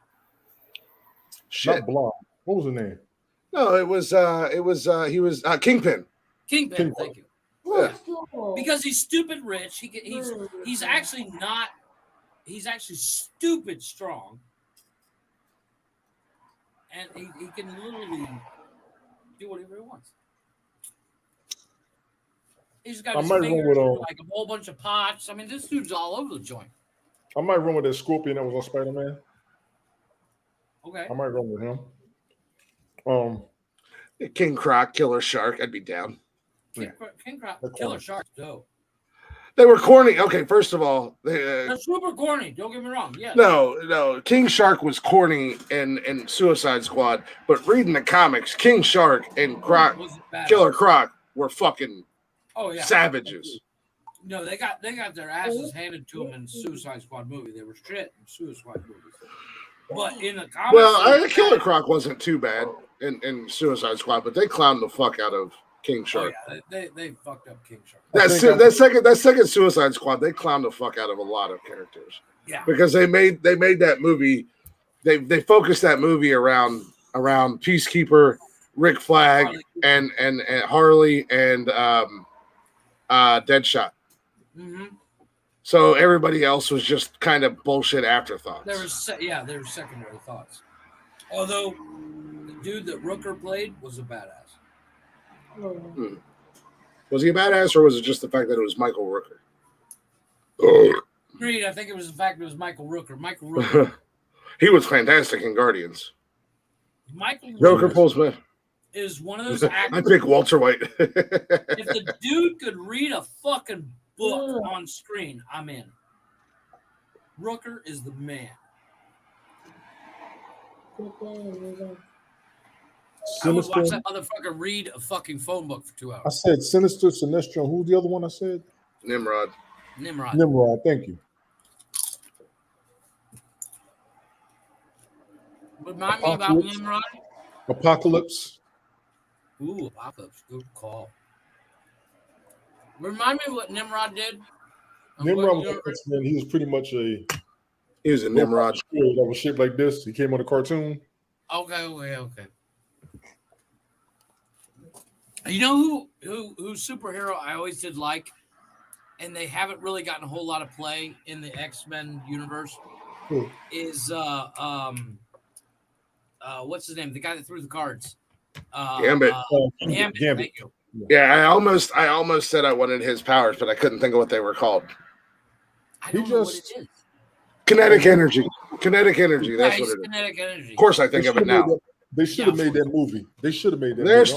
shit. Not Blonde. What was the name? No, he was Kingpin. Kingpin. Thank you. Let's go. Because he's stupid rich. He's actually not. He's actually stupid strong, and he can literally do whatever he wants. He's got I his might run fingers with, in, like a whole bunch of pots. I mean, this dude's all over the joint. I might run with that Scorpion that was on Spider-Man. Okay. I might run with him. King Croc, Killer Shark. I'd be down. King Croc, That's Killer fine. Shark's dope. They were corny. Okay, first of all, They're super corny. Don't get me wrong. Yeah. no. King Shark was corny in Suicide Squad, but reading the comics, King Shark and Croc, Wasn't bad. Killer Croc were fucking Oh yeah. savages. No, they got their asses handed to them in Suicide Squad movie. They were shit in Suicide Squad movies. But in the comics, Well, Killer Croc wasn't too bad in Suicide Squad, but they clowned the fuck out of King oh, Shark. yeah, they fucked up King Shark. That second Suicide Squad, they clowned the fuck out of a lot of characters Yeah. because they made that movie. They focused that movie around Peacekeeper, Rick Flag, Harley. and Harley and Deadshot. Mm-hmm. So everybody else was just kind of bullshit afterthoughts. There were secondary thoughts. Although the dude that Rooker played was a badass. Oh. Was he a badass, or was it just the fact that it was Michael Rooker? Agreed. I think it was the fact that it was Michael Rooker. Michael Rooker. He was fantastic in Guardians. Michael Joker Rooker pulls me. is one of those I actors. pick Walter White. If the dude could read a fucking book on screen, I'm in. Rooker is the man. I would watch that motherfucker read a fucking phone book for 2 I hours. said Sinister, Sinestro. Who's the other one I said? Nimrod. Nimrod. Thank you. Remind me about Nimrod. Apocalypse. Ooh, Apocalypse. Good call. Remind me what Nimrod did. Nimrod was X-Men. He was pretty much a. He was a Nimrod. That was shaped like this. He came on a cartoon. Okay. You know who's superhero I always did like, and they haven't really gotten a whole lot of play in the X-Men universe. Who? Is what's his name? The guy that threw the cards. Gambit. Gambit. Thank you. Yeah, I almost said I wanted his powers, but I couldn't think of what they were called. I don't know what it is. Kinetic energy. Kinetic energy. That's what it is. Kinetic energy. Of course, I think of it now. They should have made that movie. They should have made that. That's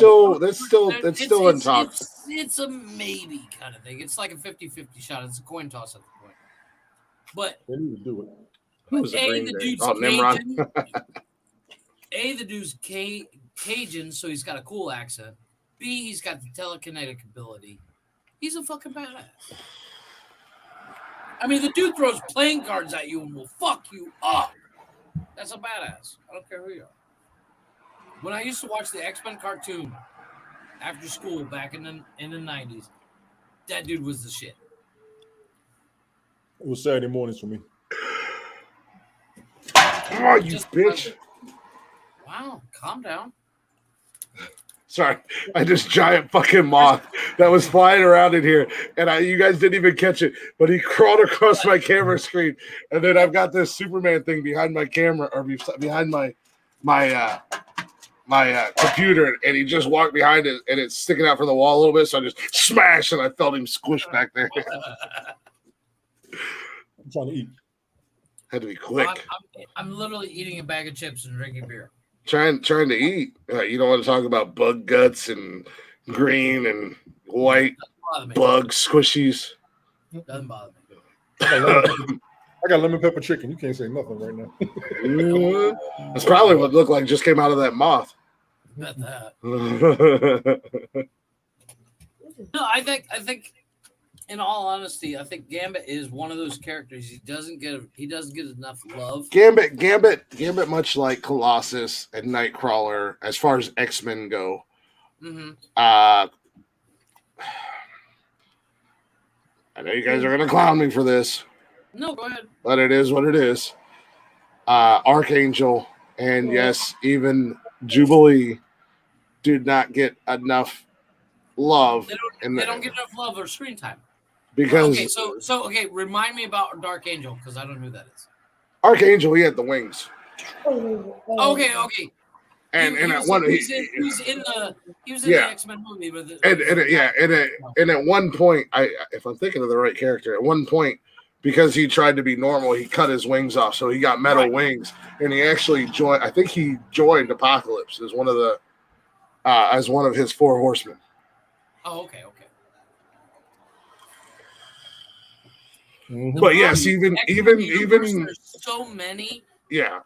still in talks. It's a maybe kind of thing. It's like a 50-50 shot. It's a coin toss at the point. But they need to do it. Who was the dude's Nimrod. The dude's Cajun, so he's got a cool accent. B, he's got the telekinetic ability. He's a fucking badass. I mean, the dude throws playing cards at you and will fuck you up. That's a badass. I don't care who you are. When I used to watch the X-Men cartoon after school back in the 90s, that dude was the shit. It was Saturday mornings for me. Oh, you bitch. Wow, calm down. Sorry, I just giant fucking moth that was flying around in here, and you guys didn't even catch it, but he crawled across my camera screen, and then I've got this Superman thing behind my camera or behind my computer, and he just walked behind it, and it's sticking out from the wall a little bit, so I just smashed, and I felt him squish back there. I'm trying to eat. Had to be quick. I'm literally eating a bag of chips and drinking beer. Trying to eat. You don't want to talk about bug guts and green and white bug squishies. Doesn't bother me. I got lemon pepper chicken. You can't say nothing right now. That's probably what looked like just came out of that moth. Not that. No, I think in all honesty, I think Gambit is one of those characters he doesn't get enough love. Gambit, much like Colossus and Nightcrawler, as far as X-Men go. Mm-hmm. I know you guys are gonna clown me for this. No, go ahead. But it is what it is. Archangel and yes, even Jubilee did not get enough love. They don't get enough love or screen time. Because okay, remind me about Dark Angel because I don't know who that is. Archangel, he had the wings. Okay. And he was in the X-Men movie, but and at one point, if I'm thinking of the right character, at one point, because he tried to be normal, he cut his wings off, so he got metal wings, and he actually joined. I think he joined Apocalypse as one of his four horsemen. Oh, okay. Mm-hmm. But yes, even there's so many. Yeah.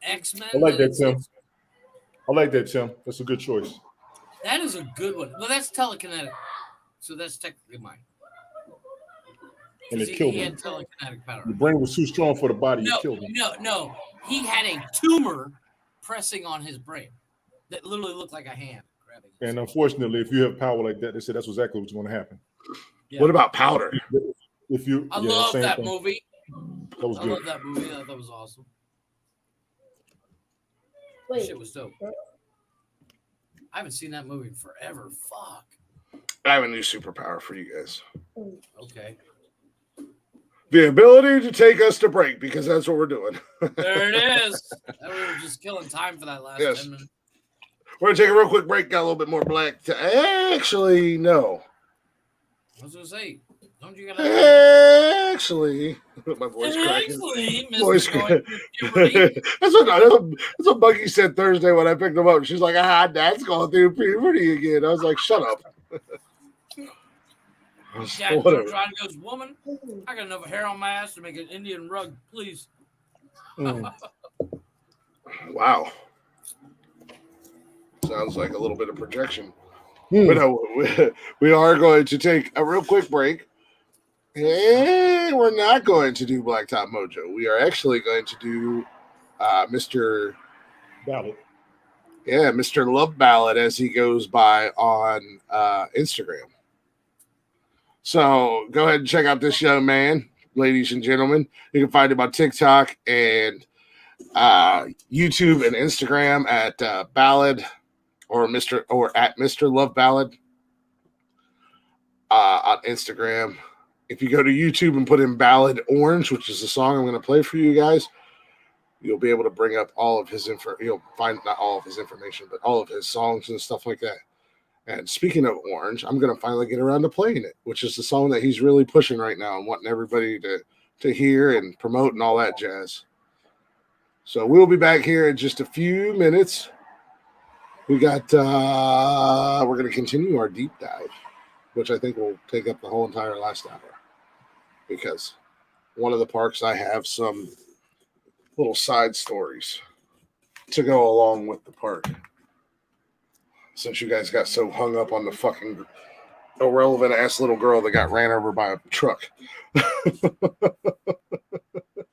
X-Men. I like that, Tim. That's a good choice. That is a good one. Well, that's telekinetic, so that's technically mine. And it killed him. He had telekinetic power. The brain was too strong for the body. It killed him. No. He had a tumor pressing on his brain that literally looked like a hand grabbing. And unfortunately, if you have power like that, they said that's exactly what's going to happen. Yeah. What about Powder? I love that movie. That was good. I love that movie. That was awesome. That shit was dope. I haven't seen that movie in forever. Fuck. I have a new superpower for you guys. Okay. the ability to take us to break, because that's what we're doing. There it is. We were just killing time for that last 10 minutes. We're going to take a real quick break. Got a little bit more black. Actually, no. I was going to say, don't you got to... Actually, my voice cracking. Actually, Voice cracking. That's what Bucky said Thursday when I picked him up. She's like, Dad's going through puberty again. I was like, shut up. Dad turns around and goes, woman, I got enough hair on my ass to make an Indian rug, please. Wow. Sounds like a little bit of projection. But no, we are going to take a real quick break. And we're not going to do Blacktop Mojo. We are actually going to do Mr. Ballad. Yeah, Mr. Love Ballad, as he goes by on Instagram. So go ahead and check out this young man, ladies and gentlemen. You can find him on TikTok and YouTube and Instagram at Ballad or at Mr. Love Ballad on Instagram. If you go to YouTube and put in Ballad Orange, which is the song I'm going to play for you guys, you'll be able to bring up all of his info. You'll find not all of his information, but all of his songs and stuff like that. And speaking of Orange, I'm going to finally get around to playing it, which is the song that he's really pushing right now and wanting everybody to hear and promote and all that jazz. So we'll be back here in just a few minutes. We're going to continue our deep dive, which I think will take up the whole entire last hour, because one of the parks I have some little side stories to go along with the park. Since you guys got so hung up on the fucking irrelevant ass little girl that got ran over by a truck. It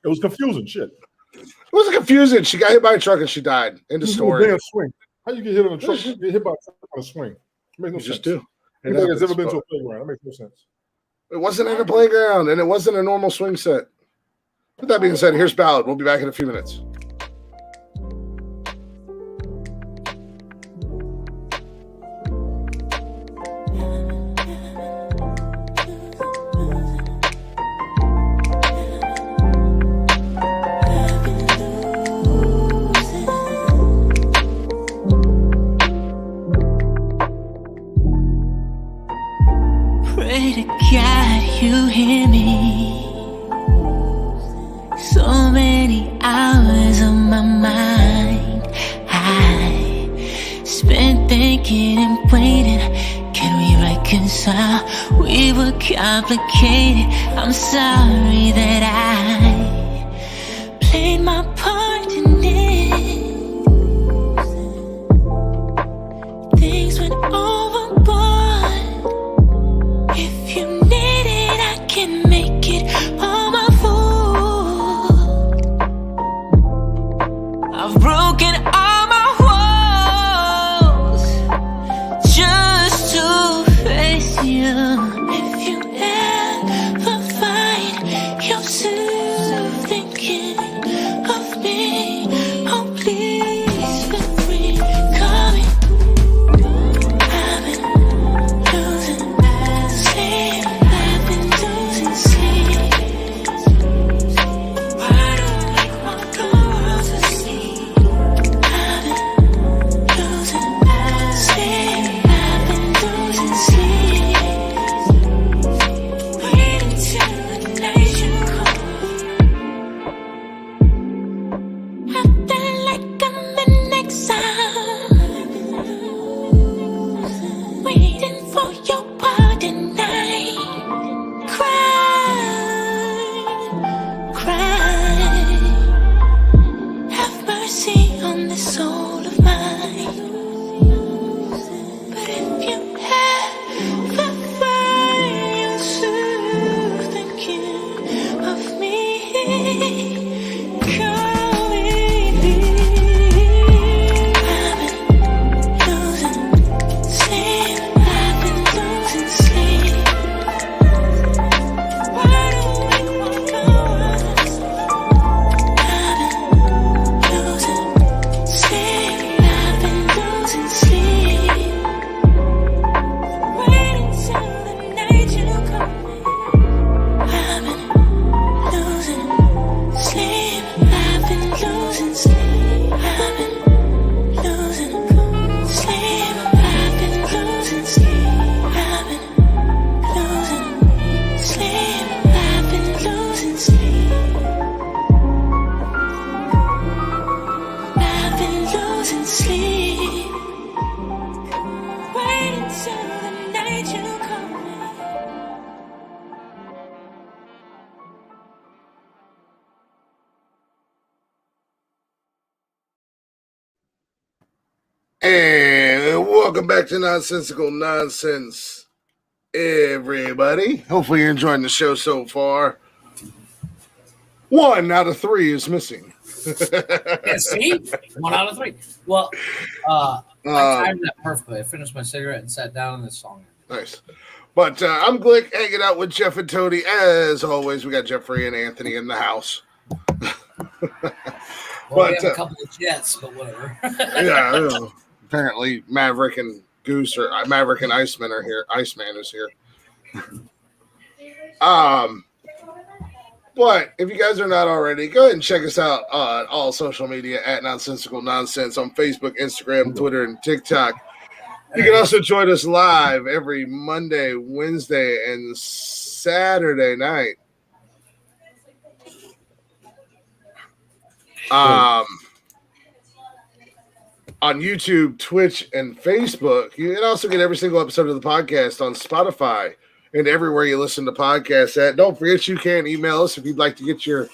was confusing shit. It wasn't confusing. She got hit by a truck and she died. End of story. Damn swing. How you get hit on a truck? You get hit by a truck on a swing. It makes no sense. Just do. Anybody that's ever been to a playground, that makes no sense. It wasn't in a playground, and it wasn't a normal swing set. With that being said, here's Ballad. We'll be back in a few minutes. Pray to God you hear me. So many hours on my mind I spent thinking and waiting. Can we reconcile? We were complicated. I'm sorry that I played my part in it. Things went overboard. If you need it, I can make it all my fault. I've broken all my walls just to face you. If you ever find yourself thinking of me, oh please feel free coming. I've been losing sleep, I've been losing sleep. Why do I make my girls asleep? losing sleep. I've been losing sleep. I've been losing sleep. I've been losing sleep. I've been losing sleep. I've been losing sleep. Waiting till the night you call me. And welcome back to Nonsensical Nonsense, everybody. Hopefully you're enjoying the show so far. 1 out of 3 is missing. Yeah, see? 1 out of 3. Well, I timed that perfectly. I finished my cigarette and sat down on this song. Nice. But I'm Glick, hanging out with Jeff and Tony. As always, we got Jeffrey and Anthony in the house. Well, we have a couple of jets, but whatever. Yeah, apparently Maverick and Goose or Maverick and Iceman are here. Iceman is here. But if you guys are not already, go ahead and check us out on all social media at Nonsensical Nonsense on Facebook, Instagram, Twitter, and TikTok. You can also join us live every Monday, Wednesday, and Saturday night. On YouTube, Twitch, and Facebook. You can also get every single episode of the podcast on Spotify and everywhere you listen to podcasts at. Don't forget you can email us if you'd like to get your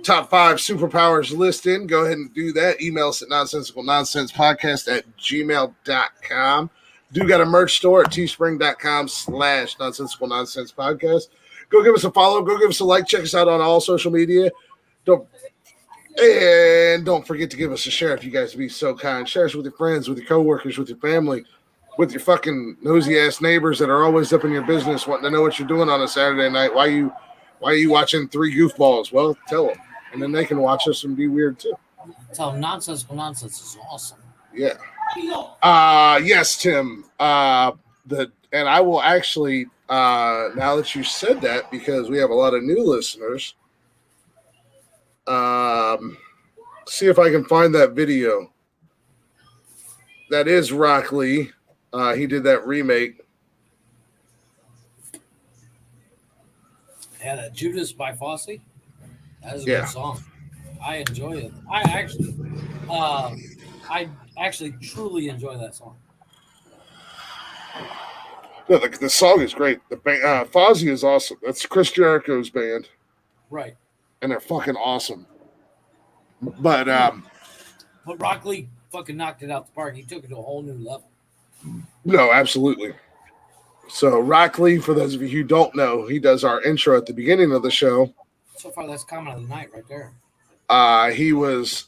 top 5 superpowers list in. Go ahead and do that. Email us at nonsensicalnonsensepodcast@gmail.com. Do got a merch store at teespring.com/nonsensical nonsense podcast. Go give us a follow. Go give us a like. Check us out on all social media. Don't forget to give us a share if you guys be so kind. Share us with your friends, with your coworkers, with your family, with your fucking nosy ass neighbors that are always up in your business wanting to know what you're doing on a Saturday night. Why are you watching 3 goofballs? Well, tell them, and then they can watch us and be weird too. Tell them Nonsensical Nonsense is awesome. Yeah. Yes, Tim. And I will actually now that you said that, because we have a lot of new listeners. See if I can find that video. That is Rock Lee. He did that remake. Yeah, that Judas by Fosse. That is a Yeah. good song. I enjoy it. I actually truly enjoy that song. No, the song is great. The band, Fozzy is awesome. That's Chris Jericho's band, Right. and they're fucking awesome. But Rock Lee fucking knocked it out the park. He took it to a whole new level. no, absolutely. So Rock Lee, for those of you who don't know, he does our intro at the beginning of the show. So far, that's comment of the night right there. He was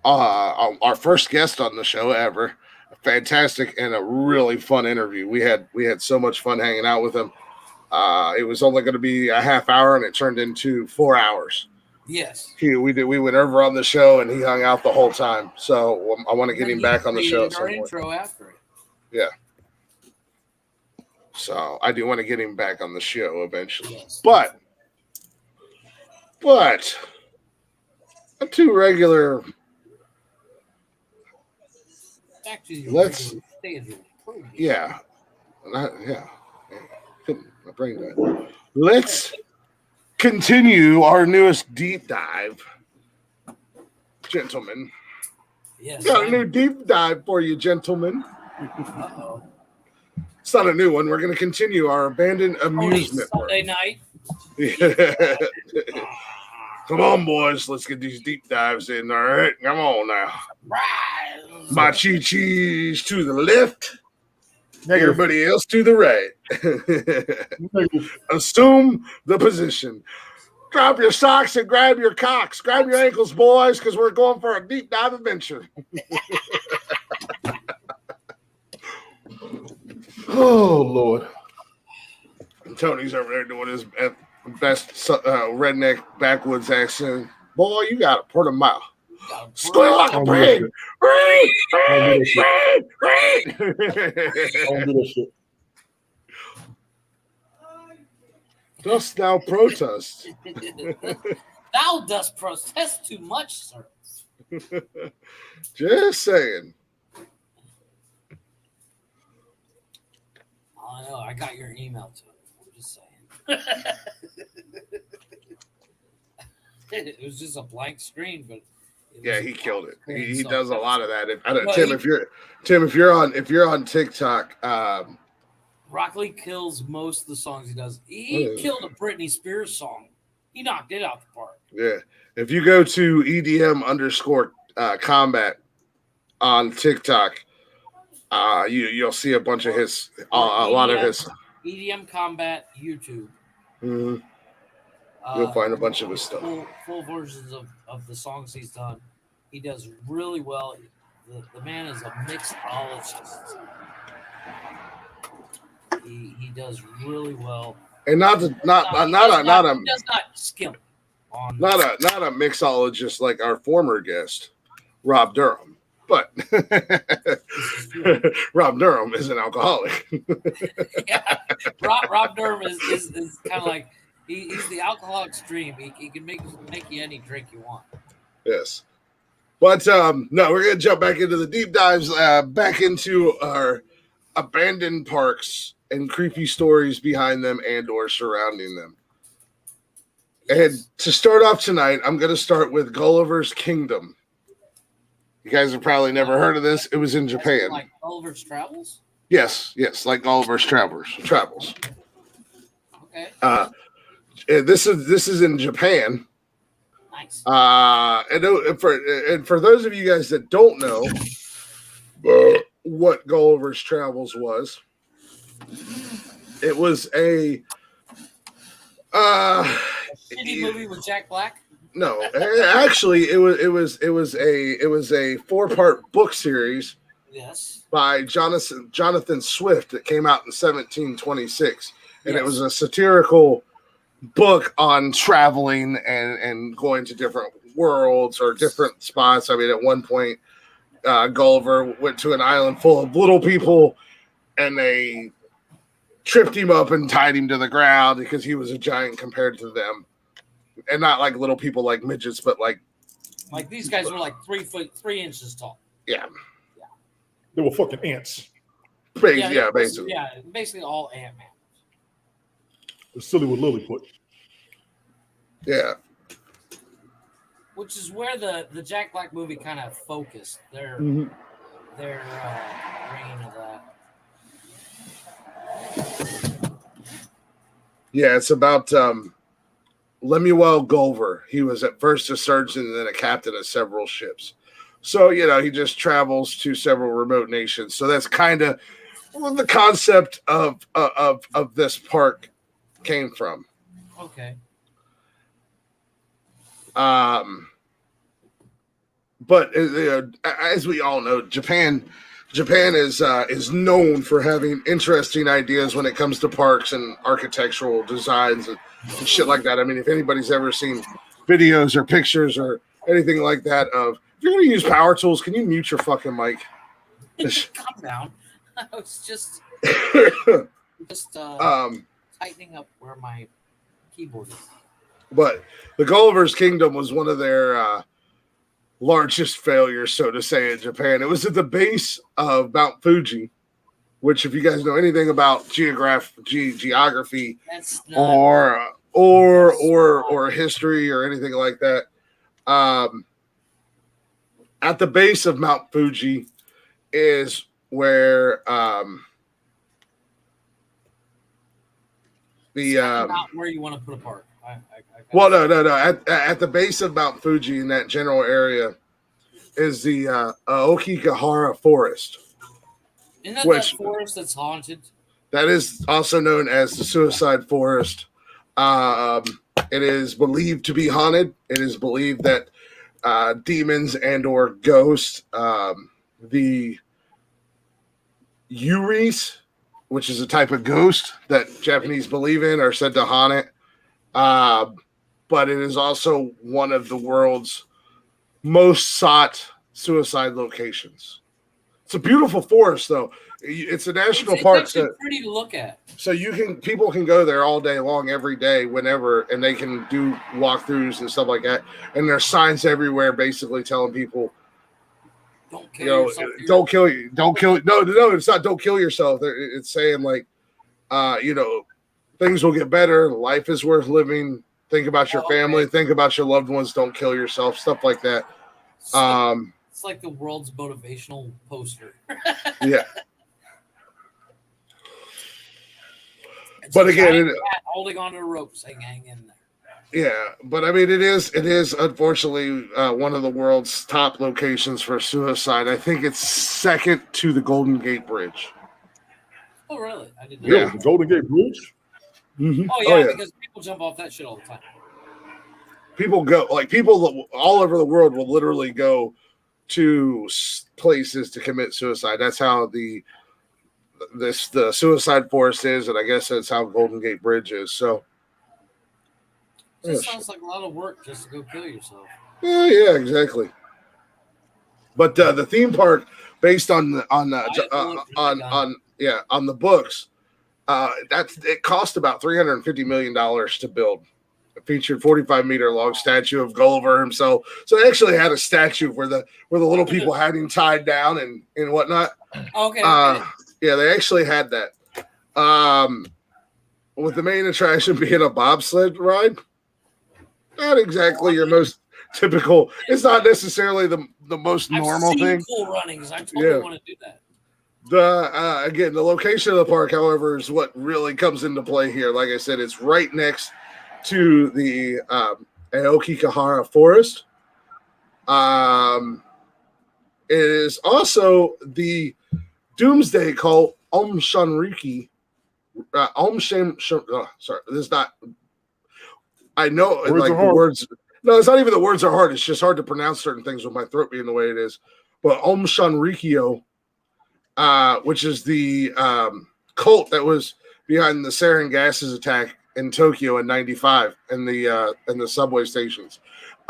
our first guest on the show ever. Fantastic and a really fun interview. We had so much fun hanging out with him. It was only going to be a half hour, and it turned into 4 hours. Yes. We went over on the show, and he hung out the whole time. So I want to get him back on the show. Our intro after it. Yeah. So I do want to get him back on the show eventually. Yes. But a 2 regular. Back to your Let's. standard. Yeah. Yeah. Couldn't my brain died. Let's continue our newest deep dive, gentlemen. Yes. Got a new deep dive for you, gentlemen. Uh-oh. It's not a new one. We're going to continue our abandoned amusement park. Sunday night. Come on, boys. Let's get these deep dives in. All right. Come on now. Rise. My cheese to the left. Negative. Everybody else to the right. Assume the position. Drop your socks and grab your cocks. Grab your ankles, boys, because we're going for a deep dive adventure. Oh, Lord. Tony's over there doing his best redneck backwoods accent. Boy, you got to put him out. Squeal like a pig. Dost thou protest? Thou dost protest too much, sir. Just saying. I know. I got your email to it. I'm just saying. It was just a blank screen, but Yeah, he killed it. He So- does a lot of that. Well, Tim, if you're on TikTok, Rock Lee kills most of the songs he does. He killed a Britney Spears song. He knocked it out the park. yeah, if you go to EDM_combat on TikTok, you'll see a bunch of his, a lot of his. EDM Combat YouTube. Mm-hmm. You'll find a bunch of his stuff. Full versions of the songs he's done. He does really well. The man is a mixologist. He does really well. And not he a does not skimp on not a mixologist like our former guest, Rob Durham. But Rob Durham is an alcoholic. Yeah, Rob Durham is kind of like he's the alcoholic's dream. He can make you any drink you want. Yes. But no, we're gonna jump back into the deep dives, back into our abandoned parks and creepy stories behind them and or surrounding them. And to start off tonight, I'm gonna start with Gulliver's Kingdom. You guys have probably never heard of this. It was in Japan. Like Gulliver's Travels? Yes, like Gulliver's Travels. Okay. This is in Japan. Nice. And for those of you guys that don't know what Gulliver's Travels was, it was a shitty movie with Jack Black. No, actually, it was a 4-part book series. Yes. By Jonathan Swift that came out in 1726, and it was a satirical book on traveling and going to different worlds or different spots. I mean, at one point, Gulliver went to an island full of little people, and they tripped him up and tied him to the ground because he was a giant compared to them. And not like little people like midgets, but like these guys were like 3 foot 3 inches tall. Yeah. They were fucking ants. Basically. Yeah, basically all Ant-Man. Silly with Lilliput. Yeah. Which is where the Jack Black movie kind of focused their reign of that. Yeah, it's about Lemuel Gulliver. He was at first a surgeon and then a captain of several ships. So, he just travels to several remote nations. So that's kind of where the concept of this park came from. Okay. But as we all know, Japan is known for having interesting ideas when it comes to parks and architectural designs and shit like that. I mean, if anybody's ever seen videos or pictures or anything like that of, if you're going to use power tools, can you mute your fucking mic? Calm down. I was just tightening up where my keyboard is. But the Gulliver's Kingdom was one of their largest failures, so to say, in Japan. It was at the base of Mount Fuji, which, if you guys know anything about geography or history or anything like that, at the base of Mount Fuji is where not where you want to put a park. No. At the base of Mount Fuji in that general area is the Aokigahara Forest. Isn't that that forest that's haunted? That is also known as the Suicide Forest. It is believed to be haunted. It is believed that demons and or ghosts, the Yuris, which is a type of ghost that Japanese believe in, are said to haunt it. But it is also one of the world's most sought suicide locations. It's a beautiful forest, though. It's a national park, It's actually pretty to look at. So people can go there all day long, every day, whenever, and they can do walkthroughs and stuff like that. And there's signs everywhere, basically telling people, don't kill yourself. Don't kill you. Don't kill. No, it's not. Don't kill yourself. It's saying like, things will get better. Life is worth living. Think about your family. Think about your loved ones. Don't kill yourself. Stuff like that. It's like the world's motivational poster. Yeah. But again, holding onto a rope saying hang in there. Yeah, but I mean, it is unfortunately one of the world's top locations for suicide. I think it's second to the Golden Gate Bridge. Oh, really? I didn't know. Yeah, the Golden Gate Bridge? Mm-hmm. Oh, yeah, because people jump off that shit all the time. People all over the world will literally go to places to commit suicide. That's how the suicide forest is, and I guess that's how Golden Gate Bridge is. So it sounds like a lot of work just to go kill yourself. Yeah, exactly. But the theme park, based on the books, it cost about $350 million to build. It featured 45-meter long statue of Gulliver himself. So they actually had a statue where the little people had him tied down and whatnot. Okay. Yeah, they actually had that. With the main attraction being a bobsled ride. Not exactly your most typical. It's not necessarily the most normal thing. Cool runnings. I totally want to do that. Again, the location of the park, however, is what really comes into play here. Like I said, it's right next to the Aokigahara Forest. It is also the doomsday cult Om Shinriki. Sorry, this is not. I know, like the words. No, it's not even the words are hard. It's just hard to pronounce certain things with my throat being the way it is. But Om Shinrikyo, which is the cult that was behind the sarin gases attack in Tokyo in '95 and the subway stations.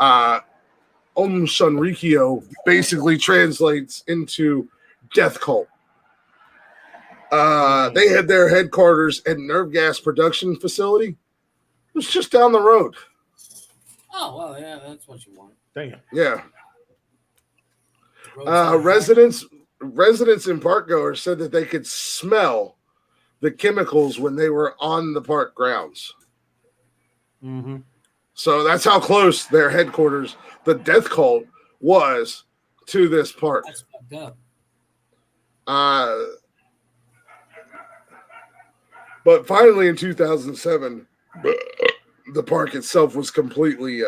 Om Shinrikyo basically translates into death cult. They had their headquarters at nerve gas production facility. It was just down the road. Oh, well, yeah, that's what you want. Damn. Yeah. Residents and park goers said that they could smell the chemicals when they were on the park grounds. Mm-hmm. So that's how close their headquarters, the death cult, was to this park. That's fucked up. But finally, in 2007, the park itself was completely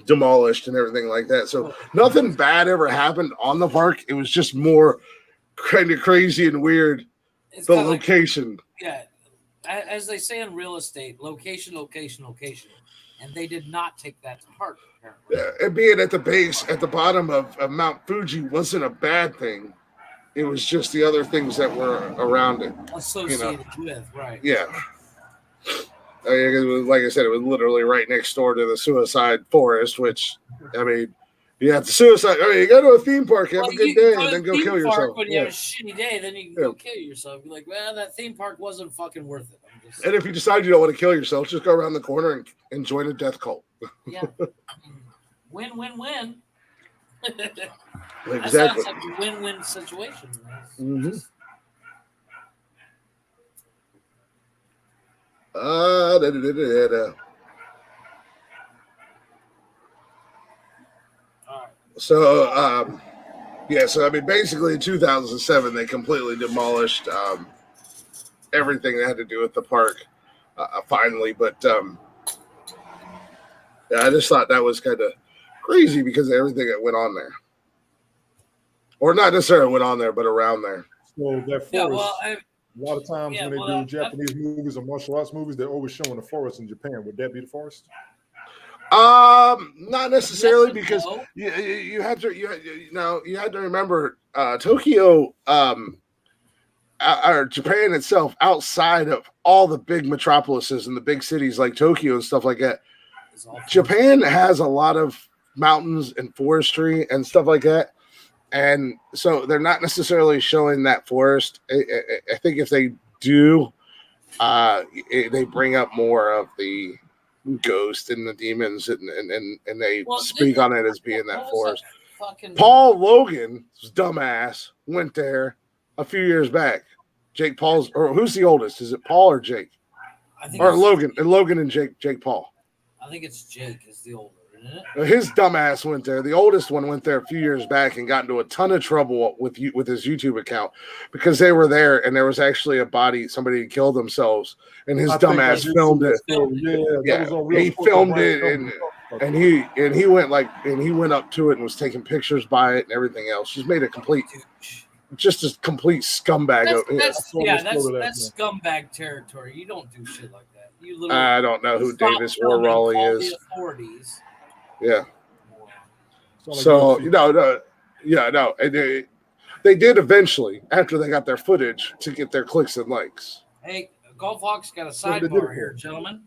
demolished and everything like that. So nothing bad ever happened on the park. It was just more kind of crazy and weird. It's the location. As they say in real estate, location. And they did not take that to heart, apparently. Yeah, and being at the base, at the bottom of Mount Fuji wasn't a bad thing. It was just the other things that were around it. Associated with, right. Yeah. Like I said, it was literally right next door to the suicide forest, which, I mean, you have the suicide. I mean, you go to a theme park, have a good day, and then go kill yourself. When you have a shitty day, then you can go kill yourself. You're like, well, that theme park wasn't fucking worth it. And if you decide you don't want to kill yourself, just go around the corner and join a death cult. Yeah. Win-win-win. Exactly. That sounds like a win-win situation. Mm-hmm. So, so I mean, basically in 2007, they completely demolished everything that had to do with the park, finally. But I just thought that was kind of crazy because of everything that went on there. Or not necessarily went on there, but around there. So that forest, a lot of times when they do Japanese movies or martial arts movies, they're always showing the forest in Japan. Would that be the forest? Not necessarily, because you had to remember Tokyo, or Japan itself, outside of all the big metropolises and the big cities like Tokyo and stuff like that. Japan has a lot of mountains and forestry and stuff like that. And so they're not necessarily showing that forest. I think if they do, they bring up more of the ghost and the demons, and they speak on it as being that forest. Paul Logan's dumbass went there a few years back. Jake Paul's, or who's the oldest? Is it Paul or Jake? I think Or Logan? Logan and Jake Paul. I think it's Jake is the older, isn't it? His dumbass went there. The oldest one went there a few years back and got into a ton of trouble with his YouTube account because they were there and there was actually a body. Somebody had killed themselves, and his dumbass filmed it. Yeah, he filmed it, and he went up to it and was taking pictures by it and everything else. Just made a complete scumbag. That's scumbag territory. You don't do shit like that. I don't know who Davis Warrawley is. Yeah. So they did eventually after they got their footage to get their clicks and likes. Hey, Golf Hawk's got a sidebar here, gentlemen.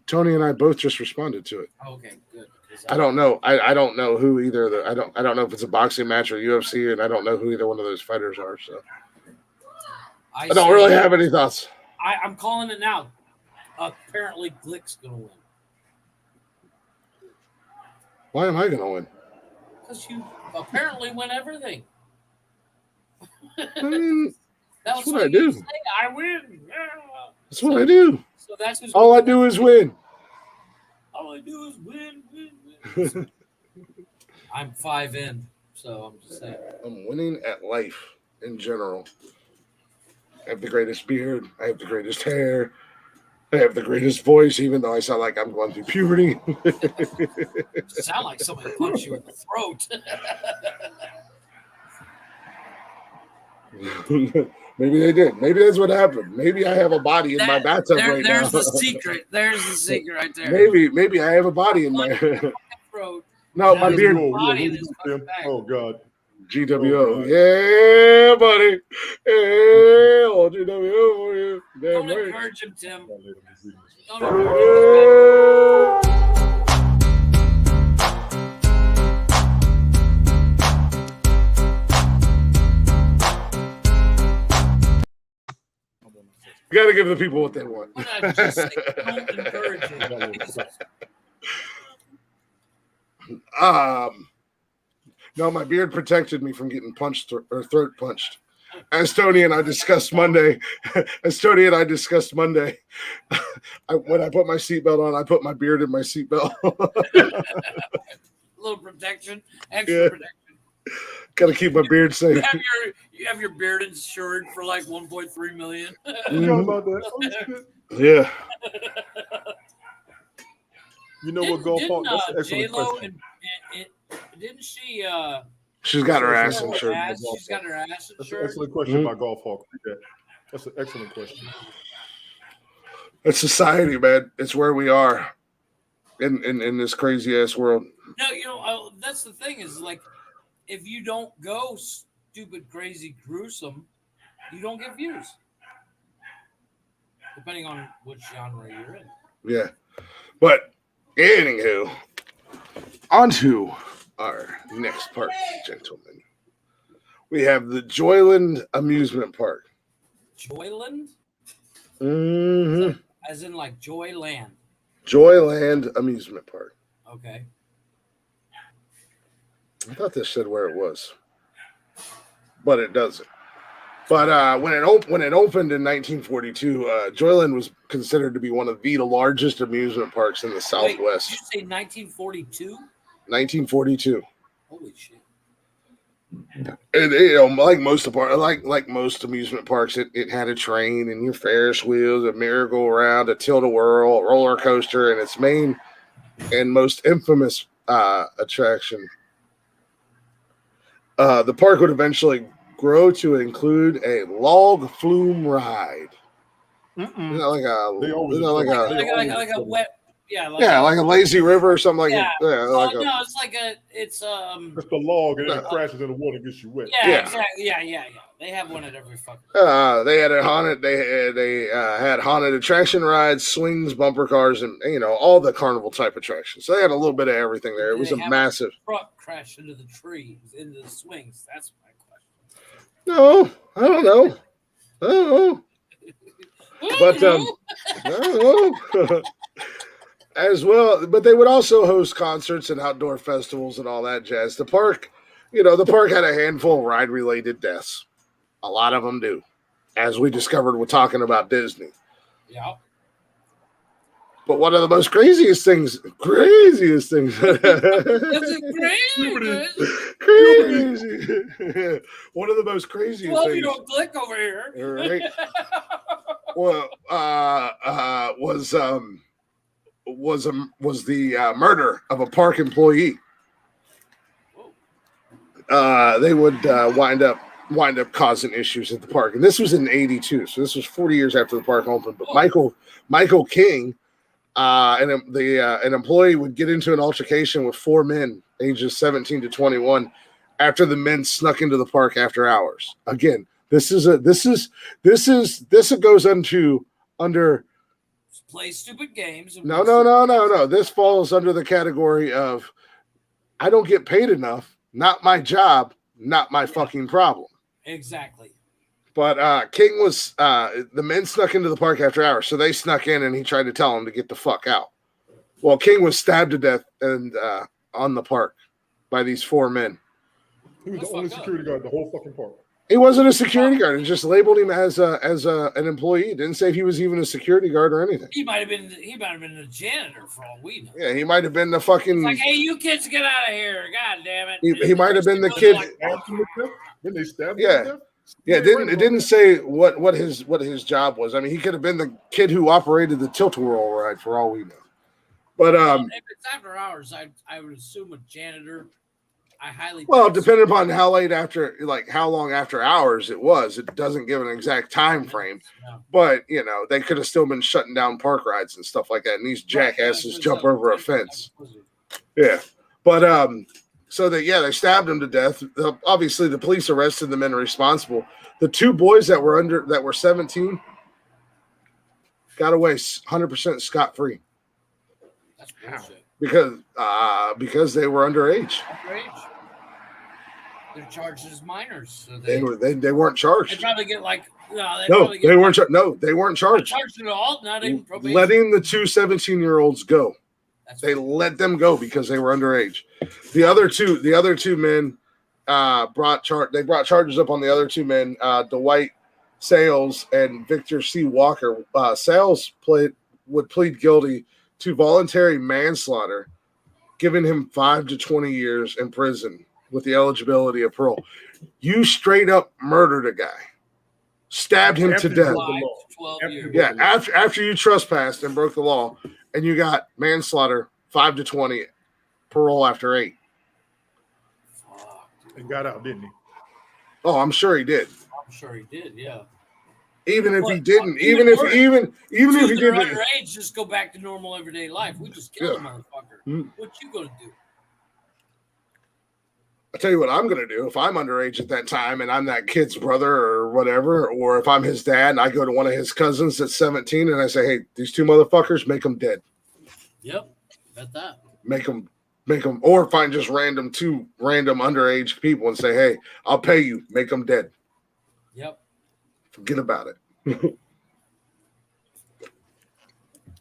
Tony and I both just responded to it. Okay, good. I don't know. I don't know who either. I don't know if it's a boxing match or UFC, and I don't know who either one of those fighters are. So I don't really have any thoughts. I'm calling it now. Apparently, Glick's gonna win. Why am I gonna win? Because you apparently win everything. I mean, that's what I do. Say, I win. That's what I do. So that's all I do is win. All I do is win. I'm 5 in, so I'm just saying. I'm winning at life in general. I have the greatest beard. I have the greatest hair. I have the greatest voice, even though I sound like I'm going through puberty. You sound like somebody punched you in the throat. Maybe they did. Maybe that's what happened. Maybe I have a body in my bathtub right now. There's the secret. There's the secret right there. Maybe I have a body in my throat. No, my beard. Oh God. GWO. Yeah, buddy. Yeah, oh, GWO for you. Don't encourage him, Tim. Don't encourage him. You got to give the people what they want. Don't encourage him. No, my beard protected me from getting punched or throat punched. As Tony and I discussed Monday, when I put my seatbelt on, I put my beard in my seatbelt. A little protection, extra protection. Got to keep my beard safe. You have your beard insured for like 1.3 million. Yeah. You know what, Golf Hawk? That's an excellent question. Didn't she? She's got her ass insured. She's got her ass insured. That's an excellent question by Golf Hawk. That's an excellent question. It's society, man. It's where we are in this crazy ass world. No, that's the thing is like, if you don't go stupid, crazy, gruesome, you don't get views. Depending on which genre you're in. Yeah. But anywho, on to our next park, gentlemen. We have the Joyland Amusement Park. Joyland? Mm-hmm. As in like Joyland. Joyland Amusement Park. Okay. I thought this said where it was, but it doesn't. But when it opened in 1942, Joyland was considered to be one of the largest amusement parks in the Southwest. Did you say 1942? 1942. Holy shit! And like most amusement parks, it had a train and your Ferris wheels, a merry-go-round, a tilt-a-whirl, a roller coaster, and its main and most infamous attraction. The park would eventually grow to include a log flume ride. Like a wet, Yeah, like a lazy river or something like yeah. like No, it's like it's a log and then it crashes in the water and gets you wet. Yeah, exactly. Yeah. They have one at every fucking. They had a haunted. They had haunted attraction rides, swings, bumper cars, and all the carnival type attractions. So they had a little bit of everything there. It was a massive truck crash into the trees, into the swings. That's my question. No, I don't know. But I don't know. As well, but they would also host concerts and outdoor festivals and all that jazz. The park, the park had a handful of ride-related deaths. A lot of them do, as we discovered when talking about Disney. Yeah. But one of the most craziest things. Crazy. One of the most craziest well, things. you don't click over here. Right. Well, was the murder of a park employee. They would wind up causing issues at the park, and this was in '82, so this was 40 years after the park opened. But Michael King, an employee would get into an altercation with 4 men, ages 17 to 21, after the men snuck into the park after hours. Again, this goes under. Play stupid games. No. This falls under the category of I don't get paid enough. Not my job. Not my fucking problem. Exactly. But King was the men snuck into the park after hours, so they snuck in, and he tried to tell them to get the fuck out. Well, King was stabbed to death and on the park by these 4 men. He was the only security guard the whole fucking park. He wasn't a security guard. It just labeled him as an employee. It didn't say he was even a security guard or anything. He might have been the janitor for all we know. Yeah, he might have been the fucking. It's like, hey, you kids, get out of here! God damn it! He might have been the kid. Then they stabbed him. Yeah. It didn't say what his job was. I mean, he could have been the kid who operated the tilt-a-whirl ride for all we know. But if it's after hours, I would assume a janitor. Depending upon how long after hours it was, it doesn't give an exact time frame. No. But they could have still been shutting down park rides and stuff like that. And these jackasses jump over a fence. Yeah, but so they stabbed him to death. Obviously, the police arrested the men responsible. The 2 boys that were 17 got away 100% scot free. That's bullshit. Because they were underage. They're charged as minors. So they weren't charged. They probably get they weren't charged. No, they weren't charged. Not charged at all. Not even probation. Letting the 2 17-year-olds go. They let them go because they were underage. The other two men brought charges up on the other 2 men, Dwight Sales and Victor C. Walker. Sales would plead guilty to voluntary manslaughter, giving him 5 to 20 years in prison with the eligibility of parole. You straight up murdered a guy, stabbed him to death. 12 years. Yeah, after you trespassed and broke the law, and you got manslaughter, 5 to 20, parole after 8. And got out, didn't he? Oh, I'm sure he did. I'm sure he did. Yeah. Even if he didn't, even if he didn't, underage, just go back to normal everyday life. We just killed a motherfucker. Mm-hmm. What you gonna do? I tell you what I'm gonna do if I'm underage at that time and I'm that kid's brother or whatever, or if I'm his dad and I go to one of his cousins that's 17 and I say, "Hey, these 2 motherfuckers, make them dead." Yep, bet that. Make them, or find just 2 random underage people and say, "Hey, I'll pay you, make them dead." Yep. Forget about it.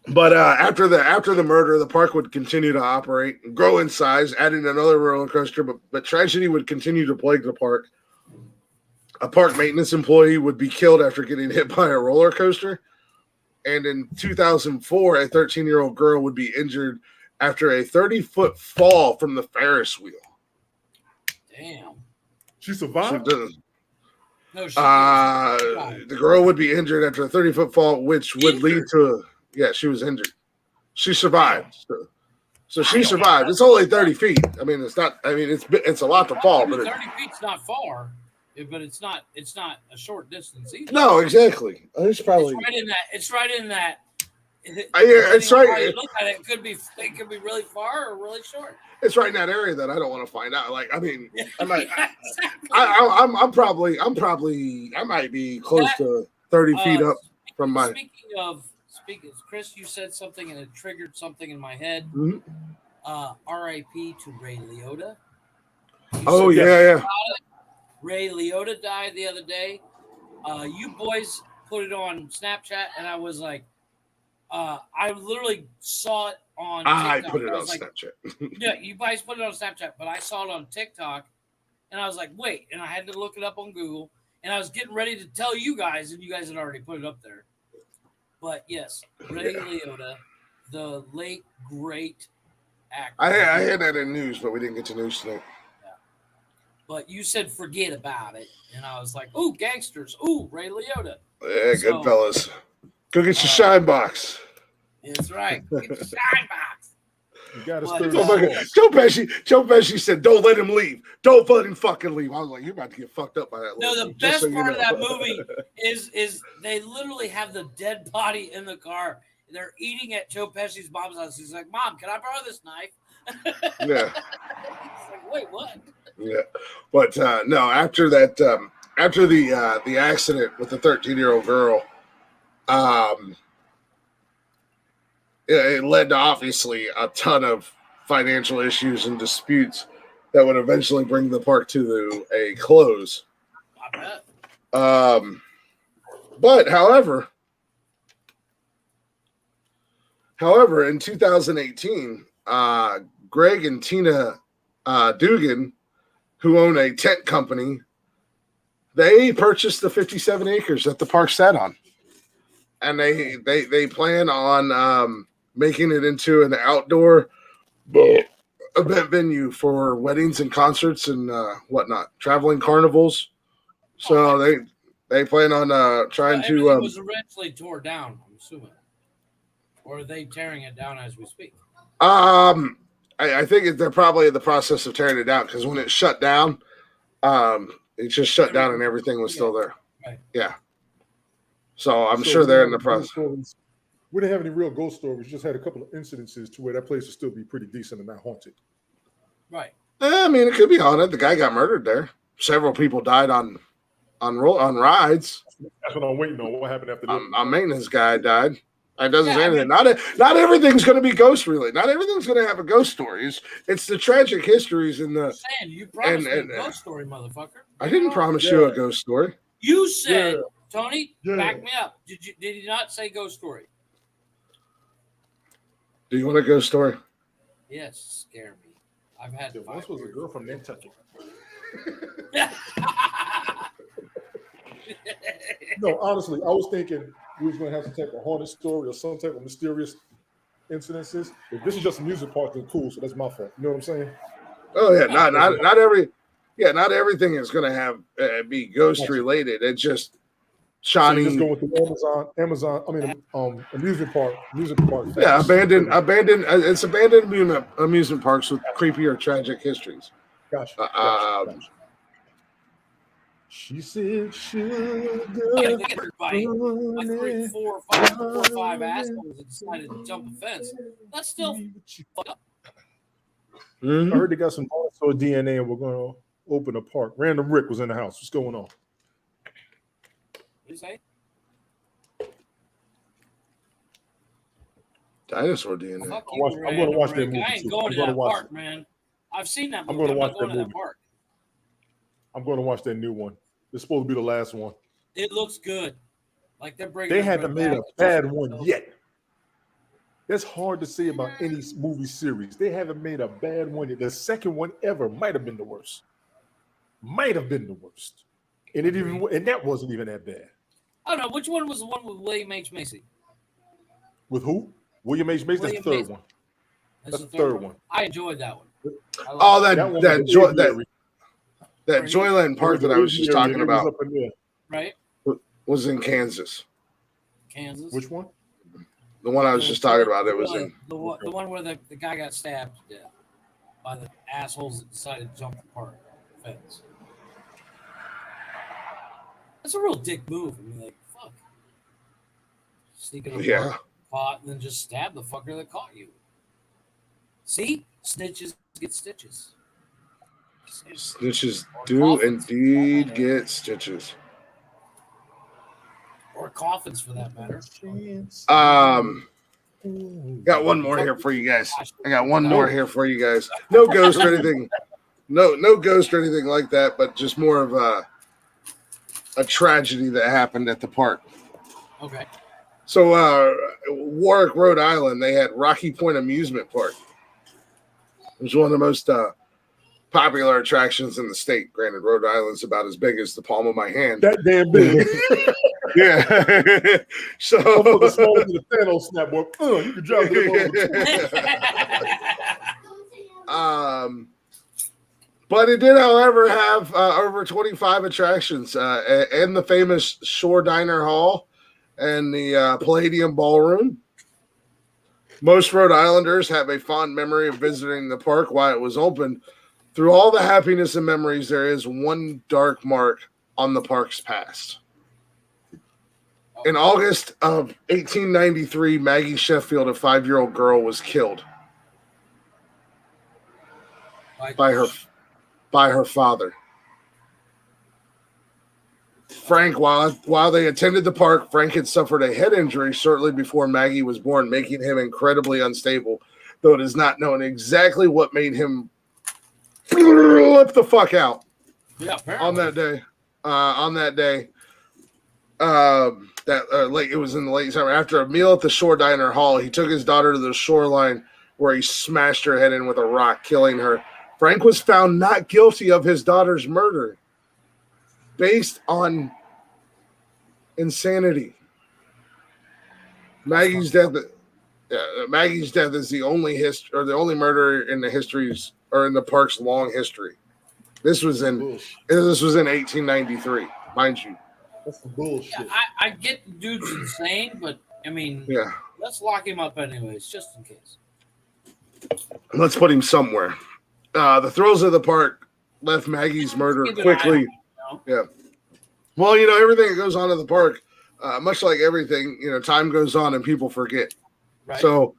But after the murder, the park would continue to operate and grow in size, adding another roller coaster. But tragedy would continue to plague the park. A park maintenance employee would be killed after getting hit by a roller coaster. And in 2004, a 13-year-old girl would be injured after a 30-foot fall from the Ferris wheel. Damn. She survived? No, the girl would be injured after a 30-foot fall, which would lead to she was injured. She survived. So she survived. It's only 30 feet. I mean, it's not. I mean, it's a lot to fall, but 30 feet's not far. But it's not a short distance either. No, exactly. It's probably It's right in that It's How right. you look at it, it could be really far or really short. It's right in that area that I don't want to find out. Like, I mean, I might, Yeah, exactly. I might be close to 30 feet up from my. Speaking, Chris, you said something and it triggered something in my head. Mhm. R.I.P. to Ray Liotta. Oh yeah. Ray Liotta died the other day. You boys put it on Snapchat, and I was like, I literally saw it on TikTok. I put it on Snapchat. Yeah, you guys put it on Snapchat, but I saw it on TikTok, and I was like, wait, and I had to look it up on Google, and I was getting ready to tell you guys, and you guys had already put it up there. But yes, Ray Liotta, the late great actor. I had that in news, but we didn't get to news tonight. Yeah. But you said forget about it, and I was like, ooh, gangsters, ooh, Ray Liotta. Yeah, good fellas. Go get your shine box. That's right. Get your shine box. You got to Joe Pesci said, "Don't let him leave. Don't let him fucking leave." I was like, "You're about to get fucked up by that." No, the best part of that movie is they literally have the dead body in the car. They're eating at Joe Pesci's mom's house. He's like, "Mom, can I borrow this knife?" Yeah. He's like, "Wait, what?" Yeah, but no. After that, after the accident with the 13-year-old girl, it led to obviously a ton of financial issues and disputes that would eventually bring the park to a close. I bet. But however, in 2018, Greg and Tina Dugan, who own a tent company, they purchased the 57 acres that the park sat on, and they plan on making it into an outdoor event venue for weddings and concerts and whatnot, traveling carnivals. So they plan on trying to. It was originally tore down, I'm assuming, or are they tearing it down as we speak? I think they're probably in the process of tearing it down because when it shut down, it just shut down and everything was still there. Right. Yeah. So I'm sure they're in the process. We didn't have any real ghost stories. We just had a couple of incidences to where that place would still be pretty decent and not haunted. Right. I mean, it could be haunted. The guy got murdered there. Several people died on rides. That's what I'm waiting on. What happened after that? A maintenance guy died. It doesn't say anything. Not everything's going to be ghost related. Not everything's going to have a ghost story. It's the tragic histories in the. You promised me a ghost story, motherfucker. I didn't promise you a ghost story. You said, Tony, back me up. Did you not say ghost story? Do you want a ghost story? Yes, scare me. I've had. This was a girl from Nantucket. No, honestly, I was thinking we was going to have some type of haunted story or some type of mysterious incidences. If this is just a music park, then cool. So that's my fault. You know what I'm saying? Oh yeah, not everything is going to have be ghost related. It's just shiny. So just go with the Amazon. I mean, amusement park. Yeah, abandoned. It's abandoned amusement parks with creepy or tragic histories. Gotcha. She said, "Sugar." Everybody, like 4 or 5 assholes that decided to jump a fence. That's still fucked up. I heard they got some dinosaur DNA, and we're going to open a park. Random Rick was in the house. What's going on? What do you say? Dinosaur DNA. Fuck you, I'm going to watch that movie. I ain't going to that park, man. I've seen that movie. I'm going to watch that movie. Park. I'm going to watch that new one. It's supposed to be the last one. It looks good. Like they're bringing. They haven't made a bad one yet. That's hard to say about any movie series. They haven't made a bad one yet. The second one ever might have been the worst. And that wasn't even that bad. I don't know which one was the one with William H. Macy. With who? William H. Macy. That's the third one. That's the third one. I enjoyed that one. That Joyland Park that I was just talking about, right? Was in Kansas. Kansas. Which one? The one I was just talking about. It was in the one where the guy got stabbed to death by the assholes that decided to jump the park fence. That's a real dick move. I mean, like, fuck. Sneaking up. Yeah. caught and then just stab the fucker that caught you. See? Snitches get stitches. Snitches do indeed get stitches. Or coffins for that matter. Got one more here for you guys. I got one more here for you guys. No ghost or anything. No ghost or anything like that, but just more of a tragedy that happened at the park. Okay. So Warwick, Rhode Island, they had Rocky Point Amusement Park. It was one of the most popular attractions in the state. Granted, Rhode Island's about as big as the palm of my hand. That damn big. Yeah. So the smaller than the Thanos snap, boy. You can drop it. But it did, however, have over 25 attractions and the famous Shore Diner Hall and the Palladium Ballroom. Most Rhode Islanders have a fond memory of visiting the park while it was open. Through all the happiness and memories, there is one dark mark on the park's past. In August of 1893, Maggie Sheffield, a 5-year-old girl, was killed by her father. Frank, while they attended the park, Frank had suffered a head injury shortly before Maggie was born, making him incredibly unstable, though it is not known exactly what made him flip the fuck out on that day. It was in the late summer. After a meal at the Shore Diner Hall, he took his daughter to the shoreline where he smashed her head in with a rock, killing her. Frank was found not guilty of his daughter's murder based on insanity. Maggie's death is the only murder in the histories or in the park's long history. This was in 1893, mind you. That's some bullshit. Yeah, I get the dude's insane, but I mean, let's lock him up anyways, just in case. Let's put him somewhere. The thrills of the park left Maggie's murder quickly. Yeah. Well, everything that goes on in the park, much like everything, time goes on and people forget. Right. So,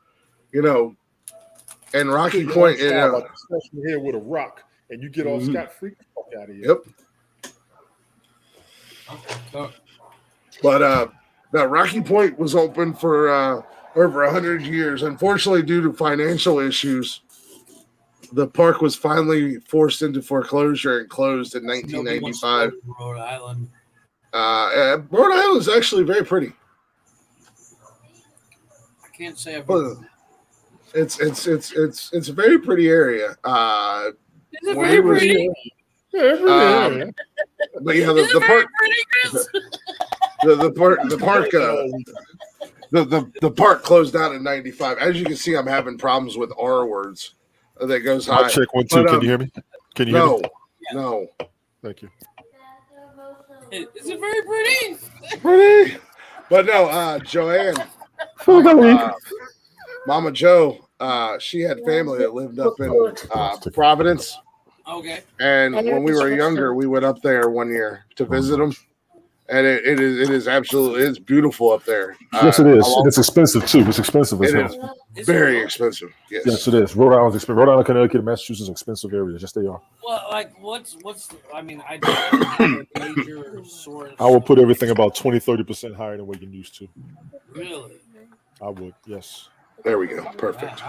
and Rocky Point, like smash your head with a rock, and you get all scot free. Fuck out of here. Yep. But Rocky Point was open for over 100 years. Unfortunately, due to financial issues, the park was finally forced into foreclosure and closed in 1995. Rhode Island. Rhode Island is actually very pretty. I can't say I've been. It's a very pretty area. Is it very pretty? But yeah, the park closed down in 95. As you can see, I'm having problems with R words. That goes high. I'll check 1 2. Can you hear me? Can you hear me? No. Thank you. Is it very pretty? Pretty. But no, Joanne, Mama Joe, she had family that lived up in Providence. Okay. And when we were younger, we went up there one year to visit them. And it is absolutely, it's beautiful up there. Yes, it is. It's expensive too. It's expensive as hell. It's very expensive. Yes, it is. Rhode Island's expensive. Rhode Island, Connecticut, and Massachusetts are expensive areas. Yes, they are. Well, like what's I mean, I don't major source. I would put everything about 20-30% higher than what you're used to. Really? I would. Yes. There we go. Perfect.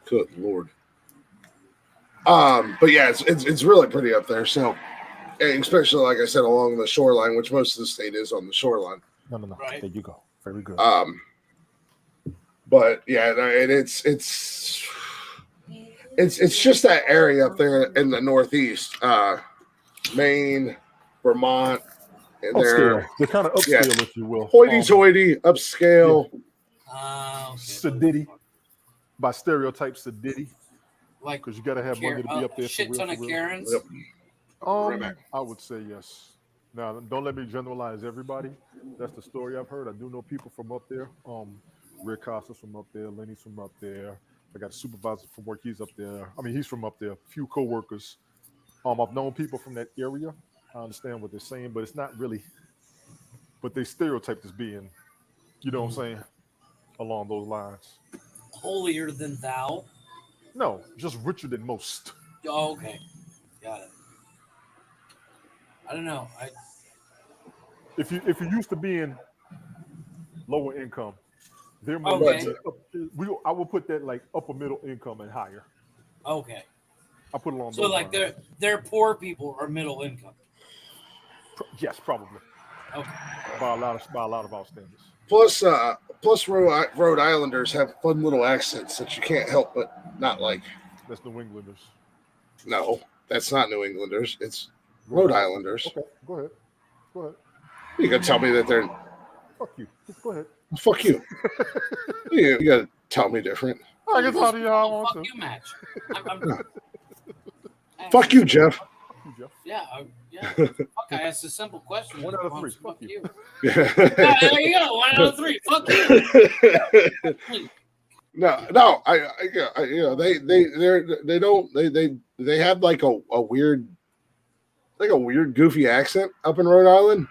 Good Lord. But yeah, it's really pretty up there. So, especially like I said, along the shoreline, which most of the state is on the shoreline. No. Right. There you go. Very good. But yeah, it's just that area up there in the Northeast, Maine, Vermont. Upscale. They're kind of upscale, if you will. Hoity-toity, upscale. Okay. Sedity. By stereotype, sedity. Like, because you got to have money to be up there. Shit ton of Karens. Yep. I would say yes. Now, don't let me generalize everybody. That's the story I've heard. I do know people from up there. Rick Costa's from up there. Lenny's from up there. I got a supervisor from work. He's up there. I mean, he's from up there. A few co-workers. I've known people from that area. I understand what they're saying, but it's not really. But they stereotyped as being You know what I'm saying? Along those lines. Holier than thou. No, just richer than most. Oh, okay, got it. I don't know. If you're used to being lower income, they're more Okay. likely I would put that like upper middle income and higher. Okay. I put it along So those like lines. they're poor people or middle income. Yes, probably Okay. by a lot of our standards. Plus, Rhode Islanders have fun little accents that you can't help but not like. That's New Englanders. No, that's not New Englanders. It's Rhode Rhode Island. Islanders. Okay, go ahead. Go ahead. You can tell me that they're. Fuck you. Go ahead. Fuck you. You gotta tell me different. I can talk to you how I want Fuck to. you match. Fuck you, Jeff. Fuck you, Jeff. Yeah. Fuck, I asked a simple question. 1 out of 3. Fuck you. Yeah, there you go. 1 out of 3. Fuck you. No. They have like a weird, goofy accent up in Rhode Island.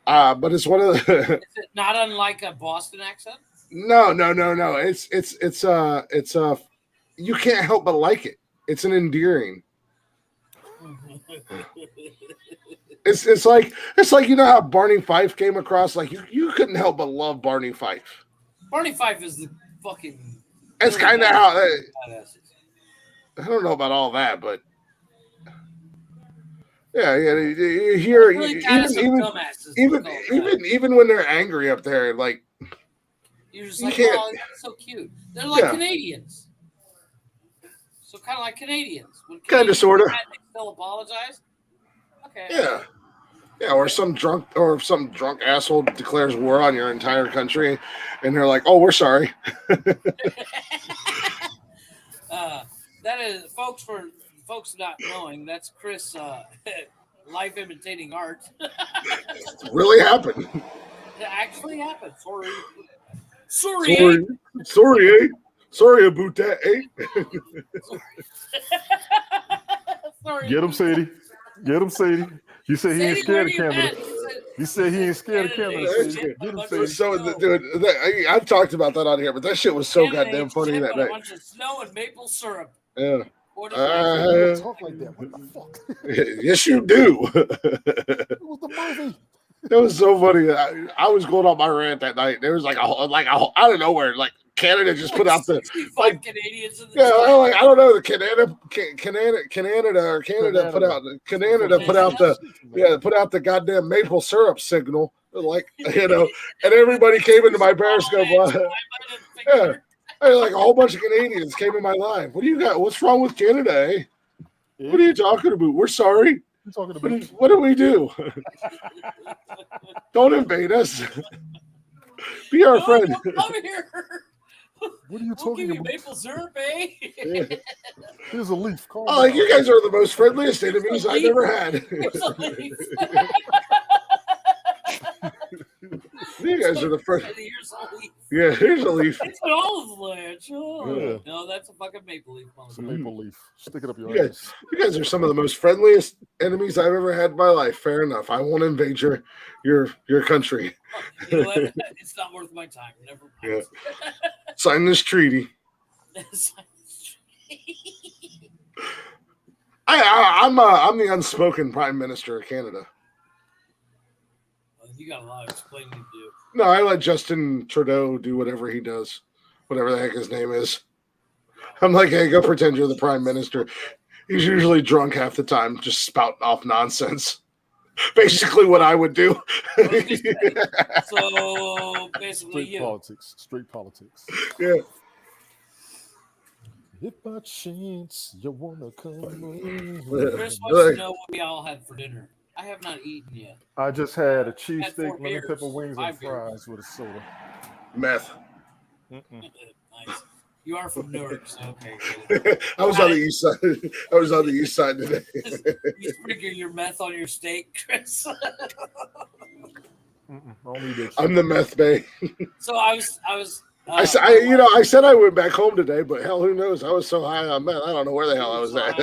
But it's one of the. Is it not unlike a Boston accent? No. It's you can't help but like it. It's an endearing. It's like you know how Barney Fife came across. Like you couldn't help but love Barney Fife. Barney Fife is the fucking. It's really kind of how. badass. I don't know about all that, but yeah. You hear Really kind of some dumbasses. even when they're angry up there, like You're just you like, can't- oh, that's so cute. They're like Yeah. Canadians. So kind of like Canadians. When Kinda, Canadians sorta. do that, they still apologize. Okay. yeah, or some drunk asshole declares war on your entire country, and they're like, "Oh, we're sorry." That is, folks not knowing, that's Chris life imitating art. It really happened. It actually happened. Sorry. Sorry about that, eh? Sorry. Get him, Sadie. Get him, Sadie. He said he ain't Sadie, scared where of you Canada. at? He said he ain't scared of Canada. Canada, Sadie. Get him, bunch Sadie. of So, snow. dude, I've talked about that on here, but that shit was so Canada goddamn ate funny shit that with a night. bunch of snow and maple syrup. Yeah. What You don't talk like that. What the fuck? Yes, you do. It was the movie. That was so funny. I was going on my rant that night. There was like a out of nowhere, like Canada just put out the 65 Canadians in the yeah, chat. I don't know the Canada put out the goddamn maple syrup signal, like and everybody came into my Periscope. Yeah, like a whole bunch of Canadians came in my live. What do you got? What's wrong with Canada? Eh? What are you talking about? We're sorry. You talking about? What do we do? Don't invade us. Be our friend. Don't come here. What are you We'll talking give you about? maple syrup, eh? Yeah. Here's a leaf. Calm Oh, like down. you guys are the most friendliest enemies I've ever had. Here's a leaf. You guys are the first. Here's a leaf. Yeah, here's a leaf. It's an olive branch. Oh. Yeah. No, that's a fucking maple leaf. It's a maple leaf. Stick it up your Yeah. ass. You guys are some of the most friendliest enemies I've ever had in my life. Fair enough. I won't invade your country. You know what? It's not worth my time. Never mind. Sign this treaty. I'm the unspoken prime minister of Canada. You got a lot of explaining to do. No, I let Justin Trudeau do whatever he does, whatever the heck his name is. I'm like, hey, go pretend you're the prime minister. He's usually drunk half the time, just spouting off nonsense. Basically, what I would do. So basically, Straight politics. Yeah. If by chance you wanna come in. Chris wants to know what we all had for dinner. I have not eaten yet. I just had a Had cheesesteak, 4 lemon beers, pepper wings, and 5 beers. fries with a soda. Meth. Nice. You are from Newark, so okay. I was on the east side. I was on the east side today. You sprinkle your meth on your steak, Chris. I'm the meth bay. So I was. I said I went back home today, but hell, who knows? I was so high on meth, I don't know where the hell I was at.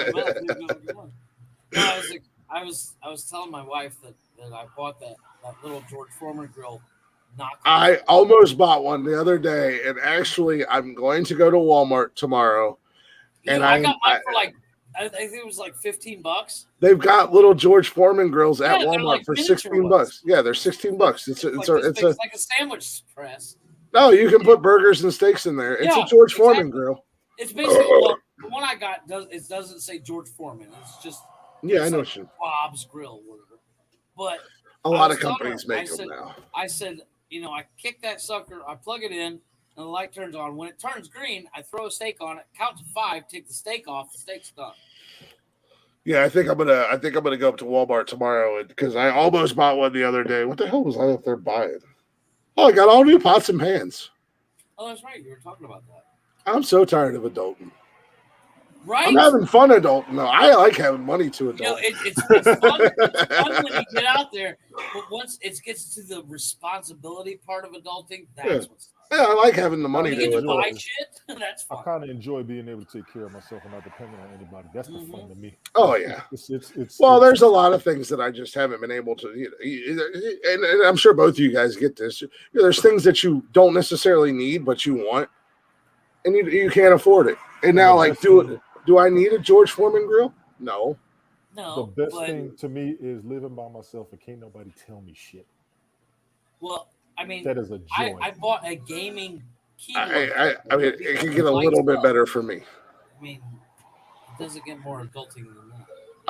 I was telling my wife that I bought that little George Foreman grill knock. I almost bought one the other day, and actually, I'm going to go to Walmart tomorrow. And I got mine for like, I think it was like $15. They've got little George Foreman grills at Yeah, they're Walmart like for miniature $16. ones. Yeah, they're $16. It's like a sandwich press. no, you can put burgers and steaks in there. It's Yeah, a George exactly. Foreman grill. It's basically well, the one I got doesn't say George Foreman. It's just Yeah, I know like what you. Bob's Grill, whatever. But A lot of companies make them now. I said, I kick that sucker, I plug it in, and the light turns on. When it turns green, I throw a steak on it, count to 5, take the steak off, the steak's done. Yeah, I think I'm gonna go up to Walmart tomorrow because I almost bought one the other day. What the hell was I up there buying? Oh, I got all new pots and pans. Oh, that's right. You were talking about that. I'm so tired of adulting. Right? I'm having fun adulting. No, I like having money to adult. It's fun. It's fun when you get out there, but once it gets to the responsibility part of adulting, that's what's. Yeah, I like having the money you to get do to it. buy shit. That's fun. I kind of enjoy being able to take care of myself and not depending on anybody. That's the fun to me. Oh yeah. Well, there's a lot of things that I just haven't been able to, and I'm sure both of you guys get this. There's things that you don't necessarily need, but you want, and you can't afford it. And now, like, do I need a George Foreman grill? No. No. The best thing to me is living by myself and can't nobody tell me shit. Well, I mean, that is a joy. I bought a gaming keyboard. I mean, it can get a little bit better for me. I mean, it doesn't get more adulting than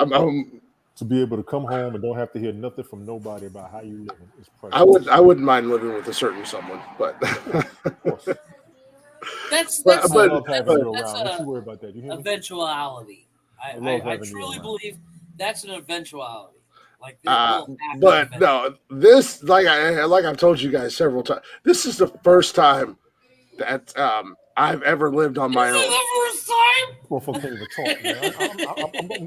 that. To be able to come home and don't have to hear nothing from nobody about how you living is precious. I wouldn't mind living with a certain someone, but that's eventuality. I truly believe that's an eventuality. Like but no, this like I've told you guys several times. This is the first time that I've ever lived on my own. The first time? Well, fuck, can't even talk, man.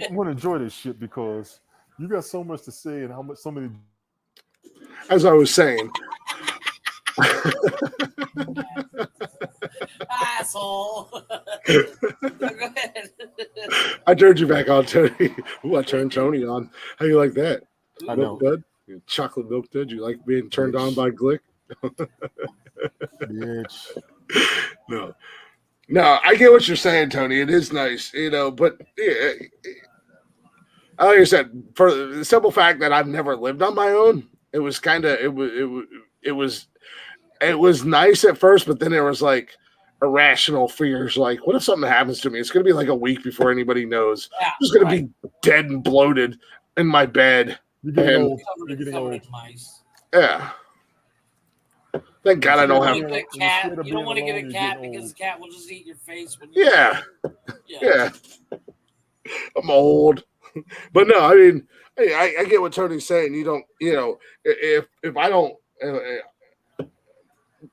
I'm going to enjoy this shit because you got so much to say and how much so many. As I was saying. Asshole. Go ahead. I turned you back on, Tony. Ooh, I turned Tony on. How you like that? I milk know. dud? Chocolate milk dud? You like being turned on by Glick? Bitch. No, I get what you're saying, Tony. It is nice, but like I said, for the simple fact that I've never lived on my own, it was kind of it was nice at first, but then there was like irrational fears. Like, what if something happens to me? It's going to be like a week before anybody knows. Yeah, I'm just going to be dead and bloated in my bed. You're getting old. You're getting old. Yeah. Thank God I don't have a cat. You don't want to get a cat because the cat will just eat your face. Yeah. I'm old. But no, I mean, I get what Tony's saying. You don't, if I don't,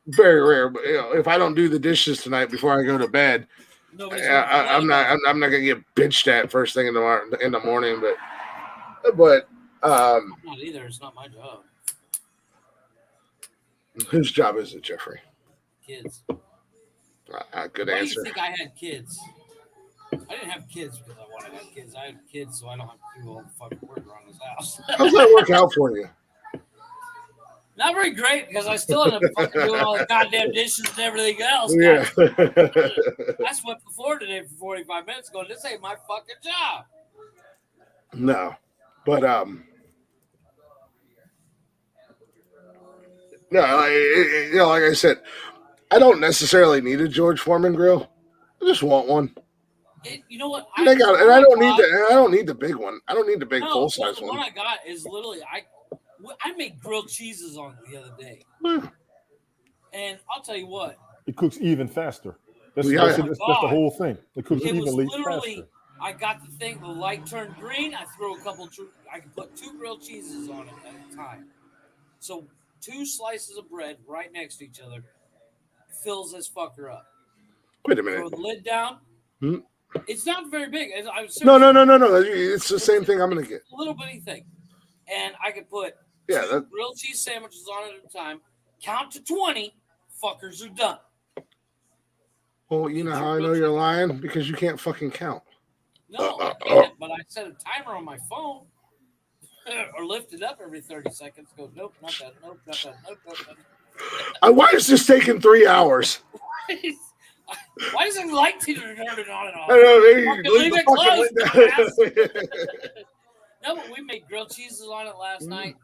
very rare, but if I don't do the dishes tonight before I go to bed, I'm not gonna get bitched at first thing in the morning. But I'm not either. It's not my job. Whose job is it, Jeffrey? Kids. Good Why answer. Do you think I had kids? I didn't have kids because I wanted to have kids. I had kids so I don't have to do all the fucking work around this house. How's that work out for you? Not very great because I still end up fucking doing all the goddamn dishes and everything else. Yeah. I swept the floor today for 45 minutes going, this ain't my fucking job. No. But no, like I said, I don't necessarily need a George Foreman grill. I just want one. You know what? I don't need the big one. I don't need the big full size one. The one I got is literally I made grilled cheeses on it the other day, and I'll tell you what, it cooks even faster. That's the whole thing. It cooks evenly faster. I got the thing. The light turned green. I threw a couple. I could put 2 grilled cheeses on it at a time. So 2 slices of bread right next to each other fills this fucker up. Wait a minute. Throw the lid down. It's not very big. No. It's the same thing I'm gonna get. A little bitty thing, and I could put 2 grilled cheese sandwiches on it at a time. Count to 20. Fuckers are done. Well, you know how I know you're lying? Because you can't fucking count. No, I can't, but I set a timer on my phone or lift it up every 30 seconds. Go, nope, not that, nope, not that, nope, not that. Why is this taking 3 hours? Why does it like to turn it on and off? I don't know, maybe Leave it closed, dumbass. No, but we made grilled cheeses on it last night.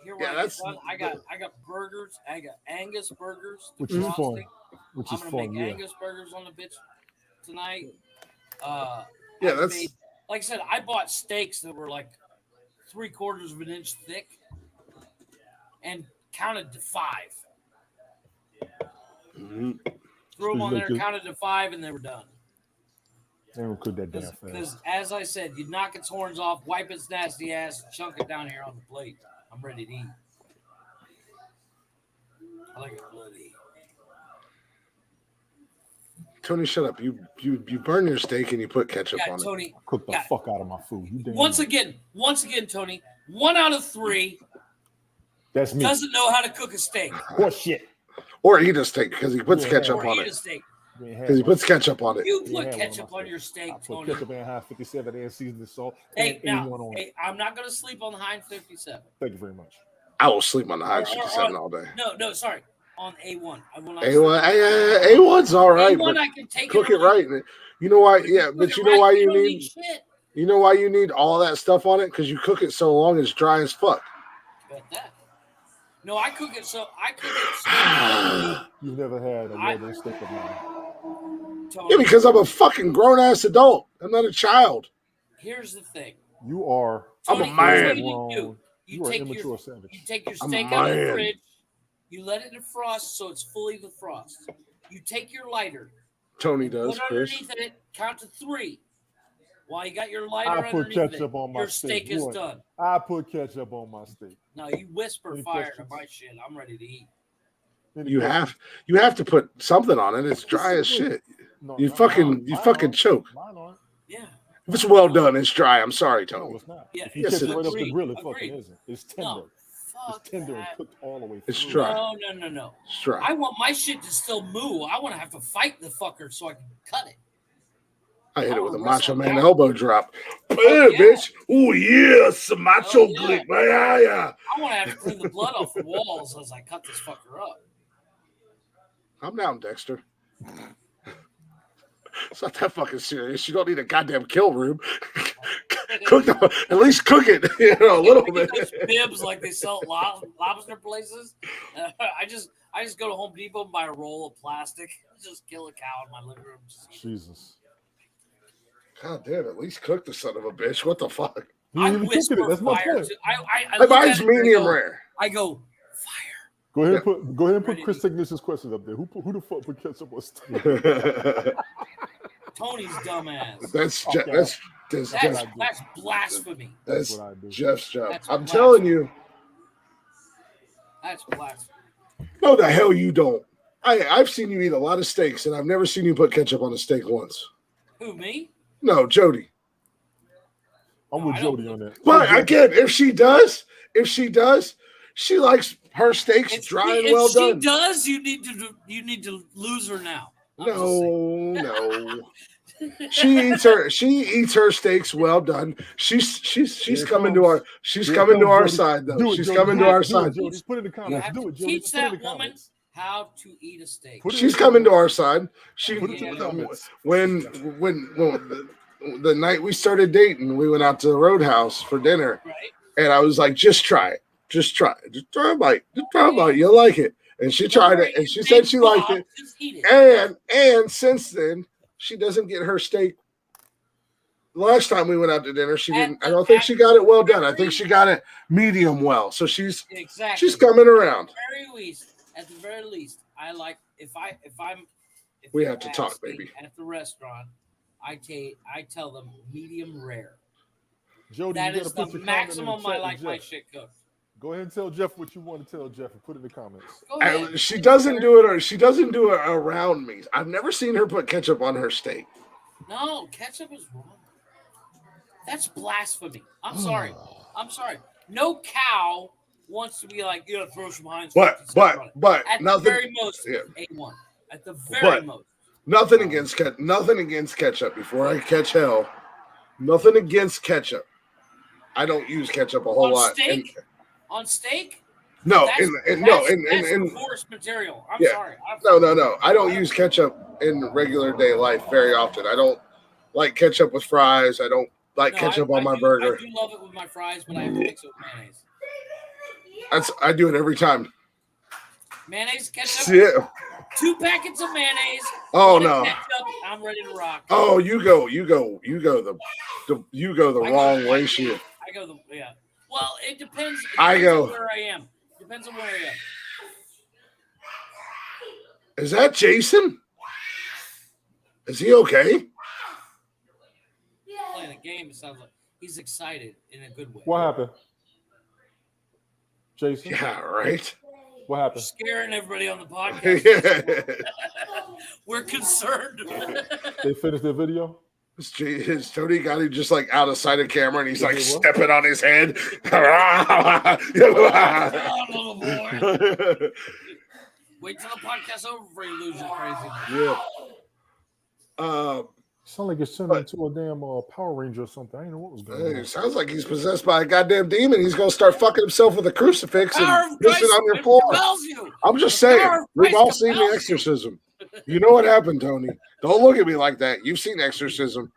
Here when Yeah, I get that's- done, I got burgers. I got Angus burgers, Which is frosting. fun. Which I'm is gonna fun, make yeah. Angus burgers on the bitch tonight. Yeah, I that's- made, like I said, I bought steaks that were like 3/4 of an inch thick and counted to 5. Mhm. Threw them on You there, make counted to 5, and they were done. They don't cook that damn Because, fast. as I said, you knock its horns off, wipe its nasty ass, chunk it down here on the plate. I'm ready to eat. I like it bloody. Tony, shut up. You burn your steak and you put ketchup Yeah, on it. Tony. Cook the yeah. fuck out of my food. You damn Once right. again, Tony. 1 out of 3 That's me. doesn't know how to cook a steak Horse shit. Or eat a steak because he puts Yeah. ketchup or on eat a it. steak. You ain't had Because he one. puts ketchup on it. You You put had one ketchup on on your I steak, put Tony. ketchup in high 57 and seasoned salt Hey, and now, A1 on it. hey, I'm not going to sleep on the Heinz 57. Thank you very much. I will sleep on the high Or- 57 all day. No, sorry. On A1. I will not A1, sleep. A1's all right, A1, but I can take cook it it right. You know why? Yeah, Cook but it you know right, why you don't need shit. you know why you need all that stuff on it? Because you cook it so long it's dry as fuck. Bet that. No, I cook it so You've never had a I- well-done steak of mine. Tony, Yeah, because I'm a fucking grown ass adult. I'm not a child. here's the thing. You are I'm a Tony, man. here's what you grown. do. You are take immature your savage. you take your I'm a steak out of the man. fridge, you let it defrost so it's fully defrost. You take your lighter, Tony and does, put Chris. underneath it, count to 3. While you got your lighter I put underneath ketchup it, on my your steak. steak is What? done. I put ketchup on my steak. No, you whisper Any fire questions? to my shit. I'm ready to eat. Any You questions? have to put something on it. It's dry as shit. No, You no, fucking mine choke. Mine aren't. Yeah. If it's well done, it's dry. I'm sorry, No, Tony. it's not. Yeah, If you yes, catch it it right off the Agreed, grill, it agreed. fucking isn't. It's tender. No, fuck It's tender and that. cooked all the way through. It's dry. No. It's dry. I want my shit to still move. I want to have to fight the fucker so I can cut it. I hit it with a I'll Macho wrestle Man back. elbow drop. yeah. Bitch. Oh, yeah. Some macho Oh, yeah. glick. Yeah. I want to have to clean the blood off the walls as I cut this fucker up. I'm down, Dexter. It's not that fucking serious. You don't need a goddamn kill room. Cook the, at least cook it, a little We bit. get those bibs like they sell at lobster places. I just go to Home Depot and buy a roll of plastic. Just kill a cow in my living room. Just eat it. Jesus. God damn, at least cook the son of a bitch. What the fuck? You I didn't even cook it. whisper That's my fire. point. I look Mine's at it and medium I go- rare. I go fire. Go ahead and put Ready Chris to- Technician's questions up there. Who the fuck put ketchup on steak? Tony's dumbass. that's Okay. that's That's Jeff, that's blasphemy. that's what I do. Jeff's job. That's I'm blasphemy. telling you, That's blasphemy. no, the hell you don't. I've seen you eat a lot of steaks, and I've never seen you put ketchup on a steak once. Who, me? No, Jody. I'm with I don't Jody on that. But again, if she does, she likes her steaks If dry and if well she done. does, you need to lose her now. I'm just saying. No. She eats her steaks well done. She's Here coming comes- to our she's Here coming to comes our Jody. side though. Do it, She's Jody. coming to Do it, our do it, side. Jody. Put it in the You comments. have Do to it, Jody. teach Put it in that the woman comments. how to eat a steak. Put it She's in coming to our side. She Put it in the comments. when the night we started dating, we went out to the Roadhouse for dinner, Right? and I was like, just try it. Just try it. Just try a bite. Just try a bite. You'll like it. And she tried it, and she said she liked it. Just eat it. And since then, she doesn't get her steak. The last time we went out to dinner, she didn't. I don't think she got it well done. I think she got it medium well. So she's Exactly. coming around. At the very least, I like if We they have to have talk, steak baby. At the restaurant, I tell them medium rare. Jody, That you is gotta put the your comment in maximum the I chat like with my Jeff. shit cooked. Go ahead and tell Jeff what you want to tell Jeff and put it in the comments. Go ahead. She doesn't do it. Or she doesn't do it around me. I've never seen her put ketchup on her steak. No, ketchup is wrong. That's blasphemy. I'm sorry. I'm sorry. No cow wants to be like, you know, throw some Heinz. 57 on it. But At the nothing. very most, yeah. A1. At the very But- most. Nothing against ketchup. Before I catch hell, nothing against ketchup. I don't use ketchup a whole On lot. steak? On steak? No, That's, and forced material. I'm Yeah. sorry. no. I don't use ketchup in regular day life very often. I don't like ketchup with fries. I don't like ketchup on my burger. I do love it with my fries, but I have to mix it with mayonnaise. I do it every time. Mayonnaise, ketchup. Yeah. 2 packets of mayonnaise. Oh 1 no. Ketchup. I'm ready to rock. Oh, you go the wrong ratio. I go the yeah. Well, it depends. I go. On where I am. Depends on where I am. Is that Jason? Is he okay? Playing a game, it sounds like he's excited in a good way. What happened? Jason? Yeah, right. What You're happened? scaring everybody on the podcast. We're concerned. They finished their video? His Tony got him just like out of sight of camera, and he's like What? stepping on his head. Oh, little boy. Wait till the podcast's over before you lose your craziness. Yeah. Sound like it's turned into a damn Power Ranger or something. I didn't know what was going on. It sounds like he's possessed by a goddamn demon. He's gonna start fucking himself with a crucifix Power and of pissing Christ on your floor. compels you. I'm just The power saying, of we've Christ all seen The compels you. Exorcism. You know what happened, Tony? Don't look at me like that. You've seen Exorcism.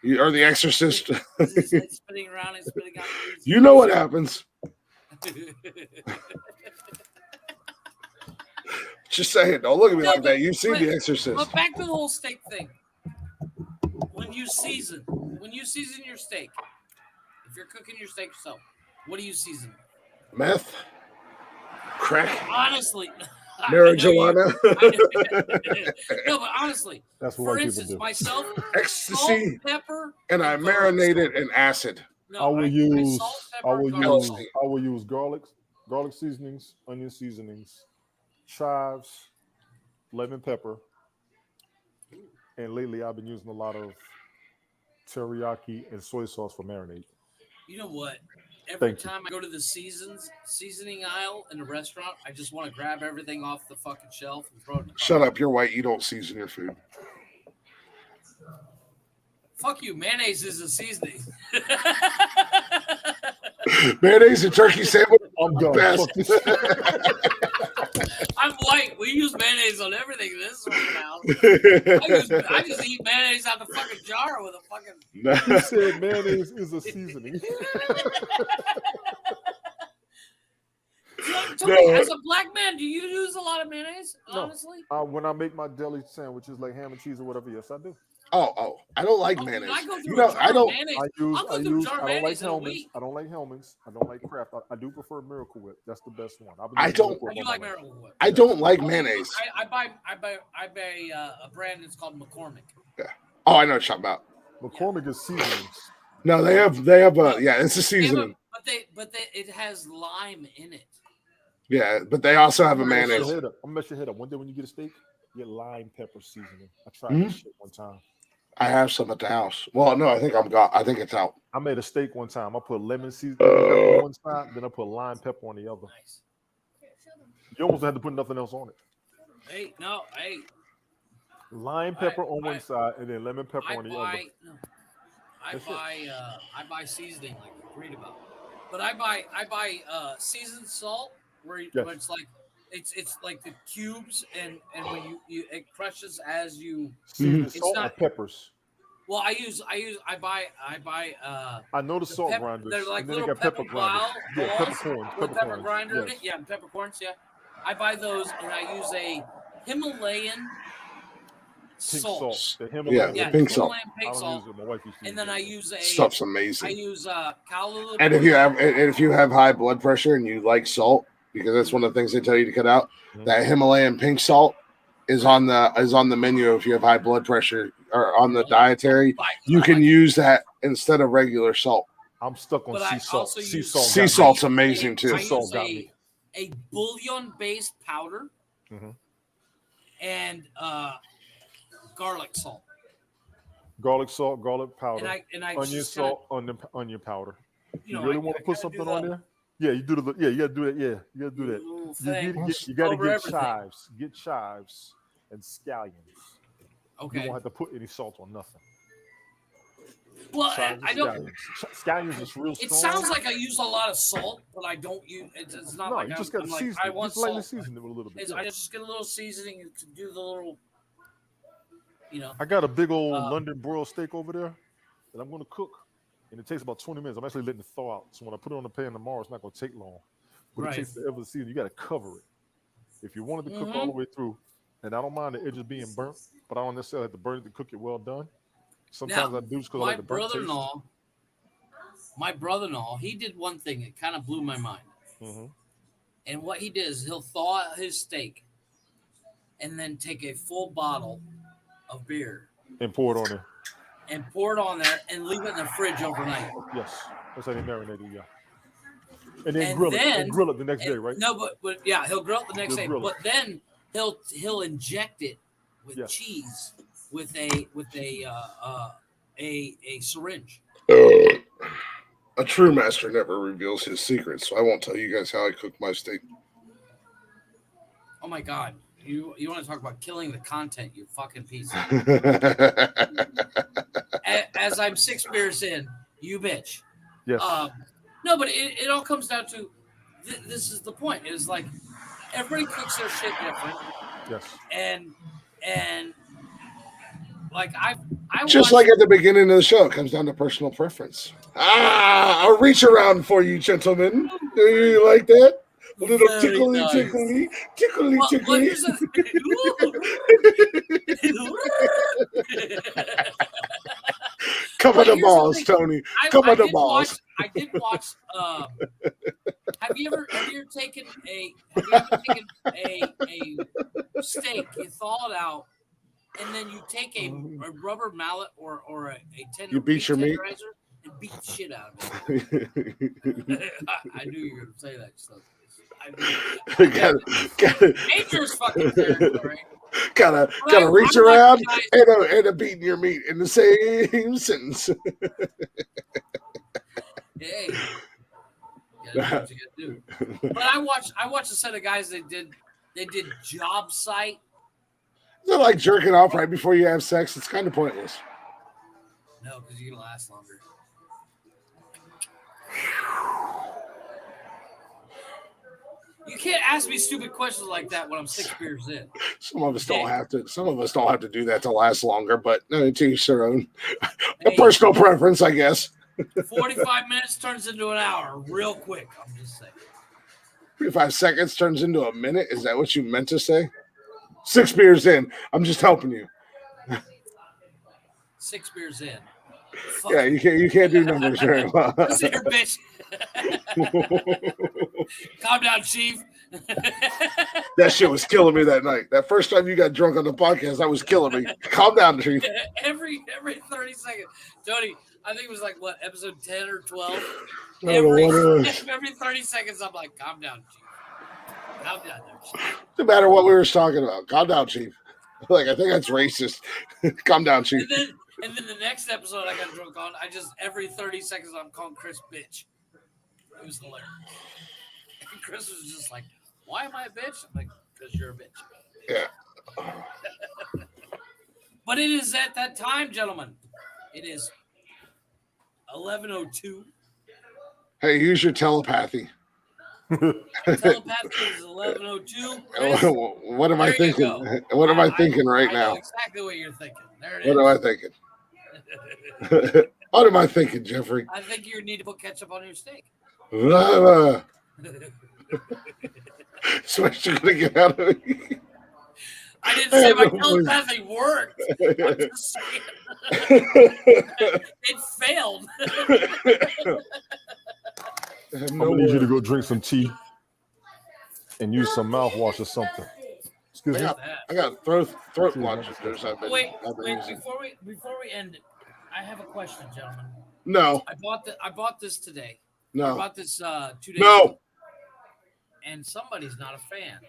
You are The Exorcist. His head spinning around and spinning out. You know what happens. Just saying, don't look at me like that. You've seen The Exorcist. But back to the whole steak thing. When you season your steak, if you're cooking your steak yourself, what do you season? Meth, crack, Honestly, marijuana, no, but honestly, That's what for white people instance, do. myself, ecstasy, salt, pepper, and I garlic. marinate it in acid. No, I will use salt, pepper, garlic. garlic seasonings, onion seasonings, chives, lemon pepper, and lately I've been using a lot of teriyaki and soy sauce for marinade. You know what? Every Thank you. time I go to the seasoning aisle in a restaurant, I just want to grab everything off the fucking shelf and throw it in the Shut up, you're white. You don't season your food. Fuck you. Mayonnaise is a seasoning. Mayonnaise and turkey sandwich. I'm done. Best. Fuck this. I'm white. We use mayonnaise on everything in this house. I just eat mayonnaise out the fucking jar with a fucking. You said mayonnaise is a seasoning. Tell me, as a black man, do you use a lot of mayonnaise? No. Honestly, When I make my deli sandwiches like ham and cheese or whatever, yes, I do. Oh, I don't like dude, mayonnaise. I go through You know, a jar I of don't. mayonnaise. I I'll go through a jar of don't like mayonnaise in a Hellmann's. week. I don't like Hellmann's. I don't like Kraft. I do prefer Miracle Whip. That's the best one. I don't- You like Miracle Whip? I don't like mayonnaise. I buy a brand that's called McCormick. Oh, I know what you're talking about. McCormick is seasonings. No, they have yeah, it's a seasoning. But it has lime in it. Yeah, but they also have a I'm gonna mayonnaise. mess your head up. One day when you get a steak, get lime pepper seasoning. I tried Mhm. this shit one time. I have some at the house. Well, no, I think I think it's out. I made a steak one time. I put lemon seasoning on one side, then I put lime pepper on the other. Nice. You almost had to put nothing else on it. Hey. Lime pepper on one side and then lemon pepper on the other. I buy seasoning like you read about, but I buy seasoned salt where it's like it's like the cubes and when you it crushes as you. Seasoned It's salt or not- peppers. Well, I buy. I know the salt pep- grinders. they're like and then they little got pepper grinders. Yeah, balls peppercorns. with pepper Peppercorns. grinder in Yes. it. Yeah, peppercorns. Yeah, I buy those and I use a Himalayan Pink salt. salt. The Yeah, Himalayan. the pink salt. Himalayan I pink don't salt. use it. My wife used to And then I use use Stuff's I amazing. use Kaolin. And if you have high blood pressure and you like salt, because that's one of the things they tell you to cut out, Mhm. that Himalayan pink salt is on the menu if you have high blood pressure or on the dietary. You can use that instead of regular salt. I'm stuck on But sea I salt. also Sea use- salt. Sea got me. salt's amazing too. I Salt use got me. a bouillon-based powder Mhm. and garlic salt. Garlic salt, garlic powder, And I onion just kinda, salt, onion powder. You know, really I want to kinda put do something the on there? Yeah, you do the. Yeah, you gotta do that. Yeah, you gotta do that. little You thing got to over get everything. chives. Get chives and scallions. You Okay. won't have to put any salt on nothing. Well, Chives and I don't. scallions is real It strong. sounds like I use a lot of salt, but I don't use. It's not No, like you just I'm got to like season I it. want Just lightly salt. season it with a little bit. I just get a little seasoning to do the little. I got a big old London broiled steak over there that I'm going to cook, and it takes about 20 minutes. I'm actually letting it thaw out, so when I put it on the pan tomorrow, it's not going to take long. But Right. it takes forever to season. You got to cover it. If you wanted to cook all the way through, and I don't mind the edges being burnt, but I don't necessarily have to burn it to cook it well done. Sometimes Now, I do just because I like the burnt taste. My brother-in-law, he did one thing that kind of blew my mind. Mm-hmm. And what he did is he'll thaw out his steak and then take a full bottle of beer And pour it on there. and pour it on there and leave it in the fridge overnight. Yes, that's how they marinate it. Yeah, and then And grill then- it. And grill it the next day, right? No, but yeah, he'll grill it the next He'll day. grill it. But then he'll inject it with Yes. cheese with a syringe. A true master never reveals his secrets, so I won't tell you guys how I cook my steak. Oh my God. You want to talk about killing the content, you fucking piece of as I'm 6 beers in, you bitch. Yes. No, but it all comes down to this is the point. It's like everybody cooks their shit different, Yes. and like I Just like at the beginning of the show, it comes down to personal preference. I'll reach around for you, gentlemen. Do you like that? A little Very tickly, nice. tickly, tickly, Well, tickly. here's the- Come on the balls, Tony. Come on the balls. I did watch. Have you ever taken a steak, you thaw it out, and then you take a rubber mallet or a You beat your meat? tenderizer and beat the shit out of it? I knew you were going to say that. So gotta dangerous fucking territory. gotta Well, reach I'm like around you guys- and a beating your meat in the same sentence. Hey, you gotta do what you gotta do. But I watched a set of guys that did job site. Is it like jerking off right before you have sex? It's kind of pointless. No, because you can last longer. You can't ask me stupid questions like that when I'm 6 beers in. Some of us don't have to. Some of us don't have to do that to last longer. But no, to each their own. A Hey, personal preference, I guess. 45 minutes turns into an hour real quick. I'm just saying. 45 seconds turns into a minute. Is that what you meant to say? 6 beers in. I'm just helping you. 6 beers in. Fuck. Yeah, you can't do numbers very well. Listen here, bitch. Calm down, Chief. That shit was killing me that night. That first time you got drunk on the podcast, that was killing me. Calm down, Chief. every 30 seconds. Tony, I think it was like what, episode 10 or 12? I don't know what it was. Every 30 seconds, I'm like, calm down, Chief. Calm down there, Chief. No matter what we were talking about. Calm down, Chief. Like, I think that's racist. Calm down, Chief. And then the next episode I got drunk on, every 30 seconds I'm calling Chris bitch. It was hilarious. And Chris was just like, why am I a bitch? I'm like, because you're a bitch. Yeah. But it is at that time, gentlemen. It is 11:02. Hey, use your telepathy. Telepathy is 11:02. Chris, What am I there you thinking? go. What am I thinking right I know now? exactly what you're thinking. There it What is. am I thinking? What am I thinking, Jeffrey? I think you need to put ketchup on your steak. So what you gonna get out of me? I didn't say my telepathy worked. I'm just saying. It failed. I'm gonna need you to go drink some tea and use some mouthwash or something. Excuse me. I got throat lodgers. Wait, before we end it, I have a question, gentlemen. No. I bought this today. I No. bought this 2 days No. ago, and somebody's not a fan.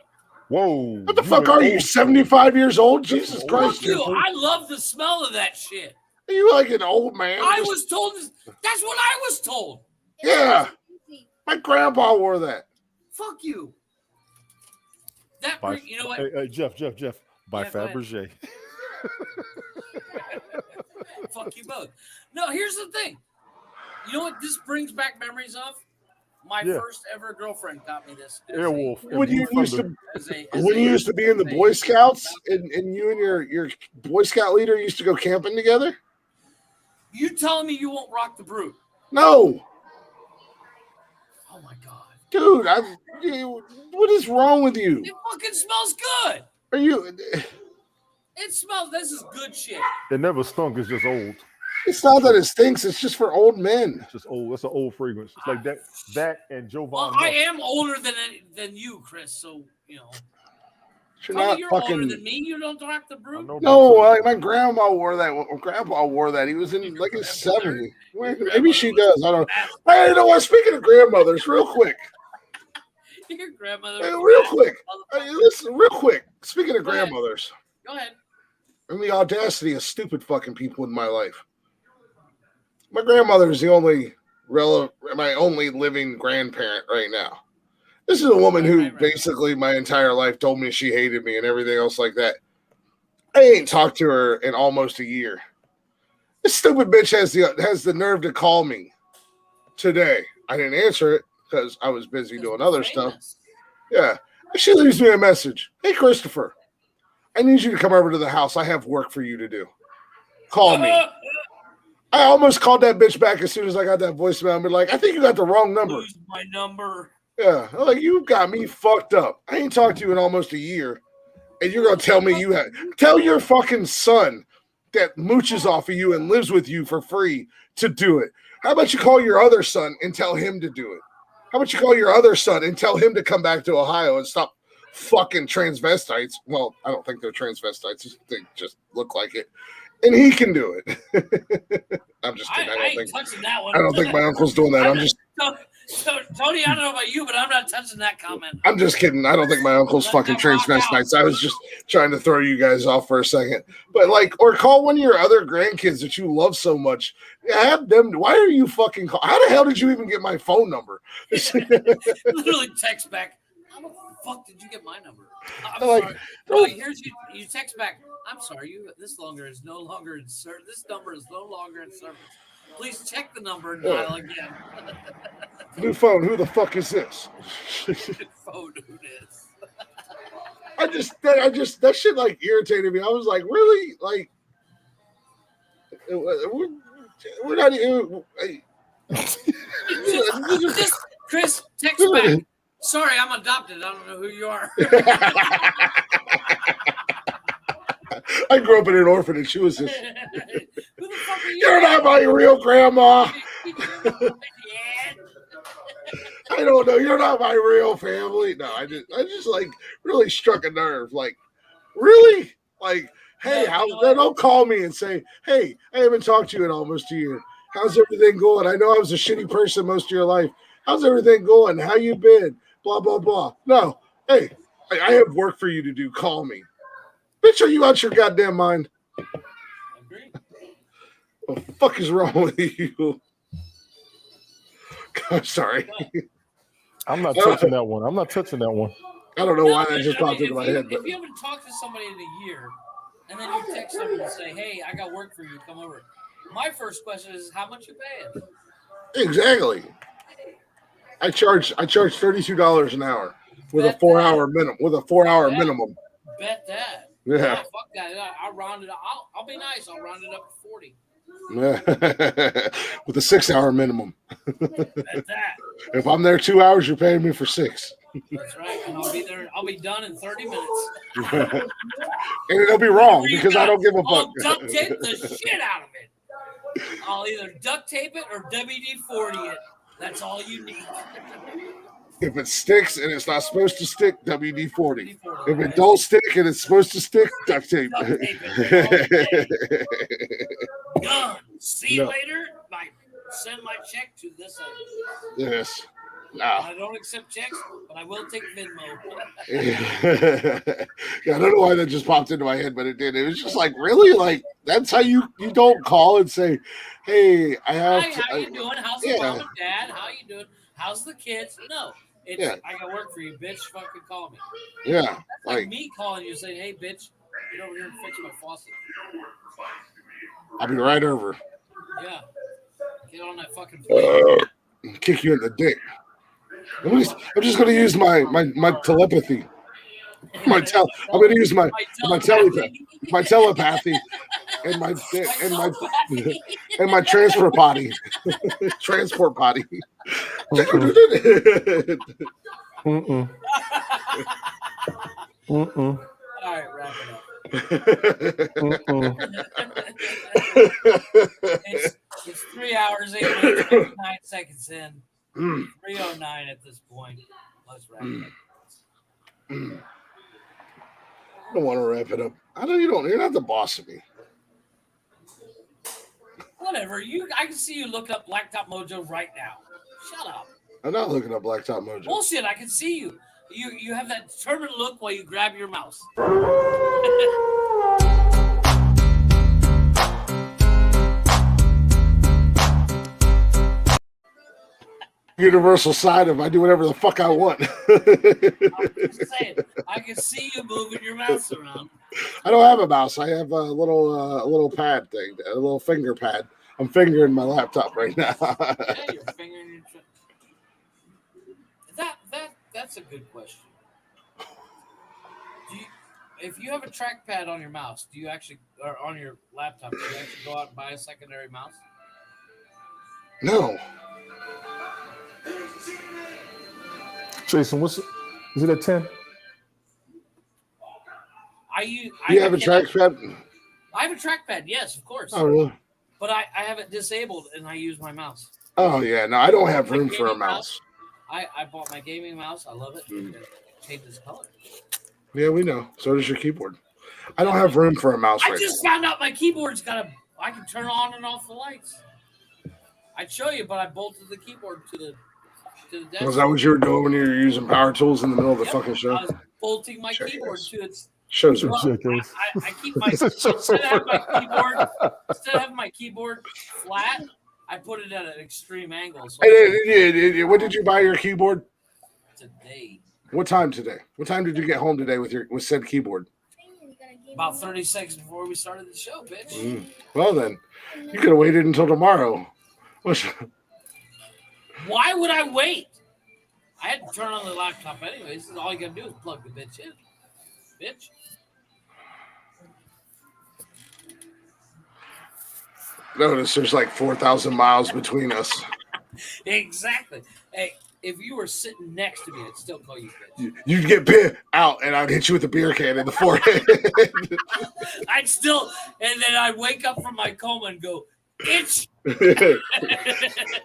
Whoa. What the fuck are you? 75 years old? Jesus Christ! Fuck you! I love the smell of that shit. Are you like an old man? I was told this. That's what I was told. Yeah. My grandpa wore that. Fuck you. That By, you know what? hey, Jeff. By Yeah, go ahead. Fabergé. Fuck you both. No, here's the thing. You know what this brings back memories of? My first ever girlfriend got me this. Airwolf. When you used to be in the Boy Scouts and you and your Boy Scout leader used to go camping together? You telling me you won't rock the Brute? No. Oh my god. Dude, what is wrong with you? It fucking smells good. Are you It smells, this is good shit. It never stunk, it's just old. It's not that it stinks, it's just for old men. It's just old. It's an old fragrance. It's like that and Jovan. Well, I am older than you, Chris, so you know. You're older than me. You don't rock the Brute? No, my grandma wore that. Grandpa wore that. He was in like his 70s. Maybe she does. I don't know. Hey, you know what? Speaking of grandmothers, real quick. Your grandmother. Hey, real quick. Hey, listen, real quick. Speaking of grandmothers. Go ahead. And the audacity of stupid fucking people in my life. My grandmother is my only living grandparent right now. This is a woman who basically my entire life told me she hated me and everything else like that. I ain't talked to her in almost a year. This stupid bitch has the nerve to call me today. I didn't answer it because I was busy doing other stuff. Yeah. She leaves me a message. Hey, Christopher, I need you to come over to the house. I have work for you to do. Call me. I almost called that bitch back as soon as I got that voicemail and be like, I think you got the wrong number. Lose my number. Yeah, I'm like, you got me fucked up. I ain't talked to you in almost a year, and you're gonna tell me tell your fucking son that mooches off of you and lives with you for free to do it. How about you call your other son and tell him to do it? How about you call your other son and tell him to come back to Ohio and stop fucking transvestites? Well, I don't think they're transvestites. They just look like it. And he can do it. I'm just kidding. I ain't touching that one. I don't think my uncle's doing that. So, Tony, I don't know about you, but I'm not touching that comment. I'm just kidding. I don't think my uncle's fucking transvestites. I was just trying to throw you guys off for a second. But or call one of your other grandkids that you love so much. Have them. Why are you fucking call? How the hell did you even get my phone number? Literally text back. How the fuck did you get my number? I'm sorry. Here's you text back. I'm sorry. This number is no longer in service. Please check the number and dial again. New phone. Who the fuck is this? New phone. Who this? I just that shit irritated me. I was like, really? We're not even. Chris, text back. Sorry, I'm adopted. I don't know who you are. I grew up in an orphanage. Who is this? Who the fuck are you? You're not my real grandma. I don't know. You're not my real family. No, I just really struck a nerve. Really? Hey, don't call me and say, hey, I haven't talked to you in almost a year. How's everything going? I know I was a shitty person most of your life. How's everything going? How you been? Blah, blah, blah. No. Hey, I have work for you to do. Call me. Bitch, are you out your goddamn mind? What the fuck is wrong with you? I'm sorry. I'm not touching that one. I don't know why that just popped into my head. If you haven't talked to somebody in a year, and then you text them and say, hey, I got work for you, come over. My first question is, how much you paying? Exactly. I charge $32 an hour with a 4-hour minimum. Minimum. Bet that. Yeah. Fuck that. I'll round it up. I'll be nice. I'll round it up to 40. With a 6-hour minimum. Bet that. If I'm there 2 hours, you're paying me for 6. That's right. And I'll be there. I'll be done in 30 minutes. And it'll be wrong because I don't give a fuck. I'll duct tape the shit out of it. I'll either duct tape it or WD-40 it. That's all you need. If it sticks and it's not supposed to stick, WD-40. If it don't stick and it's supposed to stick, duct tape. Done. See you later. Send my check to this end. Yes. No. I don't accept checks, but I will take Venmo. Yeah, I don't know why that just popped into my head, but it did. It was just really? That's how you don't call and say, hey, I have... Hi, how you doing? How's the mom and dad? How you doing? How's the kids? No. I got work for you, bitch. Fucking call me. Yeah. That's like me calling you saying, hey, bitch, get over here and fix my faucet. I'll be right over. Yeah. Get on that fucking plane. Kick you in the dick. I'm just going to use my telepathy. I'm going to use my telepathy and my transfer potty. Transport potty. Mm-mm. Mm-mm. All right, wrap it up. It's 3 hours, 8 minutes, 59 seconds in. 3:09 at this point. Let's wrap it up. I don't want to wrap it up. You're not the boss of me. Whatever. I can see you look up Blacktop Mojo right now. Shut up. I'm not looking up Blacktop Mojo. Bullshit. I can see you. You have that determined look while you grab your mouse. Universal side of I do whatever the fuck I want. I'm just saying, I can see you moving your mouse around. I don't have a mouse. I have a little pad thing, a little finger pad. I'm fingering my laptop right now. Yeah, you're fingering your. That's a good question. If you have a trackpad on your mouse, or on your laptop, do you actually go out and buy a secondary mouse? No. Jason, is it a 10? You have a trackpad? I have a trackpad, yes, of course. Oh, really? But I have it disabled and I use my mouse. Oh, yeah. No, I don't have room for a mouse. I bought my gaming mouse. I love it. It changes color. Yeah, we know. So does your keyboard. I don't have room for a mouse right now. I just found out my keyboard's I can turn on and off the lights. I'd show you, but I bolted the keyboard to the desk. Was that what you were doing when you were using power tools in the middle of the fucking show? I was bolting my keyboard to its. Shows well, I keep my instead of having my keyboard flat, I put it at an extreme angle. So when did you buy your keyboard? Today. What time today? What time did you get home today with said keyboard? About 30 seconds before we started the show, bitch. Well then, you could have waited until tomorrow. Why would I wait? I had to turn on the laptop anyways. All you gotta do is plug the bitch in. Bitch. Notice there's like 4,000 miles between us. Exactly. Hey, if you were sitting next to me, I'd still call you bitch. You'd get bit out, and I'd hit you with a beer can in the forehead. And then I'd wake up from my coma and go, bitch.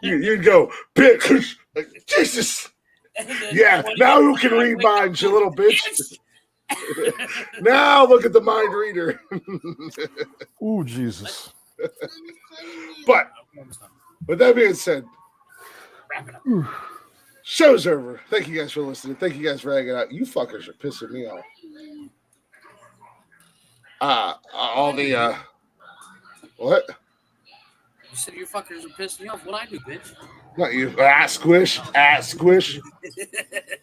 You'd go, bitch. Jesus. Yeah, now who can read minds, you little bitch? Now look at the mind reader. Ooh, Jesus. But with that being said, wrap it up. Show's over. Thank you guys for listening. Thank you guys for hanging out. You fuckers are pissing me off. All the what? You said your fuckers are pissing me off. What I do, bitch? Not you. Squish.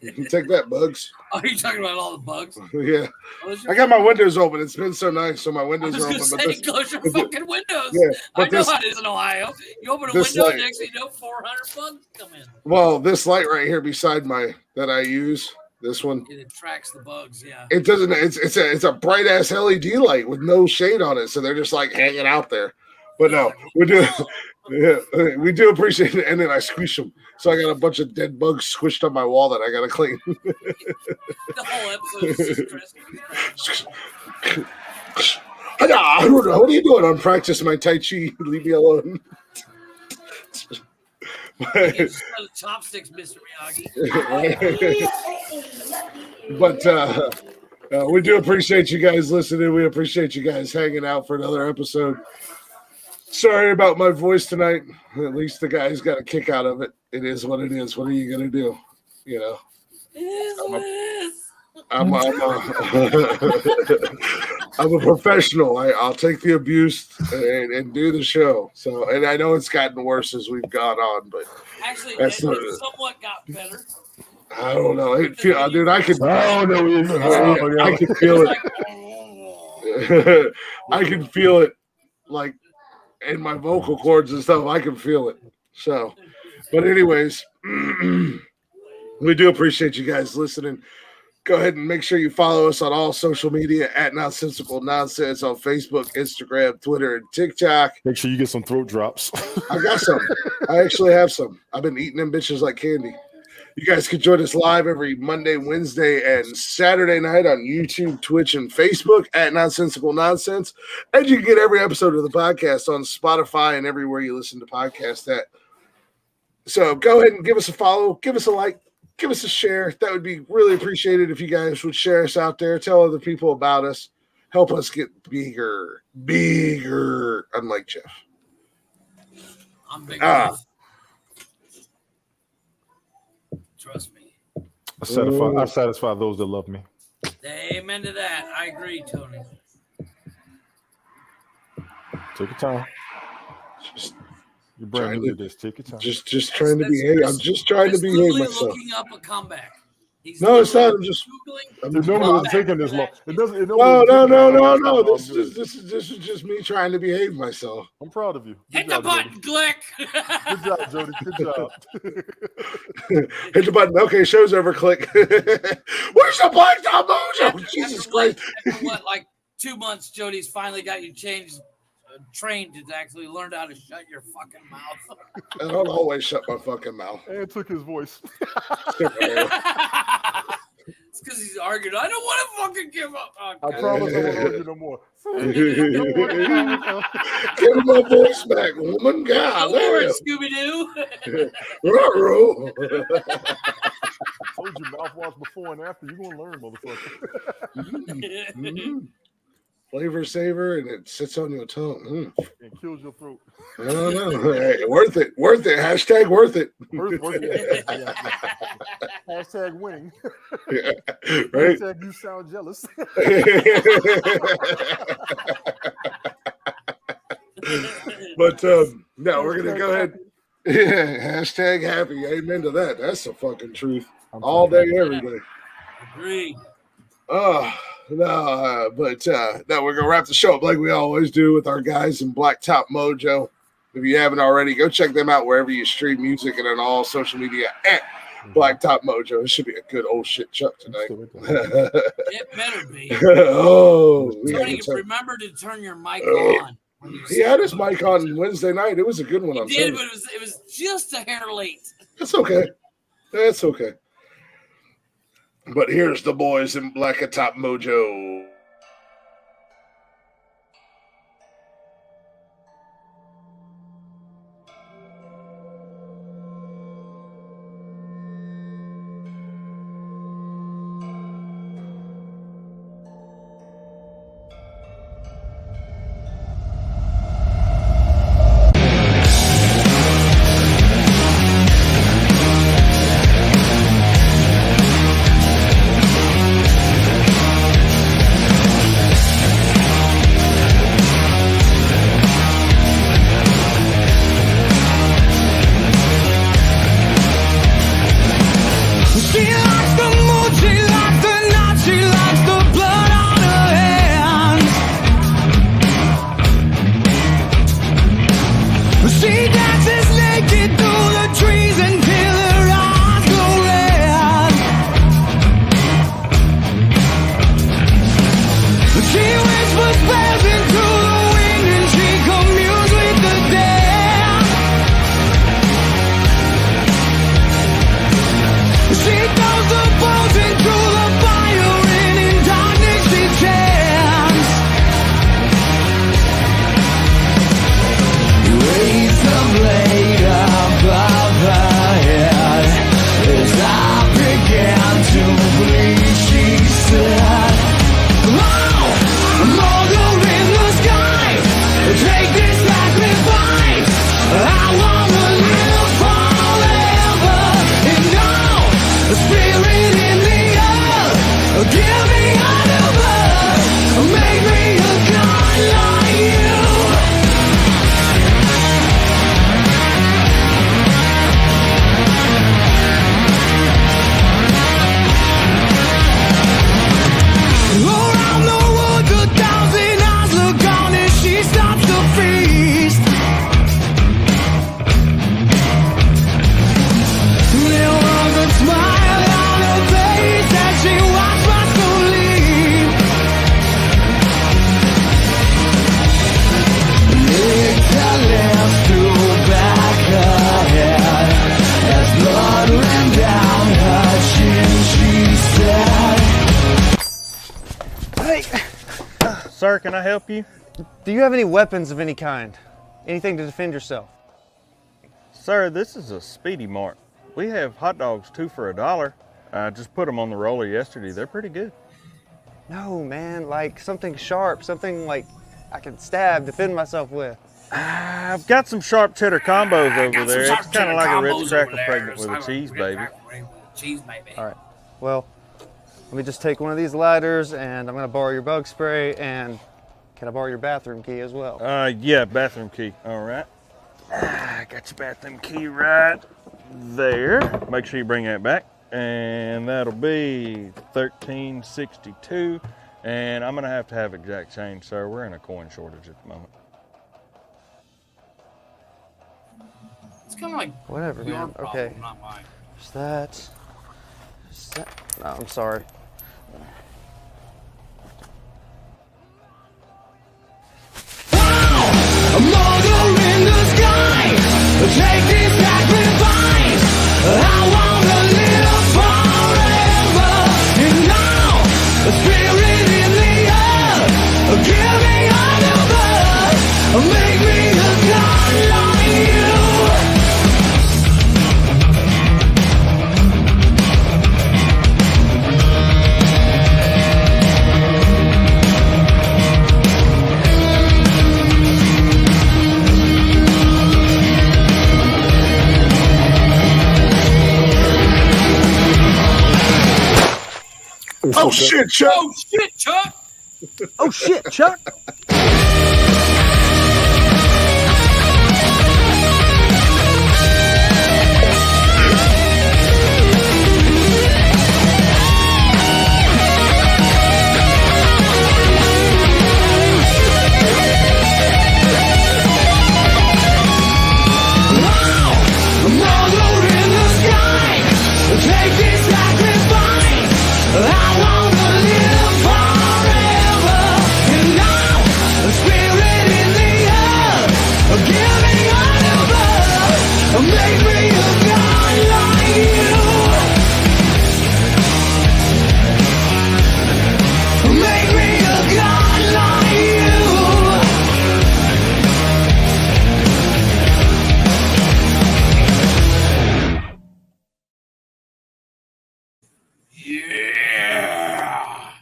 You can take that, Bugs. Oh, you're talking about all the bugs? Yeah. I got my windows open. It's been so nice, so my windows are open. Close your fucking windows. Yeah, I know how it is in Ohio. You open a window, next thing you know, 400 bugs come in. Well, this light right here beside that I use, this one. It attracts the bugs, yeah. It doesn't. It's a bright ass LED light with no shade on it, so they're just like hanging out there. But no, we do appreciate it. And then I squish them. So I got a bunch of dead bugs squished on my wall that I got to clean. The whole episode is just What are you doing? I'm practicing my Tai Chi. Leave me alone. Chopsticks, Mr. Miyagi. But we do appreciate you guys listening. We appreciate you guys hanging out for another episode. Sorry about my voice tonight. At least the guys got a kick out of it. It is what it is. What are you gonna do? You know. I'm a professional. I'll take the abuse and do the show. So, and I know it's gotten worse as we've gone on, but actually, it somewhat got better. I don't know. I can feel it. I can feel it like in my vocal cords and stuff. I can feel it. So, but anyways, we do appreciate you guys listening. Go ahead and make sure you follow us on all social media at Nonsensical Nonsense on Facebook, Instagram, Twitter, and TikTok. Make sure you get some throat drops. I got some. I actually have some. I've been eating them bitches like candy. You guys can join us live every Monday, Wednesday, and Saturday night on YouTube, Twitch, and Facebook at Nonsensical Nonsense. And you can get every episode of the podcast on Spotify and everywhere you listen to podcasts at. So go ahead and give us a follow, give us a like, give us a share. That would be really appreciated if you guys would share us out there. Tell other people about us. Help us get bigger, unlike Jeff. I'm big enough. Trust me. I satisfy those that love me. Amen to that. I agree, Tony. Take your time. You're brand new to this. Take your time. Just trying to behave. I'm just trying to behave myself. Looking up a comeback. No, it's not. I'm just. It normally doesn't take him this long. It doesn't. No. This is just me trying to behave myself. I'm proud of you. Hit the button, click. Good job, Jody. Good job. Hit the button. Okay, show's over. Click. Where's the Blacktop Mojo? Jesus Christ! After what, like 2 months, Jody's finally got you trained to actually learn how to shut your fucking mouth. I don't always shut my fucking mouth. And it took his voice. It's because he's arguing. I don't want to fucking give up. Oh, I promise I won't argue no more. Give him my voice back, woman. God, don't worry, Scooby-Doo. Ruh-roh. Told you mouthwash before and after. You're going to learn, motherfucker. Flavor saver, and it sits on your tongue. And kills your throat. I don't know. Hey, worth it. Hashtag worth it. Worth it. Yeah. Hashtag winning. Yeah. Right? Hashtag you sound jealous. But no, we're gonna go ahead. Yeah, hashtag happy. Amen to that. That's the fucking truth. All day, every day. Agree. No, but we're gonna wrap the show up like we always do with our guys in Blacktop Mojo. If you haven't already, go check them out wherever you stream music and on all social media at Blacktop Mojo. It should be a good old shit chuck tonight. It better be. Tony, remember to turn your mic on. He had his mic on Wednesday night. It was a good one. He did, but it was just a hair late. That's okay. That's okay. But here's the boys in Blacktop Mojo. Raise the blade. sir. Can I help you? Do you have any weapons of any kind? Anything to defend yourself? Sir, this is a Speedy Mart. We have hot dogs 2 for $1. I just put them on the roller yesterday. They're pretty good. No, man, like something sharp, something like I can stab, defend myself with. I've got some sharp cheddar combos over Got some there. sharp It's kind cheddar of like a combos Ritz over cracker there. pregnant with a cheese baby. Cheese baby. All right. Well, let me just take one of these lighters, and I'm gonna borrow your bug spray, and can I borrow your bathroom key as well? Yeah, bathroom key. All right. I got your bathroom key right there. Make sure you bring that back. And that'll be $13.62. And I'm gonna have to have exact change, sir. We're in a coin shortage at the moment. It's kind of like Whatever, your man. problem, Okay. not mine. Just that. Just that. No, I'm sorry. A mother in the sky, take this sacrifice. I wanna live forever. And now, the spirit in the earth, give me a new birth, make me a god like you. Oh shit, Chuck! Oh shit, Chuck! Oh shit, Chuck! Mother in the sky, take this sacrifice. I wanna live forever. And now, the spirit in the earth, give me a new birth, make me a god like you. Make me a god like you. Yeah.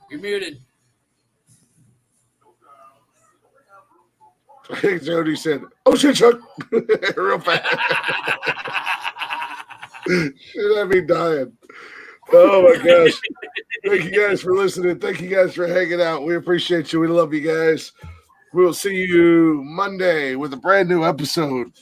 You're muted. I think Jody said, "Oh shit, Chuck!" real fast. Should I be dying? Oh my gosh! Thank you guys for listening. Thank you guys for hanging out. We appreciate you. We love you guys. We will see you Monday with a brand new episode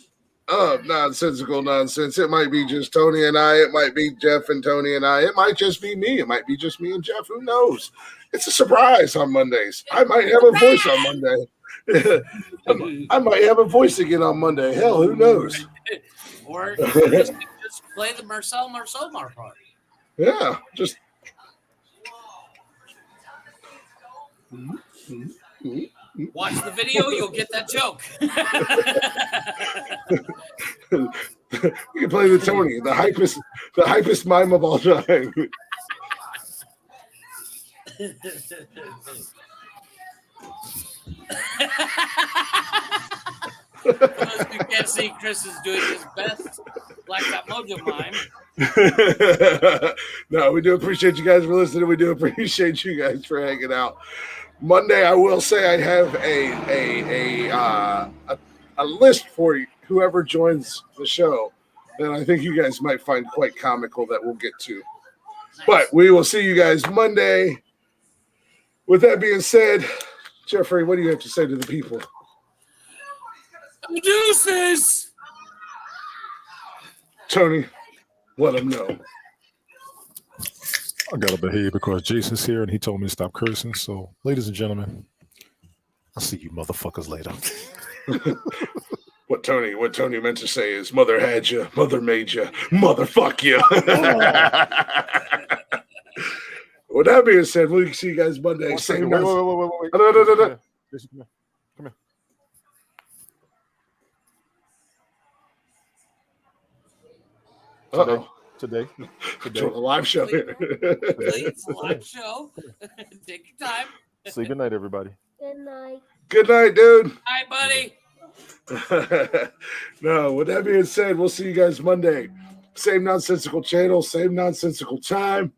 of Nonsensical Nonsense. It might be just Tony and I. It might be Jeff and Tony and I. It might just be me. It might be just me and Jeff. Who knows? It's a surprise on Mondays. I might have a voice on Monday. I might have a voice again on Monday. Hell, who knows? Or just play the Marcel part. Yeah, just. Watch the video, you'll get that joke. You can play the Tony, the hypest mime of all time. For those who can't see, Chris is doing his best Black Dot Mojo mime. No, we do appreciate you guys for listening. We do appreciate you guys for hanging out. Monday, I will say I have a list for you, whoever joins the show that I think you guys might find quite comical that we'll get to. Nice. But we will see you guys Monday. With that being said, Jeffrey, what do you have to say to the people? Deuces! Tony, let them know. I gotta behave because Jason's here and he told me to stop cursing. So, ladies and gentlemen, I'll see you motherfuckers later. What Tony meant to say is, mother had you, mother made you, motherfuck you. With that being said, we'll see you guys Monday. Wait. Jason, No. Jason, come here. Come here. Uh-oh. today. Doing a live show here. Please, live show. Take your time. Say good night, everybody. Good night. Good night, dude. Hi, buddy. No, with that being said, we'll see you guys Monday. Same nonsensical channel, same nonsensical time.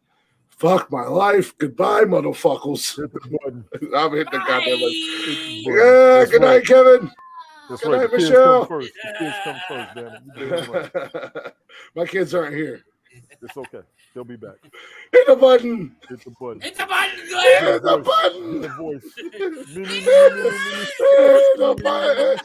Fuck my life. Goodbye, motherfuckers. Hit the button. I'm hitting the goddamn button. Bye. Yeah, That's good right. night, Kevin. That's Good right. night, The kids Michelle. come first. The kids come first, damn it. You damn right. My kids aren't here. It's okay. They'll be back. Hit the button. Hit the button. It's a button, Glenn. Hit the Hit button. the voice. Hit the button.